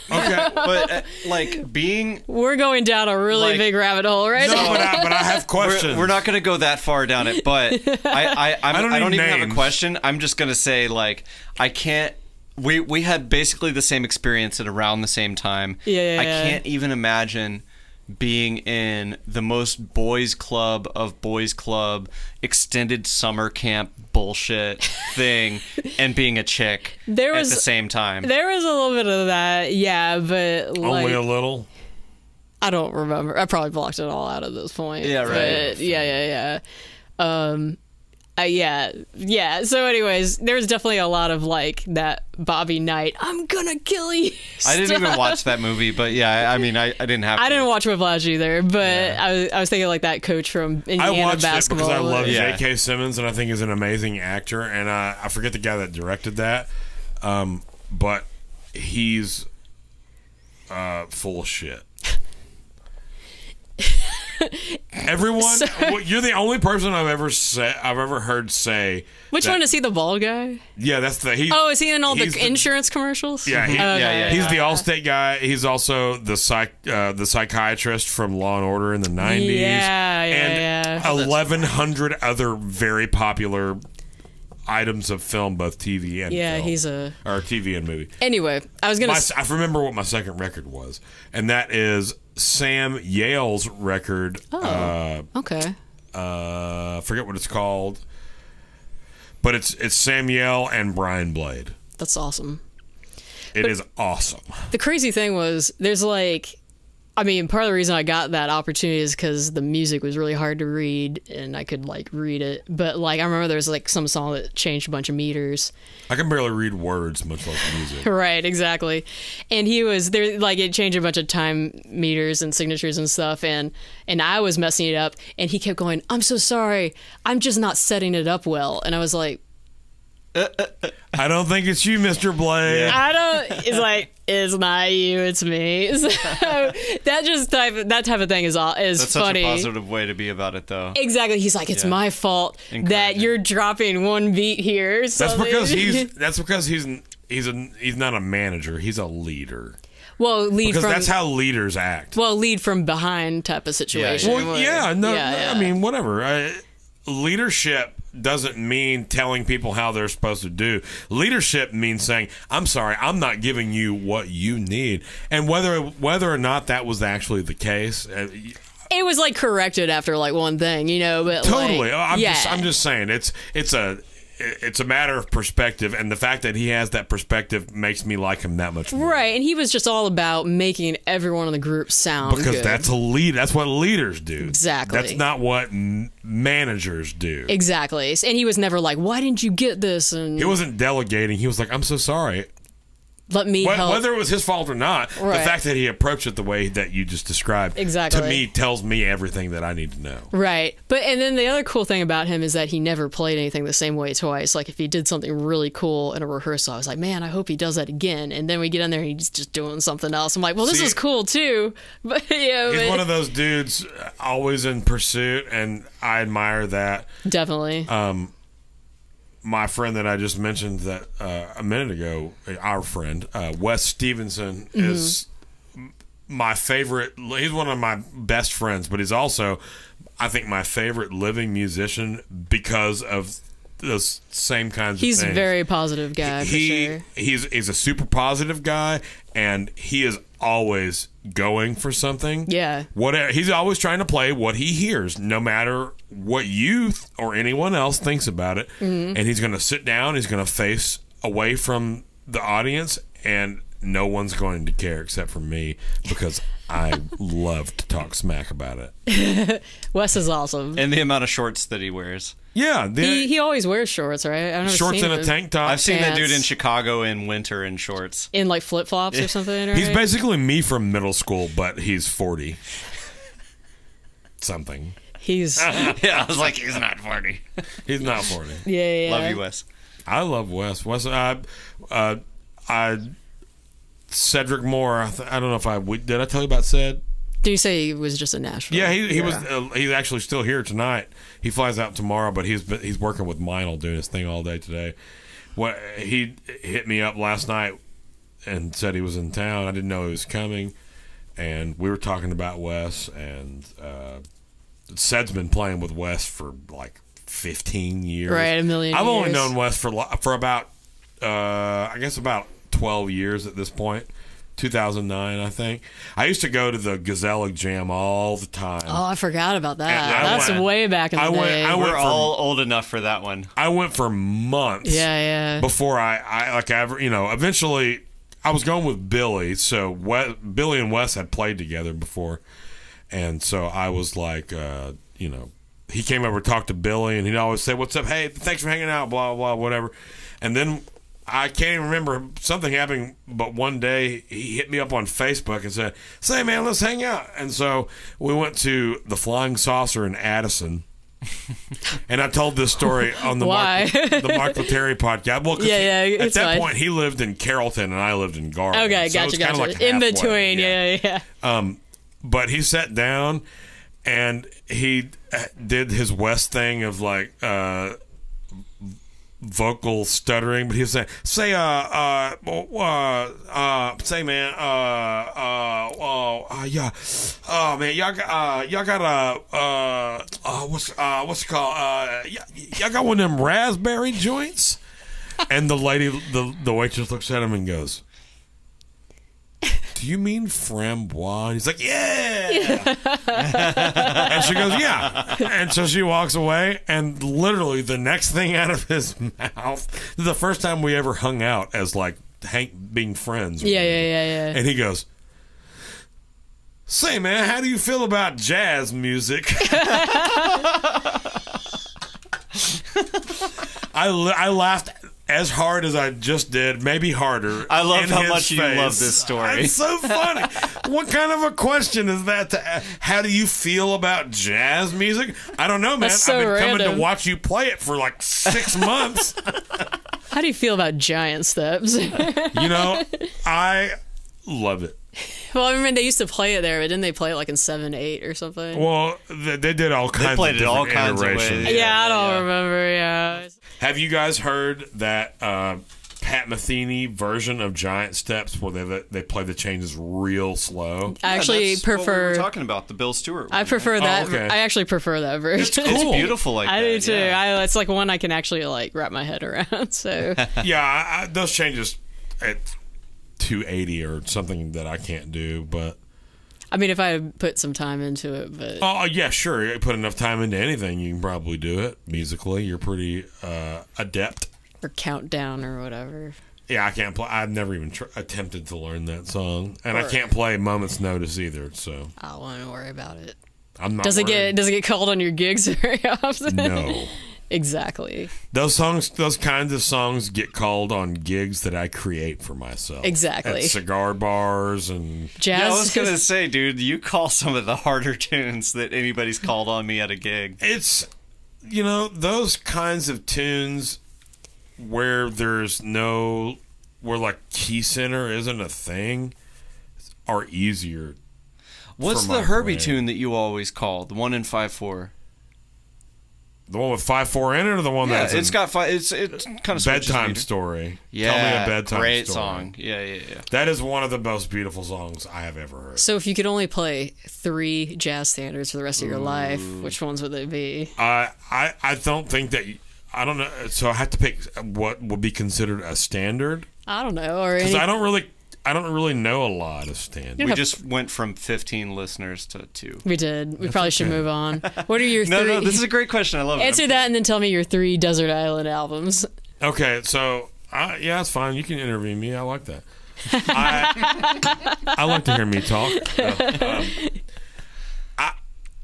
[SPEAKER 2] Okay.
[SPEAKER 4] But like being,
[SPEAKER 3] We're going down a really big rabbit hole right
[SPEAKER 2] No,
[SPEAKER 3] now.
[SPEAKER 2] but I have questions.
[SPEAKER 4] we're not going to go that far down it. But I don't even have a question. I'm just going to say like I can't. We had basically the same experience at around the same time.
[SPEAKER 3] Yeah.
[SPEAKER 4] I can't even imagine being in the most boys club of boys club extended summer camp bullshit thing and being a chick at the same time.
[SPEAKER 3] There was a little bit of that, yeah, but like,
[SPEAKER 2] Only a little?
[SPEAKER 3] I don't remember. I probably blocked it all out at this point.
[SPEAKER 4] Yeah, right.
[SPEAKER 3] But yeah. Yeah. So, anyways, there's definitely a lot of like that Bobby Knight, I'm gonna kill you.
[SPEAKER 4] I didn't even watch that movie, but yeah, I mean, I didn't have to.
[SPEAKER 3] I didn't watch Whiplash either, but I was thinking like that coach from Indiana
[SPEAKER 2] I watched
[SPEAKER 3] basketball.
[SPEAKER 2] it because I love
[SPEAKER 4] Yeah.
[SPEAKER 2] J.K. Simmons, and I think he's an amazing actor. And I forget the guy that directed that, but he's full of shit. Everyone, you're the only person I've ever heard say.
[SPEAKER 3] Which one is he? The bald guy?
[SPEAKER 2] Yeah, that's the.
[SPEAKER 3] Is he in all the insurance commercials?
[SPEAKER 2] Yeah, he's the
[SPEAKER 3] yeah.
[SPEAKER 2] Allstate guy. He's also the psychiatrist from Law and Order in the 90s.
[SPEAKER 3] Yeah.
[SPEAKER 2] 1,100 other very popular items of film, both TV and film.
[SPEAKER 3] He's a
[SPEAKER 2] TV and movie.
[SPEAKER 3] Anyway, I
[SPEAKER 2] remember what my second record was, and that is Sam Yale's record.
[SPEAKER 3] okay.
[SPEAKER 2] I forget what it's called, but it's Sam Yale and Brian Blade.
[SPEAKER 3] That's awesome.
[SPEAKER 2] It is awesome.
[SPEAKER 3] The crazy thing was, there's like, I mean, part of the reason I got that opportunity is because the music was really hard to read, and I could like read it. But like, I remember there was like some song that changed a bunch of meters.
[SPEAKER 2] I can barely read words, much less music.
[SPEAKER 3] Right, exactly. And he was there, like it changed a bunch of time meters and signatures and stuff, and I was messing it up, and he kept going, "I'm so sorry, I'm just not setting it up well," and I was like,
[SPEAKER 2] I don't think it's you, Mr. Blade.
[SPEAKER 3] It's like, it's not you, it's me. So that type of thing is
[SPEAKER 4] That's
[SPEAKER 3] funny.
[SPEAKER 4] such a positive way to be about it, though.
[SPEAKER 3] Exactly. He's like, it's my fault that you're dropping one beat here.
[SPEAKER 2] That's because he's not a manager. He's a leader.
[SPEAKER 3] Well,
[SPEAKER 2] that's how leaders act.
[SPEAKER 3] Well, lead from behind type of situation.
[SPEAKER 2] Well, I mean, whatever. Leadership doesn't mean telling people how they're supposed to do. Leadership means saying, I'm sorry, I'm not giving you what you need. And whether or not that was actually the case,
[SPEAKER 3] it was like corrected after like one thing, but
[SPEAKER 2] totally.
[SPEAKER 3] Like,
[SPEAKER 2] I'm just saying it's a matter of perspective, and the fact that he has that perspective makes me like him that much more.
[SPEAKER 3] Right, and he was just all about making everyone in the group sound
[SPEAKER 2] because
[SPEAKER 3] good.
[SPEAKER 2] that's a lead. That's what leaders do.
[SPEAKER 3] Exactly.
[SPEAKER 2] That's not what managers do.
[SPEAKER 3] Exactly. And he was never like, "Why didn't you get this?" And
[SPEAKER 2] he wasn't delegating. He was like, "I'm so sorry.
[SPEAKER 3] let me help.
[SPEAKER 2] Whether it was his fault or not,
[SPEAKER 3] Right.
[SPEAKER 2] the fact that he approached it the way that you just described,
[SPEAKER 3] Exactly.
[SPEAKER 2] to me, tells me everything that I need to know.
[SPEAKER 3] Right. And then the other cool thing about him is that he never played anything the same way twice. Like if he did something really cool in a rehearsal, I was like, man, I hope he does that again. And then we get in there and he's just doing something else. I'm like, well, this
[SPEAKER 2] See,
[SPEAKER 3] is cool too. But yeah,
[SPEAKER 2] He's one of those dudes always in pursuit, and I admire that.
[SPEAKER 3] definitely.
[SPEAKER 2] My friend that I just mentioned that a minute ago, our friend, Wes Stevenson, is my favorite. He's one of my best friends, but he's also, I think, my favorite living musician because of those same kinds of things.
[SPEAKER 3] He's a very positive guy, for sure.
[SPEAKER 2] He's a super positive guy, and he is always going for something.
[SPEAKER 3] Yeah.
[SPEAKER 2] Whatever, he's always trying to play what he hears, no matter what you or anyone else thinks about it. And he's going to sit down, he's going to face away from the audience, and no one's going to care except for me, because I love to talk smack about it.
[SPEAKER 3] Wes is awesome.
[SPEAKER 4] And the amount of shorts that he wears.
[SPEAKER 2] Yeah,
[SPEAKER 3] He always wears shorts, right? I've never
[SPEAKER 2] shorts
[SPEAKER 3] seen
[SPEAKER 2] and a
[SPEAKER 3] him
[SPEAKER 2] tank top.
[SPEAKER 4] I've seen that dude
[SPEAKER 3] Pants.
[SPEAKER 4] in Chicago in winter in shorts.
[SPEAKER 3] in like flip flops or something. Right?
[SPEAKER 2] He's basically me from middle school, but he's 40 something.
[SPEAKER 3] He's
[SPEAKER 4] Yeah, I was like, he's not 40.
[SPEAKER 2] He's not 40.
[SPEAKER 3] yeah.
[SPEAKER 4] Love you, Wes.
[SPEAKER 2] I love Wes. Cedric Moore. I don't know if did I tell you about Ced?
[SPEAKER 3] Do you say he was just in Nashville?
[SPEAKER 2] Yeah, he was. He's actually still here tonight. He flies out tomorrow, but he's working with Meinl, doing his thing all day today. He hit me up last night and said he was in town. I didn't know he was coming, and we were talking about Wes. And Ced's been playing with Wes for like 15 years.
[SPEAKER 3] Right, a million
[SPEAKER 2] I've only
[SPEAKER 3] years.
[SPEAKER 2] known Wes for about I guess about 12 years at this point. 2009, I think. I used to go to the Gazelle Jam all the time.
[SPEAKER 3] Oh, I forgot about that.
[SPEAKER 2] And
[SPEAKER 3] That's way back in the day.
[SPEAKER 4] We're all old enough for that one.
[SPEAKER 2] I went for months.
[SPEAKER 3] Yeah.
[SPEAKER 2] Before eventually I was going with Billy. So Billy and Wes had played together before, and so I was like, he came over to talk to Billy, and he'd always say, "What's up? Hey, thanks for hanging out." Blah blah, whatever. And then I can't even remember something happening, but one day he hit me up on Facebook and said, "Say, man, let's hang out." And so we went to the Flying Saucer in Addison. And I told this story on the Mark Letary podcast. Well,
[SPEAKER 3] Yeah,
[SPEAKER 2] at that point he lived in Carrollton and I lived in Garland.
[SPEAKER 3] Okay,
[SPEAKER 2] so
[SPEAKER 3] gotcha.
[SPEAKER 2] Like
[SPEAKER 3] in
[SPEAKER 2] halfway,
[SPEAKER 3] between, yeah.
[SPEAKER 2] But he sat down and he did his West thing of like vocal stuttering, but he was saying, say man, yeah, oh man, y'all got what's it called? Y'all got one of them raspberry joints? And the lady, the waitress looks at him and goes, "Do you mean framboise?" And he's like, "Yeah." And she goes, "Yeah." And so she walks away, and literally the next thing out of his mouth, the first time we ever hung out as like Hank being friends.
[SPEAKER 3] Yeah.
[SPEAKER 2] And he goes, "Say, man, how do you feel about jazz music?" I laughed as hard as I just did, maybe harder.
[SPEAKER 4] I love how much
[SPEAKER 2] face.
[SPEAKER 4] you love this story.
[SPEAKER 2] It's so funny. What kind of a question is that? How do you feel about jazz music? I don't know, man.
[SPEAKER 3] That's so
[SPEAKER 2] I've been coming
[SPEAKER 3] random.
[SPEAKER 2] to watch you play it for like 6 months.
[SPEAKER 3] How do you feel about giant steps?
[SPEAKER 2] I love it.
[SPEAKER 3] Well, I remember they used to play it there, but didn't they play it like in 7/8 or something?
[SPEAKER 2] Well, they did all kinds
[SPEAKER 4] played
[SPEAKER 2] of
[SPEAKER 4] it all
[SPEAKER 2] different
[SPEAKER 4] kinds of
[SPEAKER 2] iterations.
[SPEAKER 4] ways.
[SPEAKER 3] yeah, I don't remember. Yeah.
[SPEAKER 2] Have you guys heard that Pat Matheny version of Giant Steps where they play the changes real slow?
[SPEAKER 3] I actually
[SPEAKER 4] That's what we
[SPEAKER 3] prefer.
[SPEAKER 4] were talking about the Bill Stewart one.
[SPEAKER 3] I prefer that.
[SPEAKER 2] okay.
[SPEAKER 3] I actually prefer that version.
[SPEAKER 4] It's
[SPEAKER 2] Cool.
[SPEAKER 4] beautiful like
[SPEAKER 3] I
[SPEAKER 4] that.
[SPEAKER 3] do too.
[SPEAKER 4] yeah.
[SPEAKER 3] It's like one I can actually like wrap my head around. So
[SPEAKER 2] Yeah, those changes at 280 or something that I can't do, but
[SPEAKER 3] I mean, if I put some time into it, but
[SPEAKER 2] oh yeah, sure. You put enough time into anything, you can probably do it musically. You're pretty adept.
[SPEAKER 3] or countdown or whatever.
[SPEAKER 2] Yeah, I can't play. I've never even attempted to learn that song, and I can't play Moment's Notice either. So
[SPEAKER 3] I don't want to worry about it.
[SPEAKER 2] I'm not.
[SPEAKER 3] Does it
[SPEAKER 2] worried.
[SPEAKER 3] get called on your gigs very often?
[SPEAKER 2] No.
[SPEAKER 3] Exactly.
[SPEAKER 2] Those kinds of songs get called on gigs that I create for myself.
[SPEAKER 3] Exactly.
[SPEAKER 2] At cigar bars and
[SPEAKER 3] Jazz.
[SPEAKER 4] Yeah, I was gonna say, dude, you call some of the harder tunes that anybody's called on me at a gig.
[SPEAKER 2] it's, those kinds of tunes where where like key center isn't a thing are easier.
[SPEAKER 4] What's
[SPEAKER 2] for
[SPEAKER 4] the
[SPEAKER 2] my
[SPEAKER 4] Herbie
[SPEAKER 2] brain.
[SPEAKER 4] tune that you always call? The one in 5/4.
[SPEAKER 2] The one with 5/4 in it, or the one
[SPEAKER 4] Yeah,
[SPEAKER 2] that's
[SPEAKER 4] it's got five. It's kind of
[SPEAKER 2] bedtime story.
[SPEAKER 4] Yeah,
[SPEAKER 2] Tell me a bedtime
[SPEAKER 4] great
[SPEAKER 2] story.
[SPEAKER 4] song. Yeah.
[SPEAKER 2] That is one of the most beautiful songs I have ever heard.
[SPEAKER 3] So if you could only play 3 jazz standards for the rest of your life, which ones would they be?
[SPEAKER 2] I don't think that. I don't know. So I have to pick what would be considered a standard,
[SPEAKER 3] I don't know. Or
[SPEAKER 2] because
[SPEAKER 3] any,
[SPEAKER 2] I don't really know a lot of standards.
[SPEAKER 4] We just went from 15 listeners to 2.
[SPEAKER 3] we did. We probably should
[SPEAKER 2] okay.
[SPEAKER 3] move on. What are your
[SPEAKER 4] No,
[SPEAKER 3] 3?
[SPEAKER 4] this is a great question. I love it.
[SPEAKER 3] Answer that and then tell me your 3 Desert Island albums.
[SPEAKER 2] Okay, so yeah, it's fine. You can interview me. I like that. I like to hear me talk.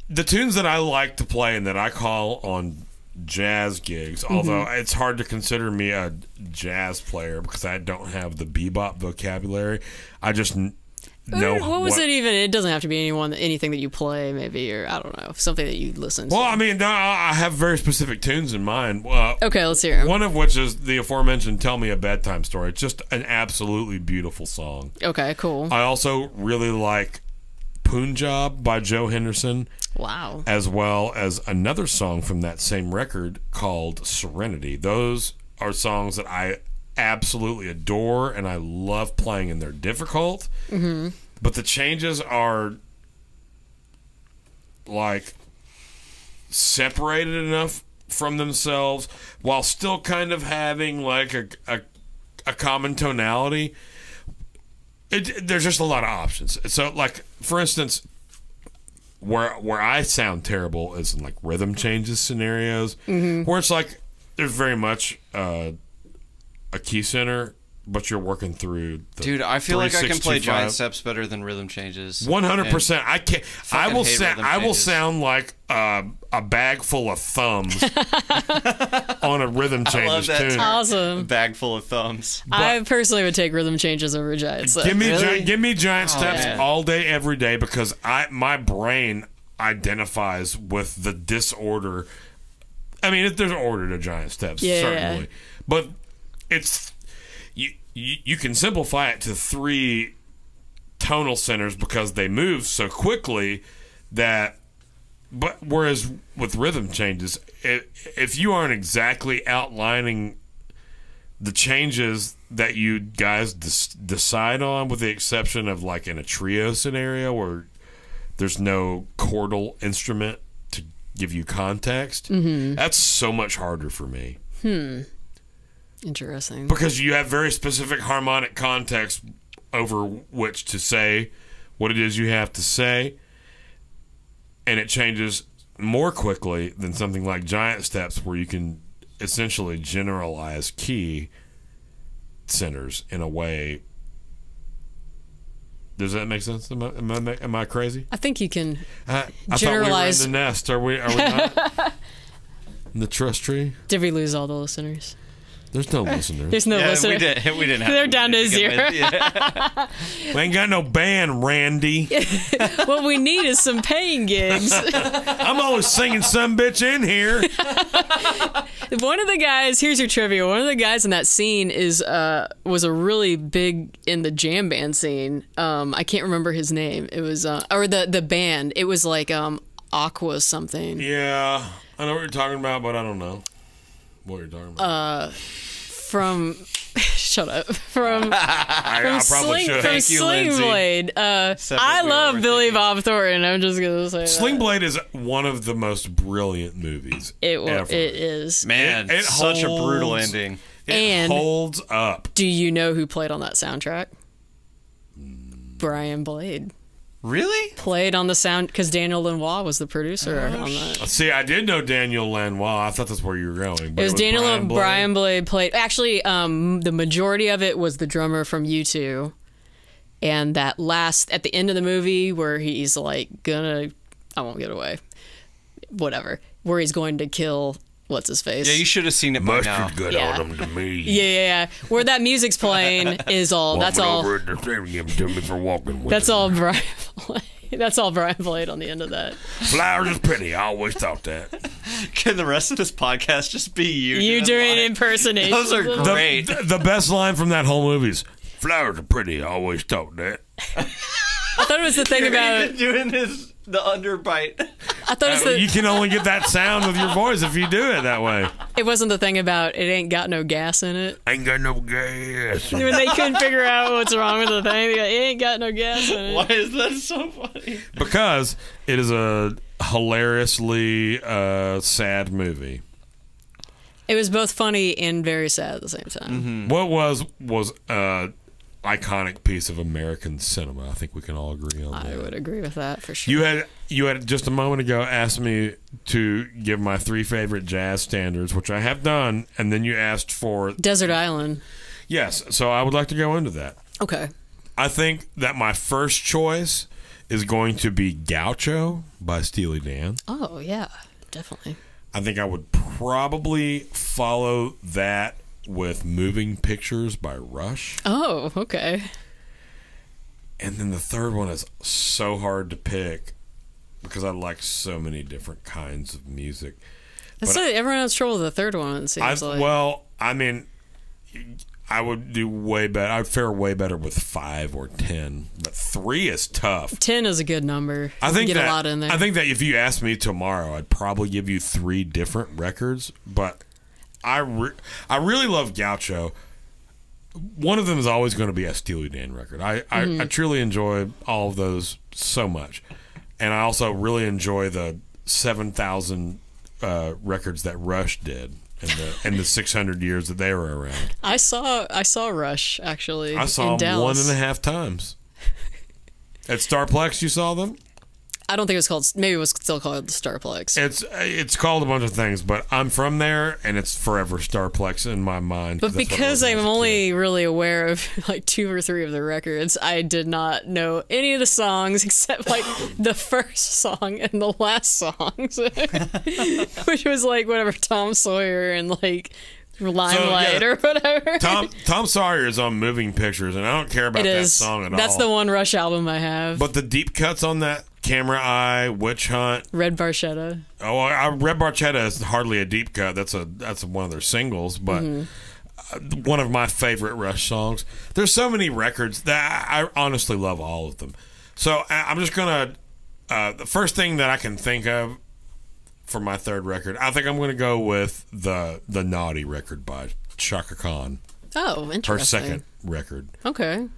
[SPEAKER 2] The tunes that I like to play and that I call on jazz gigs, although it's hard to consider me a jazz player because I don't have the bebop vocabulary. I just know
[SPEAKER 3] what was it even? It doesn't have to be anything that you play, maybe, or I don't know, something that you listen to.
[SPEAKER 2] Well, I mean, I have very specific tunes in mind.
[SPEAKER 3] Okay, let's hear 'em.
[SPEAKER 2] One of which is the aforementioned "Tell Me a Bedtime Story." It's just an absolutely beautiful song.
[SPEAKER 3] Okay, cool.
[SPEAKER 2] I also really like "Punjab" by Joe Henderson,
[SPEAKER 3] Wow.
[SPEAKER 2] as well as another song from that same record called "Serenity." Those are songs that I absolutely adore and I love playing, and they're difficult. Mm-hmm. But the changes are like separated enough from themselves while still kind of having like a common tonality. There's just a lot of options. So, like, for instance, where I sound terrible is in like rhythm changes scenarios, where it's like there's very much a key center, but you're working through the
[SPEAKER 4] Dude, I feel like I can play
[SPEAKER 2] 3-6-2-5.
[SPEAKER 4] giant steps better than rhythm changes.
[SPEAKER 2] 100%. I can't. I will.
[SPEAKER 4] hate rhythm
[SPEAKER 2] I will
[SPEAKER 4] changes.
[SPEAKER 2] sound like a bag full of thumbs on a rhythm changes
[SPEAKER 4] that
[SPEAKER 2] tune.
[SPEAKER 4] term.
[SPEAKER 3] Awesome.
[SPEAKER 4] Bag full of thumbs.
[SPEAKER 3] I personally would take rhythm changes over giant steps.
[SPEAKER 2] Give me giant steps
[SPEAKER 4] man.
[SPEAKER 2] all day, every day, because my brain identifies with the disorder. I mean, there's order to giant steps,
[SPEAKER 3] Yeah.
[SPEAKER 2] certainly, but it's you can simplify it to 3 tonal centers because they move so quickly that. But whereas with rhythm changes, if you aren't exactly outlining the changes that you guys decide on, with the exception of like in a trio scenario where there's no chordal instrument to give you context, that's so much harder for me.
[SPEAKER 3] Interesting.
[SPEAKER 2] Because you have very specific harmonic context over which to say what it is you have to say, and it changes more quickly than something like giant steps where you can essentially generalize key centers in a way. Does that make sense? Am I crazy?
[SPEAKER 3] I think you can
[SPEAKER 2] I
[SPEAKER 3] generalize.
[SPEAKER 2] thought we were in the nest. Are we not? In the trust tree?
[SPEAKER 3] Did we lose all the listeners?
[SPEAKER 2] There's no listeners.
[SPEAKER 3] There's no
[SPEAKER 4] Yeah,
[SPEAKER 3] listeners.
[SPEAKER 4] we didn't have
[SPEAKER 3] They're down to
[SPEAKER 4] begin
[SPEAKER 3] 0.
[SPEAKER 4] with. Yeah.
[SPEAKER 2] We ain't got no band, Randy.
[SPEAKER 3] What we need is some paying gigs.
[SPEAKER 2] I'm always singing some bitch in here.
[SPEAKER 3] One of the guys, here's your trivia. One of the guys in that scene was a really big in the jam band scene. I can't remember his name. It was or the band. It was like Aqua something.
[SPEAKER 2] Yeah, I know what you're talking about, but I don't know what you're talking about.
[SPEAKER 3] From shut up. From
[SPEAKER 2] I probably should.
[SPEAKER 3] From
[SPEAKER 4] Thank you,
[SPEAKER 3] Sling
[SPEAKER 4] Lindsay.
[SPEAKER 3] Blade.
[SPEAKER 4] Except
[SPEAKER 3] I
[SPEAKER 4] that we
[SPEAKER 3] love
[SPEAKER 4] were
[SPEAKER 3] Billy
[SPEAKER 4] thinking.
[SPEAKER 3] Bob Thornton. I'm just gonna say
[SPEAKER 2] Sling
[SPEAKER 3] that.
[SPEAKER 2] Blade is one of the most brilliant movies
[SPEAKER 3] It
[SPEAKER 2] ever.
[SPEAKER 3] is.
[SPEAKER 4] Man,
[SPEAKER 2] It
[SPEAKER 4] such a brutal
[SPEAKER 2] holds-
[SPEAKER 4] ending.
[SPEAKER 2] It
[SPEAKER 3] And-
[SPEAKER 2] holds up.
[SPEAKER 3] Do you know who played on that soundtrack? Brian Blade
[SPEAKER 4] Really?
[SPEAKER 3] played on the sound because Daniel Lanois was the producer on that.
[SPEAKER 2] See, I did know Daniel Lanois. I thought that's where you were going. But
[SPEAKER 3] It was Daniel
[SPEAKER 2] Brian Blade.
[SPEAKER 3] Brian Blade played. Actually, the majority of it was the drummer from U2, and that last at the end of the movie where he's like I won't get away, whatever, where he's going to kill what's his face.
[SPEAKER 4] Yeah, you should have seen it by now.
[SPEAKER 1] Mustard got
[SPEAKER 3] Yeah.
[SPEAKER 1] on them to me.
[SPEAKER 3] Yeah. Where that music's playing is all. That's
[SPEAKER 1] Walking
[SPEAKER 3] all.
[SPEAKER 1] over at the stadium to me for walking with
[SPEAKER 3] That's
[SPEAKER 1] him.
[SPEAKER 3] all Brian played. That's all Brian played on the end of that.
[SPEAKER 1] Flowers is pretty. I always thought that.
[SPEAKER 4] Can the rest of this podcast just be
[SPEAKER 3] You doing impersonations?
[SPEAKER 4] Those are
[SPEAKER 3] of them?
[SPEAKER 4] great.
[SPEAKER 2] The best line from that whole movie is,
[SPEAKER 1] Flowers are pretty. I always thought that.
[SPEAKER 3] I thought it was the thing about.
[SPEAKER 4] doing the underbite.
[SPEAKER 3] I thought it was
[SPEAKER 2] you
[SPEAKER 3] the.
[SPEAKER 2] can only get that sound with your voice if you do it that way.
[SPEAKER 3] It wasn't the thing about it ain't got no gas in it.
[SPEAKER 1] Ain't got no gas.
[SPEAKER 3] When they couldn't figure out what's wrong with the thing, they go, it ain't got no gas in it.
[SPEAKER 4] Why is that so funny?
[SPEAKER 2] Because it is a hilariously sad movie.
[SPEAKER 3] It was both funny and very sad at the same time.
[SPEAKER 2] What was iconic piece of American cinema. I think we can all agree on that.
[SPEAKER 3] I would agree with that for sure.
[SPEAKER 2] You had just a moment ago asked me to give my 3 favorite jazz standards, which I have done, and then you asked for
[SPEAKER 3] Desert Island.
[SPEAKER 2] yes. So I would like to go into that.
[SPEAKER 3] Okay.
[SPEAKER 2] I think that my first choice is going to be Gaucho by Steely Dan.
[SPEAKER 3] Oh yeah, definitely.
[SPEAKER 2] I think I would probably follow that with Moving Pictures by Rush.
[SPEAKER 3] Oh, okay.
[SPEAKER 2] And then the third one is so hard to pick because I like so many different kinds of music.
[SPEAKER 3] Everyone has trouble with the third one, it seems like.
[SPEAKER 2] Well, I mean, I would do way better. I'd fare way better with 5 or 10, but 3 is tough.
[SPEAKER 3] 10 is a good number.
[SPEAKER 2] I think
[SPEAKER 3] you get
[SPEAKER 2] that,
[SPEAKER 3] a lot in there.
[SPEAKER 2] I think that if you asked me tomorrow, I'd probably give you 3 different records, but I really love Gaucho. One of them is always going to be a Steely Dan record. I truly enjoy all of those so much. And I also really enjoy the 7,000 records that Rush did in the 600 years that they were around.
[SPEAKER 3] I saw Rush, actually,
[SPEAKER 2] I saw
[SPEAKER 3] in
[SPEAKER 2] them
[SPEAKER 3] Dallas.
[SPEAKER 2] 1.5 times. At Starplex, you saw them?
[SPEAKER 3] I don't think it was called... Maybe it was still called the Starplex.
[SPEAKER 2] It's called a bunch of things, but I'm from there, and it's forever Starplex in my mind.
[SPEAKER 3] But
[SPEAKER 2] that's what it
[SPEAKER 3] because
[SPEAKER 2] was when I
[SPEAKER 3] I'm
[SPEAKER 2] was a
[SPEAKER 3] only
[SPEAKER 2] kid.
[SPEAKER 3] really aware of like 2 or 3 of the records, I did not know any of the songs except like the first song and the last songs, which was like whatever Tom Sawyer and like Limelight or whatever.
[SPEAKER 2] Tom Sawyer is on Moving Pictures, and I don't care about
[SPEAKER 3] It
[SPEAKER 2] that
[SPEAKER 3] is.
[SPEAKER 2] song at all.
[SPEAKER 3] That's the one Rush album I have.
[SPEAKER 2] But the deep cuts on that, Camera Eye, Witch Hunt.
[SPEAKER 3] Red Barchetta.
[SPEAKER 2] Oh, Red Barchetta is hardly a deep cut. That's one of their singles, but one of my favorite Rush songs. There's so many records that I honestly love all of them. So I'm just gonna the first thing that I can think of for my third record, I think I'm going to go with the Naughty record by Chaka Khan.
[SPEAKER 3] Oh, interesting.
[SPEAKER 2] Her second record.
[SPEAKER 3] Okay.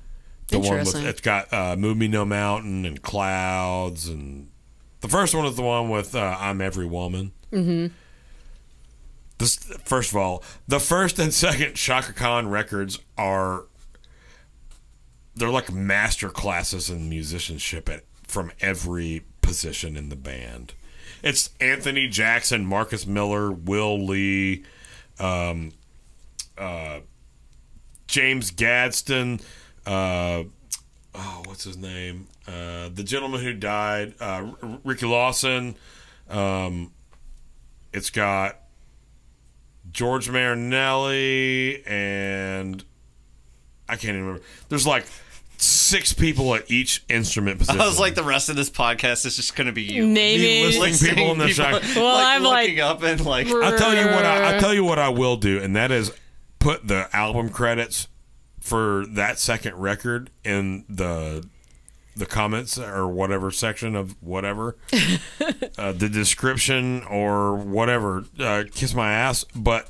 [SPEAKER 2] The one with
[SPEAKER 3] Interesting.
[SPEAKER 2] it's got Move Me No Mountain and Clouds, and the first one is the one with I'm Every Woman. Mm-hmm. First of all, the first and second Chaka Khan records they're like master classes in musicianship from every position in the band. It's Anthony Jackson, Marcus Miller, Will Lee, James Gadsden, what's his name? The gentleman who died, Ricky Lawson. It's got George Marinelli, and I can't even remember. There's like 6 people at each instrument position.
[SPEAKER 4] I was like, the rest of this podcast is just going to be you
[SPEAKER 3] Naming
[SPEAKER 2] listing people in the shot.
[SPEAKER 3] Well, I'm like-
[SPEAKER 4] looking up and like.
[SPEAKER 2] I'll tell you what I will do, and that is put the album credits for that second record in the comments or whatever section of whatever, the description or whatever. Kiss my ass, but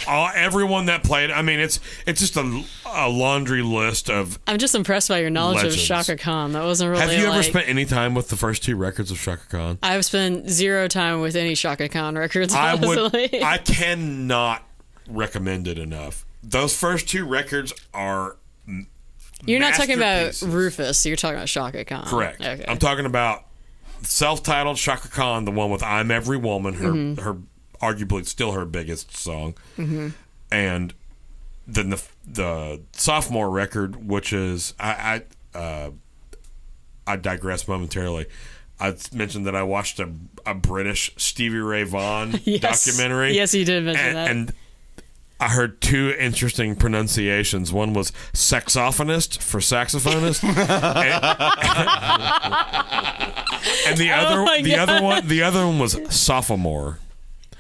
[SPEAKER 2] everyone that played. I mean, it's just a laundry list of.
[SPEAKER 3] I'm just impressed by your knowledge
[SPEAKER 2] Legends.
[SPEAKER 3] of Chaka Khan. That wasn't really.
[SPEAKER 2] Have you ever
[SPEAKER 3] like-
[SPEAKER 2] spent any time with the first 2 records of Chaka Khan?
[SPEAKER 3] I've spent 0 time with any Chaka Khan records.
[SPEAKER 2] I
[SPEAKER 3] honestly.
[SPEAKER 2] I cannot recommend it enough. Those first 2 records are.
[SPEAKER 3] You're not talking about
[SPEAKER 2] masterpieces.
[SPEAKER 3] Rufus. You're talking about Chaka Khan.
[SPEAKER 2] Correct.
[SPEAKER 3] Okay.
[SPEAKER 2] I'm talking about self-titled Chaka Khan, the one with "I'm Every Woman," her arguably still her biggest song, and then the sophomore record, which is I digress momentarily. I mentioned that I watched a British Stevie Ray Vaughan documentary.
[SPEAKER 3] Yes, you did mention that.
[SPEAKER 2] And I heard two interesting pronunciations. One was saxophonist for saxophonist, and the other one was sophomore.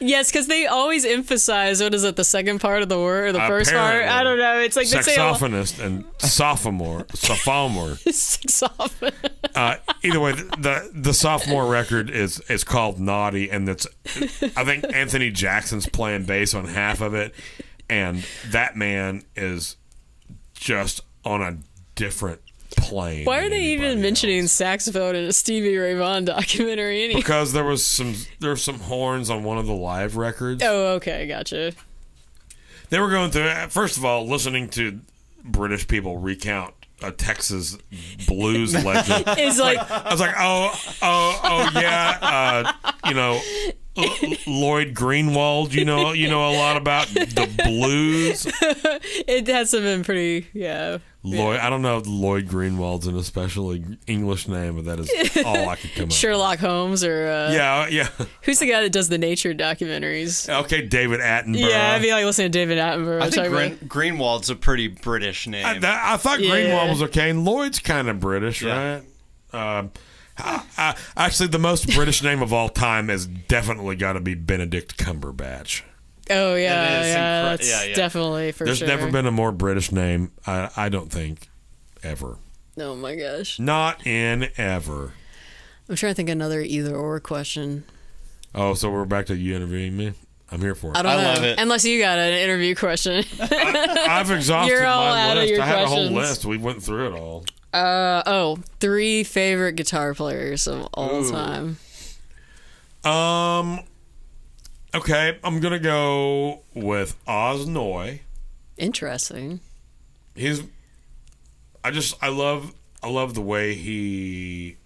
[SPEAKER 3] Yes, because they always emphasize, what is it, the second part of the word or the first part? I don't know. It's like they say
[SPEAKER 2] saxophonist and sophomore.
[SPEAKER 3] Saxophonist.
[SPEAKER 2] Either way, the sophomore record is called Naughty, and I think Anthony Jackson's playing bass on half of it, and that man is just on a different plane.
[SPEAKER 3] Why are they even mentioning saxophone in a Stevie Ray Vaughan documentary anyway?
[SPEAKER 2] Because there were some horns on one of the live records.
[SPEAKER 3] Oh, okay, gotcha.
[SPEAKER 2] They were going through, first of all, listening to British people recount a Texas blues legend.
[SPEAKER 3] It's like,
[SPEAKER 2] I was like, oh yeah, Lloyd Greenwald. You know a lot about the blues.
[SPEAKER 3] It has been pretty, yeah.
[SPEAKER 2] Lloyd, I don't know if Lloyd Greenwald's an especially English name, but that is all I could come up with.
[SPEAKER 3] Sherlock Holmes or...
[SPEAKER 2] yeah.
[SPEAKER 3] Who's the guy that does the nature documentaries?
[SPEAKER 2] Okay, David Attenborough.
[SPEAKER 3] Yeah, I'd be like listening to David Attenborough.
[SPEAKER 4] I think Greenwald's a pretty British name.
[SPEAKER 2] I thought Greenwald was okay, and Lloyd's kind of British, right? Actually, the most British name of all time has definitely got to be Benedict Cumberbatch.
[SPEAKER 3] Oh, yeah, that's definitely for
[SPEAKER 2] There's
[SPEAKER 3] sure.
[SPEAKER 2] There's never been a more British name, I don't think, ever.
[SPEAKER 3] Oh, my gosh.
[SPEAKER 2] Not in ever.
[SPEAKER 3] I'm trying to think of another either-or question.
[SPEAKER 2] Oh, so we're back to you interviewing me? I'm here for it.
[SPEAKER 3] I don't know.
[SPEAKER 4] love it.
[SPEAKER 3] Unless you got an interview question.
[SPEAKER 2] I've exhausted
[SPEAKER 3] You're all
[SPEAKER 2] my
[SPEAKER 3] out of
[SPEAKER 2] list.
[SPEAKER 3] your
[SPEAKER 2] I had a whole
[SPEAKER 3] questions.
[SPEAKER 2] list. We went through it all.
[SPEAKER 3] 3 favorite guitar players of all time.
[SPEAKER 2] Okay, I'm gonna go with Oz Noy.
[SPEAKER 3] Interesting.
[SPEAKER 2] I love the way he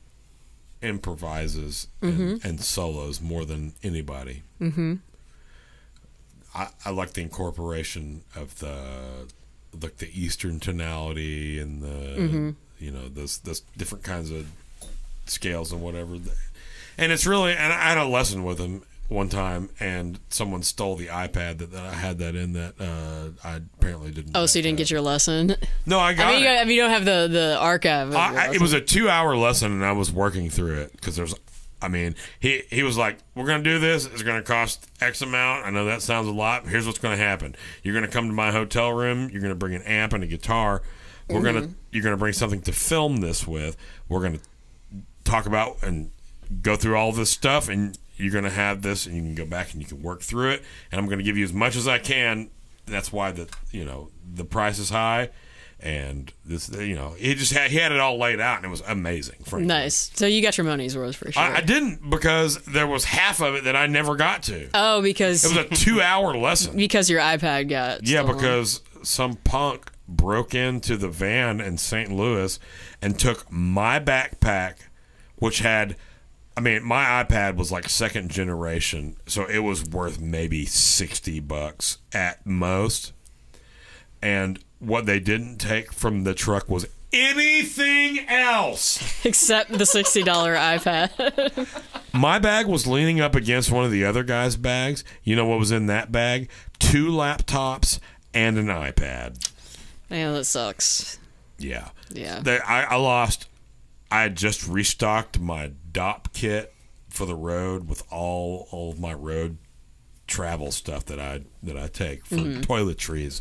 [SPEAKER 2] improvises and solos more than anybody. Mm-hmm. I like the incorporation of the Eastern tonality and the those different kinds of scales and whatever. And it's really, and I had a lesson with him one time, and someone stole the iPad that I had that in that I apparently didn't.
[SPEAKER 3] Oh, so you didn't get your lesson?
[SPEAKER 2] No, I got it.
[SPEAKER 3] I mean, you don't have the archive.
[SPEAKER 2] It was a 2-hour lesson, and I was working through it because he was like, "We're going to do this. It's going to cost X amount. I know that sounds a lot. Here's what's going to happen. You're going to come to my hotel room. You're going to bring an amp and a guitar. You're going to bring something to film this with. We're going to talk about and go through all this stuff, and you're going to have this, and you can go back and you can work through it, and I'm going to give you as much as I can. That's why the price is high, and this, he had it all laid out, and it was amazing. Frankly.
[SPEAKER 3] Nice. So you got your money's worth for sure.
[SPEAKER 2] I didn't, because there was half of it that I never got to.
[SPEAKER 3] Oh, because
[SPEAKER 2] it was a 2-hour lesson.
[SPEAKER 3] Because your iPad got stolen.
[SPEAKER 2] Because some punk broke into the van in St. Louis and took my backpack, which had, my iPad was like second generation, so it was worth maybe $60 at most. And what they didn't take from the truck was anything else
[SPEAKER 3] except the $60 iPad.
[SPEAKER 2] My bag was leaning up against one of the other guys' bags. You know what was in that bag? 2 laptops and an iPad.
[SPEAKER 3] Man, that sucks.
[SPEAKER 2] Yeah.
[SPEAKER 3] Yeah.
[SPEAKER 2] I had just restocked my DOP kit for the road with all of my road travel stuff that I take for toiletries.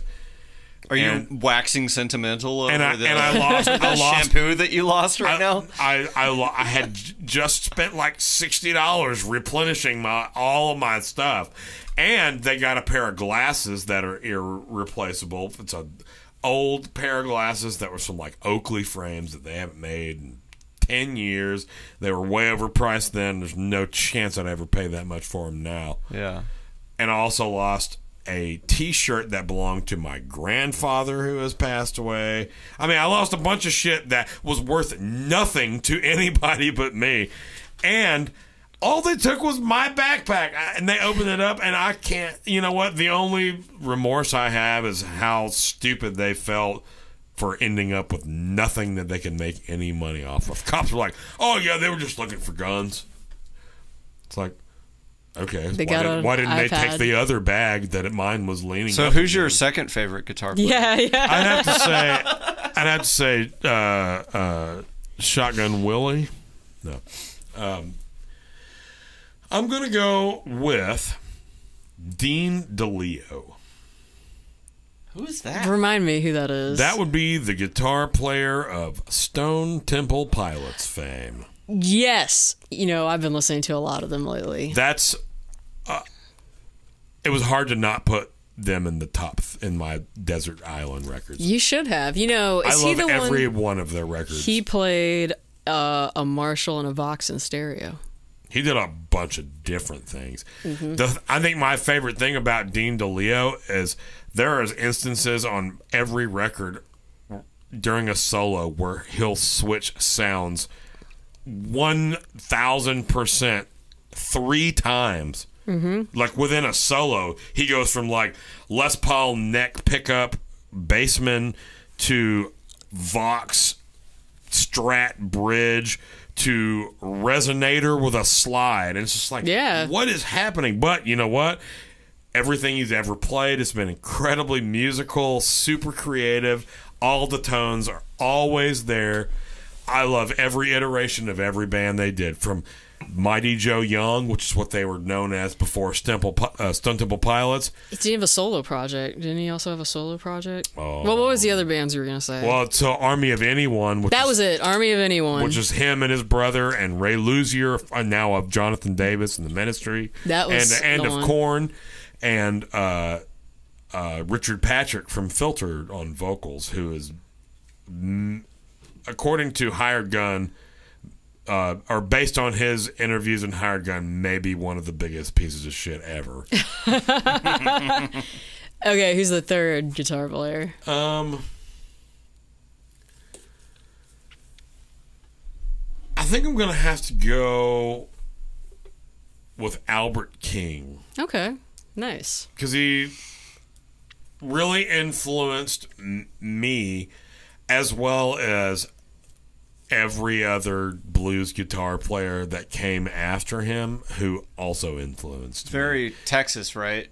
[SPEAKER 4] Are you waxing sentimental over
[SPEAKER 2] I lost
[SPEAKER 4] shampoo that you lost now?
[SPEAKER 2] I had just spent like $60 replenishing all of my stuff, and they got a pair of glasses that are irreplaceable. It's a old pair of glasses that were some like Oakley frames that they haven't made in 10 years. They were way overpriced then. There's no chance I'd ever pay that much for them now.
[SPEAKER 4] Yeah.
[SPEAKER 2] And I also lost a T-shirt that belonged to my grandfather who has passed away. I lost a bunch of shit that was worth nothing to anybody but me. And all they took was my backpack. And they opened it up, and I can't... You know what? The only remorse I have is how stupid they felt for ending up with nothing that they can make any money off of. Cops were like, "Oh yeah, they were just looking for guns." It's like, okay, why didn't they take the other bag that mine was leaning?
[SPEAKER 4] So, who's your second favorite guitar player?
[SPEAKER 3] Yeah.
[SPEAKER 2] I'd have to say, Shotgun Willie. No, I'm gonna go with Dean DeLeo.
[SPEAKER 4] Who is that?
[SPEAKER 3] Remind me who that is.
[SPEAKER 2] That would be the guitar player of Stone Temple Pilots fame.
[SPEAKER 3] Yes. I've been listening to a lot of them lately.
[SPEAKER 2] That's it was hard to not put them in the top in my Desert Island records.
[SPEAKER 3] You should have. Is
[SPEAKER 2] I
[SPEAKER 3] he
[SPEAKER 2] love
[SPEAKER 3] the
[SPEAKER 2] every
[SPEAKER 3] one
[SPEAKER 2] one of their records.
[SPEAKER 3] he played a Marshall and a Vox in stereo?
[SPEAKER 2] He did a bunch of different things.
[SPEAKER 3] Mm-hmm.
[SPEAKER 2] I think my favorite thing about Dean DeLeo is there is instances on every record during a solo where he'll switch sounds 1,000% 3 times. Mm-hmm. Like within a solo, he goes from like Les Paul neck pickup bassman to Vox Strat bridge to resonator with a slide. And it's just like, what is happening? But you know what? Everything he's ever played has been incredibly musical, super creative. All the tones are always there. I love every iteration of every band they did, from Mighty Joe Young, which is what they were known as before Stone Temple Pilots.
[SPEAKER 3] Did he have a solo project? Didn't he also have a solo project?
[SPEAKER 2] Oh.
[SPEAKER 3] Well, what was the other bands you were going to say?
[SPEAKER 2] Well, so Army of Anyone.
[SPEAKER 3] That was it, Army of Anyone.
[SPEAKER 2] Which is him and his brother, and Ray Luzier, now of Jonathan Davis and the Ministry.
[SPEAKER 3] That was
[SPEAKER 2] and of
[SPEAKER 3] one.
[SPEAKER 2] Korn, and Richard Patrick from Filter on vocals, who is, according to Hired Gun, or based on his interviews in Hired Gun, maybe one of the biggest pieces of shit ever.
[SPEAKER 3] Okay, who's the third guitar player?
[SPEAKER 2] I think I'm going to have to go with Albert King.
[SPEAKER 3] Okay, nice.
[SPEAKER 2] Because he really influenced me, as well as every other blues guitar player that came after him, who also influenced me.
[SPEAKER 4] Very Texas, right?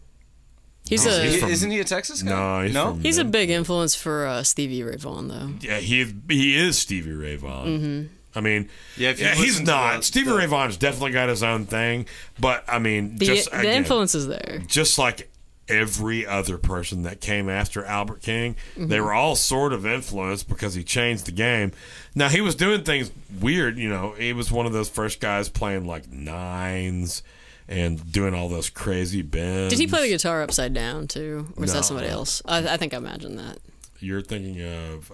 [SPEAKER 3] Isn't
[SPEAKER 4] he a Texas guy?
[SPEAKER 2] No,
[SPEAKER 3] he's a big influence for Stevie Ray Vaughan, though.
[SPEAKER 2] Yeah, he is Stevie Ray Vaughan.
[SPEAKER 3] Mm-hmm.
[SPEAKER 2] I mean,
[SPEAKER 4] he's
[SPEAKER 2] not. Stevie Ray Vaughan's definitely got his own thing, but I mean,
[SPEAKER 3] the influence is there.
[SPEAKER 2] Just like every other person that came after Albert King, they were all sort of influenced because he changed the game. Now, he was doing things weird, he was one of those first guys playing like nines and doing all those crazy bends.
[SPEAKER 3] Did he play the guitar upside down too, or was that somebody else? I think I imagined that.
[SPEAKER 2] You're thinking of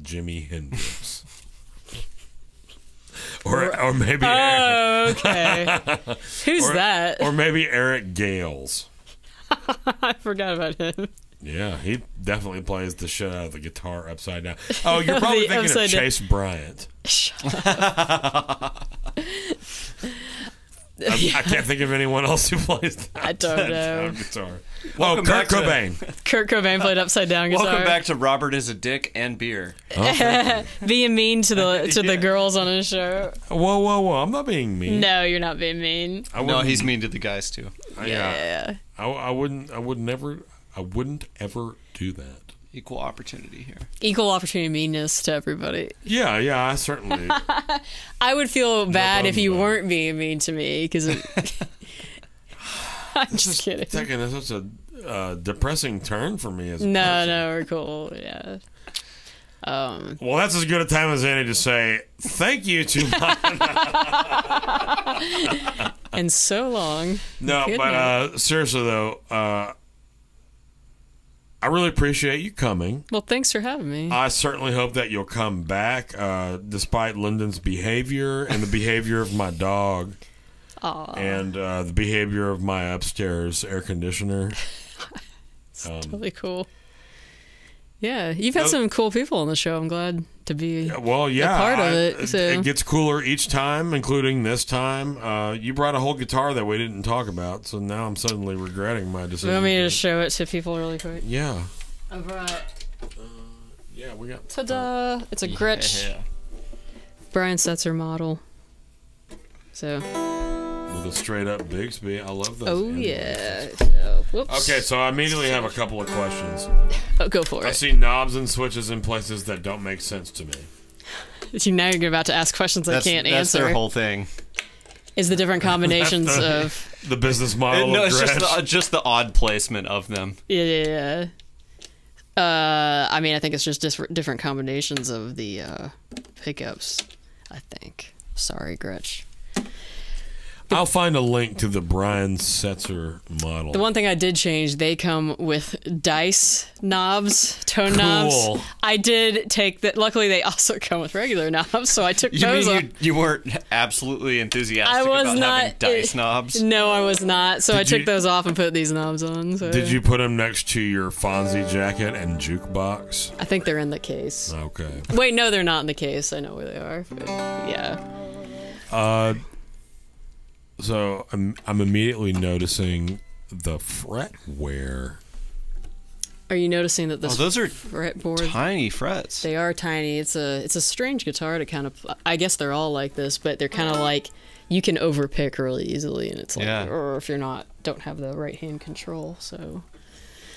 [SPEAKER 2] Jimi Hendrix. Or maybe Eric.
[SPEAKER 3] Okay. Who's that?
[SPEAKER 2] Or maybe Eric Gales.
[SPEAKER 3] I forgot about him.
[SPEAKER 2] Yeah, he definitely plays the shit out of the guitar upside down. Oh, you're probably thinking of Chase Bryant. I can't think of anyone else who plays that.
[SPEAKER 3] I don't know.
[SPEAKER 2] Guitar.
[SPEAKER 4] Welcome
[SPEAKER 2] Kurt
[SPEAKER 4] back to-
[SPEAKER 2] Cobain.
[SPEAKER 3] Kurt Cobain played upside down guitar.
[SPEAKER 4] Welcome back to Robert is a Dick and Beer.
[SPEAKER 3] Being mean to the girls on his show.
[SPEAKER 2] Whoa! I'm not being mean.
[SPEAKER 3] No, you're not being mean.
[SPEAKER 4] No, he's mean to the guys too.
[SPEAKER 3] Yeah.
[SPEAKER 2] I wouldn't ever do that.
[SPEAKER 4] Equal opportunity here.
[SPEAKER 3] Equal opportunity meanness to everybody.
[SPEAKER 2] Yeah, I certainly.
[SPEAKER 3] I would feel bad if you
[SPEAKER 2] about it.
[SPEAKER 3] weren't being mean to me, because I'm just kidding.
[SPEAKER 2] Taking such a depressing turn for me as a person.
[SPEAKER 3] No, we're cool. Yeah.
[SPEAKER 2] Well, that's as good a time as any to say thank you to my...
[SPEAKER 3] And so long.
[SPEAKER 2] No,
[SPEAKER 3] Good
[SPEAKER 2] but
[SPEAKER 3] night.
[SPEAKER 2] seriously though, I really appreciate you coming.
[SPEAKER 3] Well, thanks for having me.
[SPEAKER 2] I certainly hope that you'll come back, despite Lyndon's behavior and the behavior of my dog.
[SPEAKER 3] Aww.
[SPEAKER 2] And the behavior of my upstairs air conditioner.
[SPEAKER 3] It's totally cool. Yeah, you've had some cool people on the show. I'm glad to be a part of it. So.
[SPEAKER 2] It gets cooler each time, including this time. You brought a whole guitar that we didn't talk about, so now I'm suddenly regretting my decision.
[SPEAKER 3] You want me to show it to people really quick?
[SPEAKER 2] Yeah.
[SPEAKER 3] I brought
[SPEAKER 2] Yeah, we got.
[SPEAKER 3] Ta-da! It's a Gretsch Brian Setzer model. So.
[SPEAKER 2] With a straight up Bigsby. I love those.
[SPEAKER 3] Oh yeah. So, whoops.
[SPEAKER 2] Okay, so I immediately have a couple of questions.
[SPEAKER 3] Oh, go for
[SPEAKER 2] I
[SPEAKER 3] it.
[SPEAKER 2] see knobs and switches in places that don't make sense to me.
[SPEAKER 3] Now you're about to ask questions I can't
[SPEAKER 4] That's
[SPEAKER 3] answer.
[SPEAKER 4] their whole thing.
[SPEAKER 3] Is the different combinations of
[SPEAKER 2] The business model.
[SPEAKER 4] No,
[SPEAKER 2] of
[SPEAKER 4] it's
[SPEAKER 2] Gretsch.
[SPEAKER 4] just the odd placement of them.
[SPEAKER 3] yeah. I mean, I think it's just different combinations of the pickups. I think. Sorry, Gretsch.
[SPEAKER 2] I'll find a link to the Brian Setzer model.
[SPEAKER 3] The one thing I did change, they come with dice knobs, tone knobs. I did take that. Luckily, they also come with regular knobs, so I took those off.
[SPEAKER 4] You weren't absolutely enthusiastic
[SPEAKER 3] I was
[SPEAKER 4] about
[SPEAKER 3] not
[SPEAKER 4] having dice knobs?
[SPEAKER 3] No, I was not. So I took
[SPEAKER 2] you-
[SPEAKER 3] those off and put these knobs on. So.
[SPEAKER 2] Did you put them next to your Fonzie jacket and jukebox?
[SPEAKER 3] I think they're in the case.
[SPEAKER 2] Okay.
[SPEAKER 3] Wait, no, they're not in the case. I know where they are. But yeah.
[SPEAKER 2] So I'm immediately noticing the fret wear.
[SPEAKER 3] Are you noticing that this
[SPEAKER 4] those are
[SPEAKER 3] fretboard?
[SPEAKER 4] tiny frets.
[SPEAKER 3] They are tiny. It's a strange guitar to kind of. I guess they're all like this, but they're kind of like you can overpick really easily, and it's like, or if you're don't have the right hand control, so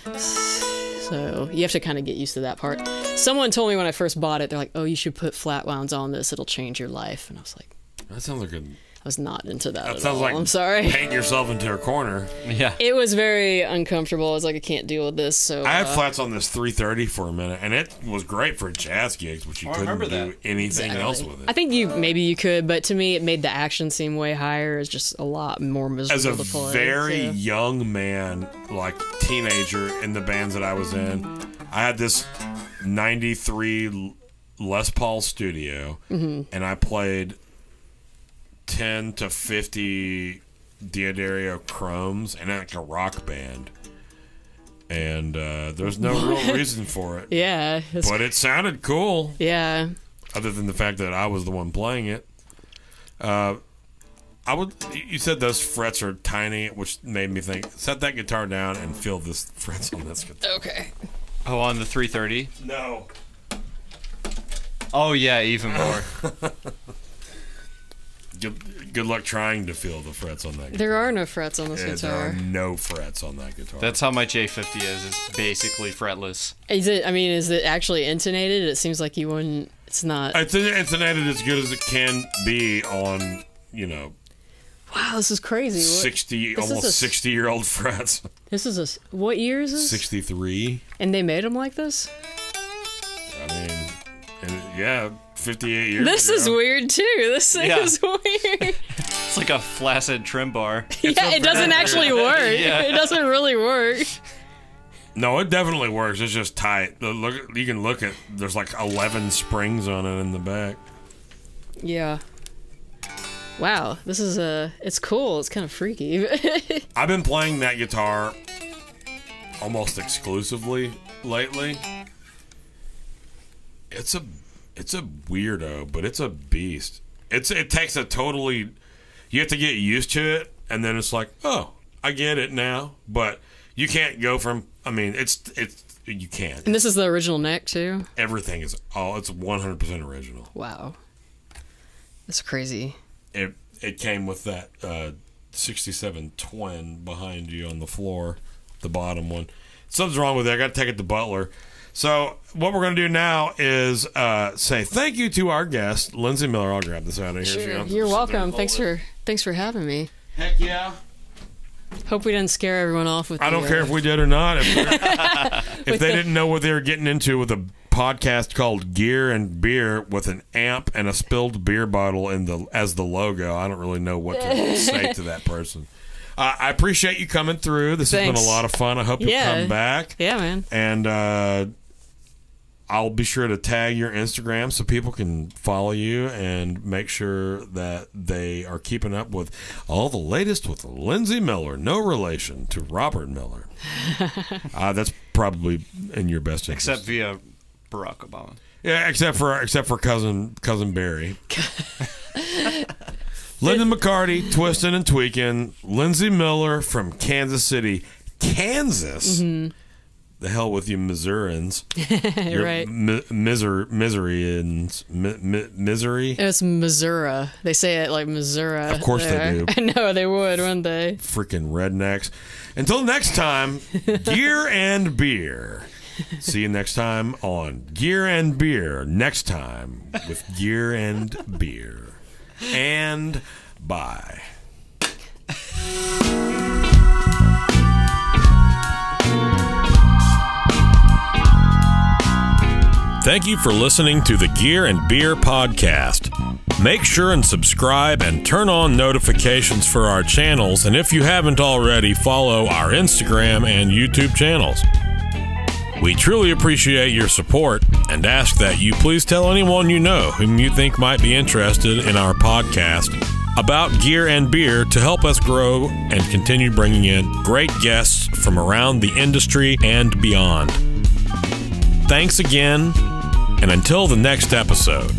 [SPEAKER 3] you have to kind of get used to that part. Someone told me when I first bought it, they're like, "Oh, you should put flat wounds on this; it'll change your life." And I was like,
[SPEAKER 2] That sounds like a.
[SPEAKER 3] I was not into that.
[SPEAKER 2] That
[SPEAKER 3] at
[SPEAKER 2] sounds
[SPEAKER 3] all.
[SPEAKER 2] like
[SPEAKER 3] I'm sorry.
[SPEAKER 2] Paint yourself into a corner.
[SPEAKER 4] Yeah.
[SPEAKER 3] It was very uncomfortable. I was like, I can't deal with this. So
[SPEAKER 2] I had flats on this 330 for a minute, and it was great for jazz gigs, but you couldn't do anything else with it.
[SPEAKER 3] I think maybe you could, but to me, it made the action seem way higher. It's just a lot more miserable
[SPEAKER 2] As a
[SPEAKER 3] to play.
[SPEAKER 2] very young man, like teenager in the bands that I was in, I had this 93 Les Paul Studio, and I played 10 to 50 Diodario Chromes and like a rock band. And there's no real reason for it.
[SPEAKER 3] Yeah.
[SPEAKER 2] But it sounded cool.
[SPEAKER 3] Yeah.
[SPEAKER 2] Other than the fact that I was the one playing it. You said those frets are tiny, which made me think, set that guitar down and feel this frets on this guitar.
[SPEAKER 3] Okay.
[SPEAKER 4] Oh, on the 330?
[SPEAKER 2] No.
[SPEAKER 4] Oh, yeah, even more.
[SPEAKER 2] Good luck trying to feel the frets on that guitar.
[SPEAKER 3] There are no frets on this
[SPEAKER 2] There are
[SPEAKER 3] guitar.
[SPEAKER 2] no frets on that guitar.
[SPEAKER 4] That's how my J50 is. It's basically fretless.
[SPEAKER 3] Is it actually intonated? It seems like you wouldn't. It's not.
[SPEAKER 2] It's intonated as good as it can be on,
[SPEAKER 3] Wow, this is crazy.
[SPEAKER 2] 60-year-old frets.
[SPEAKER 3] This is what year is this?
[SPEAKER 2] 63.
[SPEAKER 3] And they made them like this?
[SPEAKER 2] I mean, yeah, 58 years
[SPEAKER 3] This
[SPEAKER 2] ago.
[SPEAKER 3] is weird too. This thing is weird.
[SPEAKER 4] It's like a flaccid trim bar.
[SPEAKER 3] Yeah, it doesn't actually work.
[SPEAKER 4] Yeah.
[SPEAKER 3] It doesn't really work.
[SPEAKER 2] No, it definitely works. It's just tight. You can look at. There's like 11 springs on it in the back.
[SPEAKER 3] Yeah. Wow, this is it's cool. It's kind of freaky.
[SPEAKER 2] I've been playing that guitar almost exclusively lately. It's a weirdo, but it's a beast. It takes a totally. You have to get used to it, and then it's like, oh, I get it now. But you can't go from. I mean, you can't.
[SPEAKER 3] And this is the original neck too.
[SPEAKER 2] Everything is it's 100% original.
[SPEAKER 3] Wow, that's crazy.
[SPEAKER 2] It came with that 67 twin behind you on the floor, the bottom one. Something's wrong with it. I got to take it to Butler. So what we're going to do now is say thank you to our guest, Lindsey Miller. I'll grab this out of here.
[SPEAKER 3] Sure. You're welcome. Thanks for having me.
[SPEAKER 2] Heck yeah.
[SPEAKER 3] Hope we didn't scare everyone off with.
[SPEAKER 2] I don't care if we did or not. If they didn't know what they were getting into with a podcast called Gear and Beer with an amp and a spilled beer bottle as the logo, I don't really know what to say to that person. I appreciate you coming through. This has been a lot of fun. I hope you'll come back.
[SPEAKER 3] Yeah, man.
[SPEAKER 2] And I'll be sure to tag your Instagram so people can follow you and make sure that they are keeping up with all the latest with Lindsey Miller. No relation to Robert Miller. That's probably in your best interest.
[SPEAKER 4] Except via Barack Obama.
[SPEAKER 2] Yeah, except for cousin Barry. Lyndon McCarty, twisting and tweaking. Lindsey Miller from Kansas City, Kansas. Mm-hmm. the hell with you Missourians.
[SPEAKER 3] Right.
[SPEAKER 2] Misery?
[SPEAKER 3] It's Missouri. They say it like Missouri.
[SPEAKER 2] Of course they do.
[SPEAKER 3] I know they would, wouldn't they?
[SPEAKER 2] Freaking rednecks. Until next time, Gear and Beer. See you next time on Gear and Beer. Next time with Gear and Beer. And bye. Thank you for listening to the Gear and Beer podcast. Make sure and subscribe and turn on notifications for our channels, and if you haven't already, follow our Instagram and YouTube channels. We truly appreciate your support and ask that you please tell anyone you know whom you think might be interested in our podcast about Gear and Beer to help us grow and continue bringing in great guests from around the industry and beyond. Thanks again, and until the next episode.